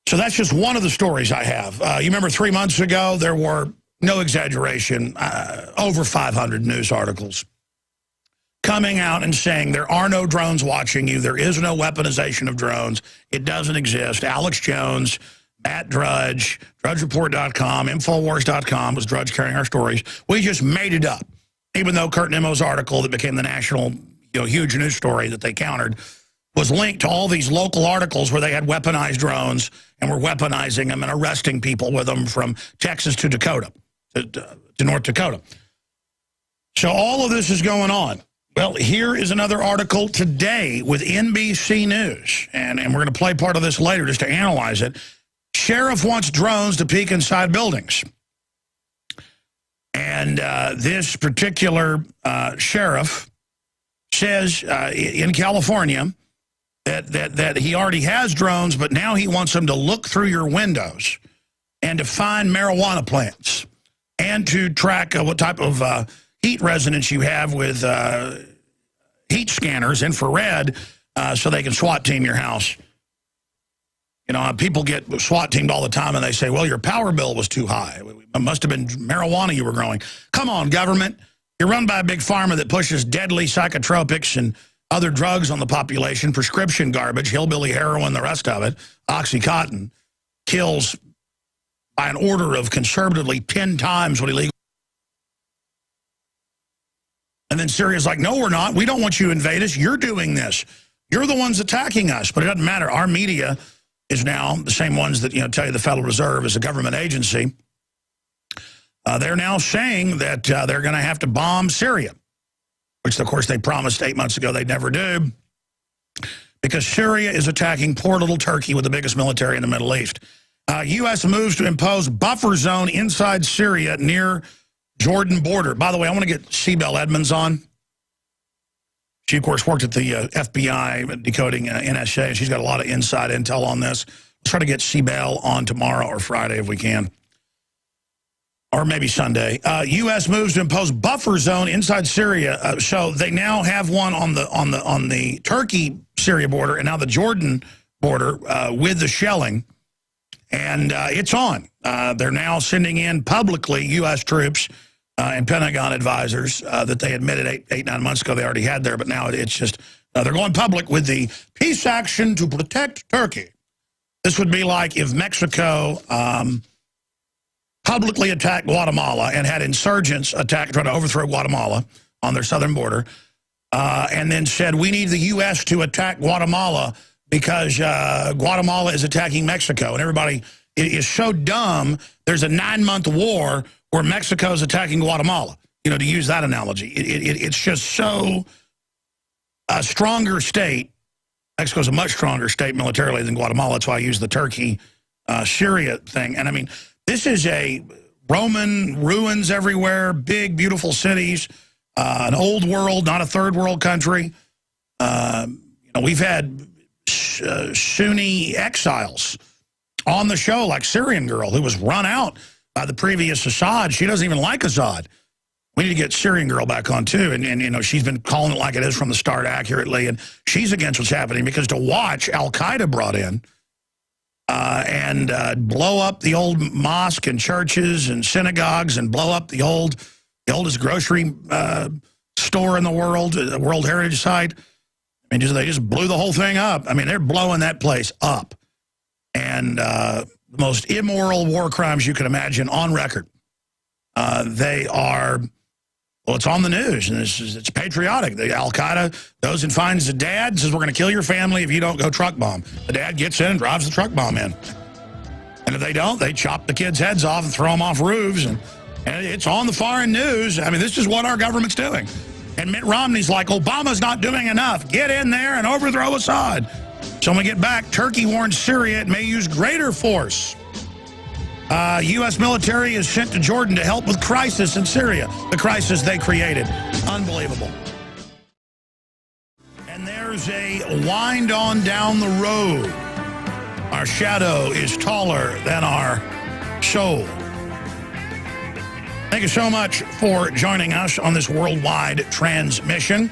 So that's just one of the stories I have. You remember 3 months ago, there were, no exaggeration, over 500 news articles coming out and saying there are no drones watching you. There is no weaponization of drones. It doesn't exist. Alex Jones, Matt Drudge, DrudgeReport.com, Infowars.com was Drudge carrying our stories. We just made it up, even though Kurt Nemo's article that became the national, huge news story that they countered was linked to all these local articles where they had weaponized drones and were weaponizing them and arresting people with them from Texas to Dakota, to North Dakota. So all of this is going on. Well, here is another article today with NBC News, and we're going to play part of this later just to analyze it. Sheriff wants drones to peek inside buildings. And this particular sheriff says in California that he already has drones, but now he wants them to look through your windows and to find marijuana plants and to track what type of heat resonance you have with heat scanners, infrared, so they can SWAT team your house. People get SWAT teamed all the time, and they say, well, your power bill was too high. It must have been marijuana you were growing. Come on, government. You're run by a big pharma that pushes deadly psychotropics and other drugs on the population, prescription garbage, hillbilly heroin, the rest of it, Oxycontin, kills by an order of conservatively 10 times what illegal. And then Syria's like, no, we're not. We don't want you to invade us. You're doing this. You're the ones attacking us. But it doesn't matter. Our media is now the same ones that, tell you the Federal Reserve is a government agency. They're now saying that they're going to have to bomb Syria, which, of course, they promised 8 months ago they'd never do, because Syria is attacking poor little Turkey with the biggest military in the Middle East. U.S. moves to impose buffer zone inside Syria near Jordan border. By the way, I want to get Cybelle Edmonds on. She, of course, worked at the FBI decoding NSA, and she's got a lot of inside intel on this. Let's try to get Cybelle on tomorrow or Friday if we can, or maybe Sunday. U.S. moves to impose buffer zone inside Syria. So they now have one on the Turkey-Syria border and now the Jordan border with the shelling, and it's on. They're now sending in publicly U.S. troops and Pentagon advisors that they admitted 9 months ago they already had there, but now it's just, they're going public with the peace action to protect Turkey. This would be like if Mexico publicly attacked Guatemala and had insurgents try to overthrow Guatemala on their southern border, and then said, we need the U.S. to attack Guatemala because Guatemala is attacking Mexico. And everybody is so dumb, there's a 9-month war where Mexico is attacking Guatemala, to use that analogy. It's just so a stronger state. Mexico's a much stronger state militarily than Guatemala. That's why I use the Turkey-Syria thing. And, I mean, this is a Roman ruins everywhere, big, beautiful cities, an old world, not a third world country. We've had Sunni exiles on the show, like Syrian girl who was run out by the previous Assad. She doesn't even like Assad. We need to get Syrian girl back on, too. And she's been calling it like it is from the start accurately. And she's against what's happening because to watch Al-Qaeda brought in and blow up the old mosque and churches and synagogues and blow up the oldest grocery store in the World Heritage Site. I mean, they just blew the whole thing up. I mean, they're blowing that place up. And the most immoral war crimes you can imagine on record. They are, well, it's on the news, and it's patriotic. The Al-Qaeda goes and finds the dad, says, we're going to kill your family if you don't go truck bomb. The dad gets in and drives the truck bomb in. And if they don't, they chop the kids' heads off and throw them off roofs. And it's on the foreign news. I mean, this is what our government's doing. And Mitt Romney's like, Obama's not doing enough. Get in there and overthrow Assad. So when we get back, Turkey warns Syria it may use greater force. U.S. military is sent to Jordan to help with crisis in Syria, the crisis they created. Unbelievable. And there's a wind on down the road. Our shadow is taller than our soul. Thank you so much for joining us on this worldwide transmission.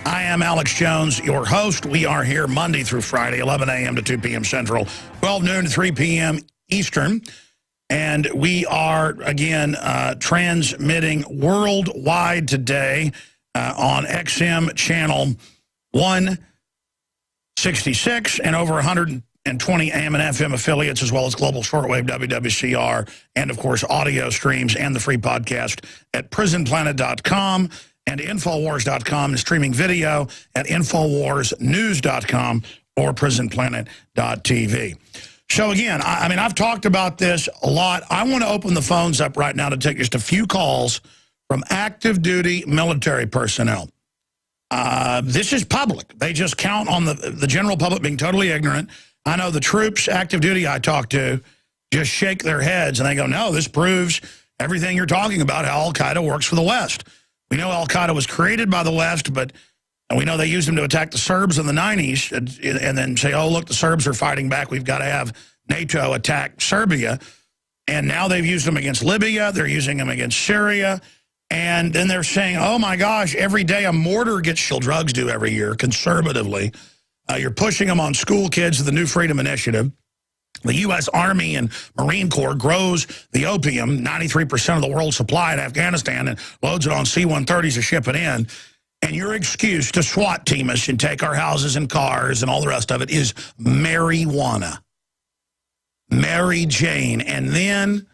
I am Alex Jones, your host. We are here Monday through Friday, 11 a.m. to 2 p.m. Central, 12 noon to 3 p.m. Eastern. And we are, again, transmitting worldwide today on XM channel 166 and over 120 AM and FM affiliates, as well as global shortwave WWCR, and, of course, audio streams and the free podcast at prisonplanet.com and Infowars.com, and streaming video at InfoWarsNews.com or PrisonPlanet.tv. So, again, I mean, I've talked about this a lot. I want to open the phones up right now to take just a few calls from active duty military personnel. This is public. They just count on the general public being totally ignorant. I know the troops, active duty I talk to, just shake their heads and they go, no, this proves everything you're talking about, how Al-Qaeda works for the West. We know Al-Qaeda was created by the West, but we know they used them to attack the Serbs in the 90s and then say, oh, look, the Serbs are fighting back. We've got to have NATO attack Serbia. And now they've used them against Libya. They're using them against Syria. And then they're saying, oh, my gosh, every day a mortar gets shelled. Drugs do every year, conservatively. You're pushing them on school kids with the New Freedom Initiative. The U.S. Army and Marine Corps grows the opium, 93% of the world's supply in Afghanistan, and loads it on C-130s to ship it in. And your excuse to SWAT team us and take our houses and cars and all the rest of it is marijuana. Mary Jane. And then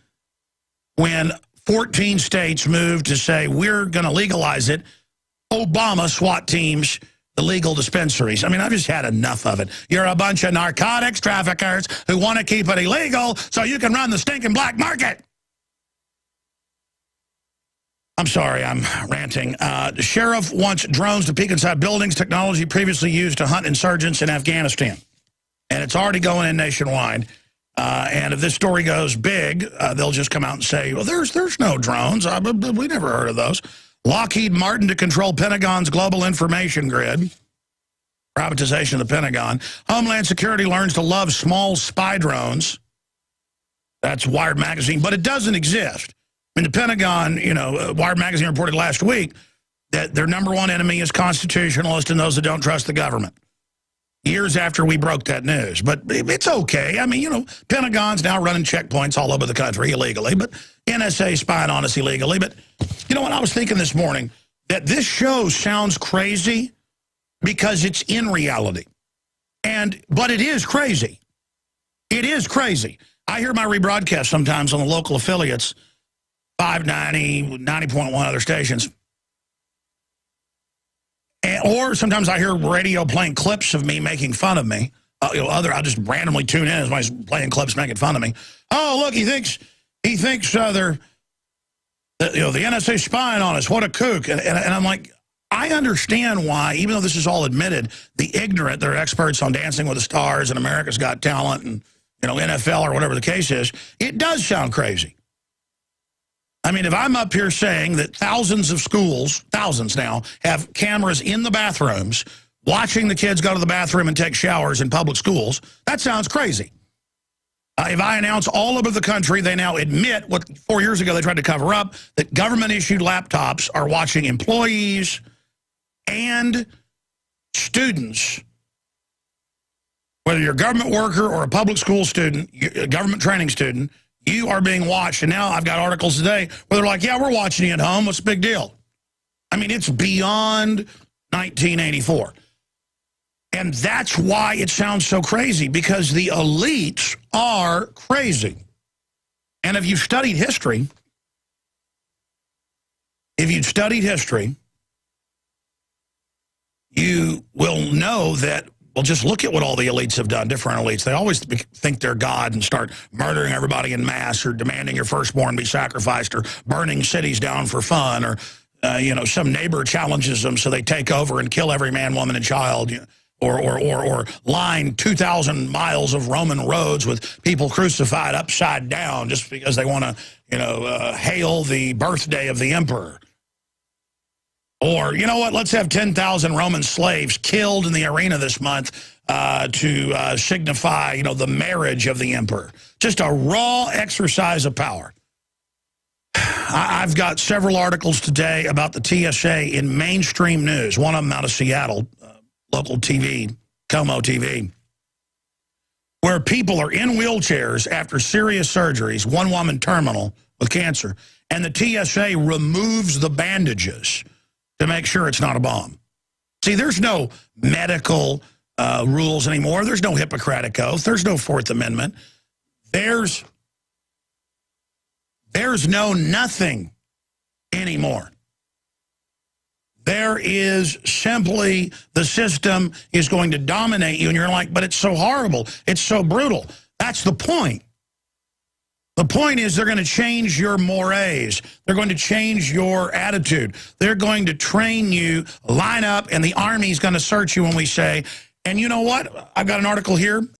when 14 states moved to say, we're going to legalize it, Obama SWAT teams the legal dispensaries. I mean, I've just had enough of it. You're a bunch of narcotics traffickers who want to keep it illegal so you can run the stinking black market. I'm sorry, I'm ranting. The sheriff wants drones to peek inside buildings, technology previously used to hunt insurgents in Afghanistan. And it's already going in nationwide. And if this story goes big, they'll just come out and say, well, there's no drones. We never heard of those. Lockheed Martin to control Pentagon's global information grid. Privatization of the Pentagon. Homeland Security learns to love small spy drones. That's Wired Magazine, but it doesn't exist. I mean, the Pentagon, you know, Wired Magazine reported last week that their #1 enemy is constitutionalists and those that don't trust the government. Years after we broke that news. But it's okay. I mean, you know, Pentagon's now running checkpoints all over the country illegally, but NSA spying on us illegally. But you know what? I was thinking this morning that this show sounds crazy because it's in reality. But it is crazy. It is crazy. I hear my rebroadcast sometimes on the local affiliates, 590, 90.1 other stations. Or sometimes I hear radio playing clips of me making fun of me. I'll just randomly tune in as somebody's playing clips making fun of me. Oh, look, he thinks the NSA spying on us. What a kook. And I'm like, I understand why, even though this is all admitted, the ignorant, they're experts on Dancing with the Stars and America's Got Talent and, you know, NFL or whatever the case is, it does sound crazy. I mean, if I'm up here saying that thousands of schools, thousands now, have cameras in the bathrooms watching the kids go to the bathroom and take showers in public schools, that sounds crazy. If I announce all over the country, they now admit what 4 years ago they tried to cover up, that government-issued laptops are watching employees and students, whether you're a government worker or a public school student, a government training student, you are being watched. And now I've got articles today where they're like, yeah, we're watching you at home. What's the big deal? I mean, it's beyond 1984. And that's why it sounds so crazy, because the elites are crazy. And if you've studied history, you will know that, well, just look at what all the elites have done, different elites. They always think they're God and start murdering everybody in mass or demanding your firstborn be sacrificed or burning cities down for fun or, you know, some neighbor challenges them so they take over and kill every man, woman, and child, you know, or line 2,000 miles of Roman roads with people crucified upside down just because they want to, you know, hail the birthday of the emperor. Or, you know what, let's have 10,000 Roman slaves killed in the arena this month to signify, you know, the marriage of the emperor. Just a raw exercise of power. I've got several articles today about the TSA in mainstream news, one of them out of Seattle, local TV, Como TV, where people are in wheelchairs after serious surgeries, one woman terminal with cancer, and the TSA removes the bandages to make sure it's not a bomb. See, there's no medical rules anymore. There's no Hippocratic Oath. There's no Fourth Amendment. There's no nothing anymore. There is simply the system is going to dominate you, and you're like, but it's so horrible. It's so brutal. That's the point. The point is they're going to change your mores. They're going to change your attitude. They're going to train you, line up, and the Army's going to search you when we say, and you know what? I've got an article here.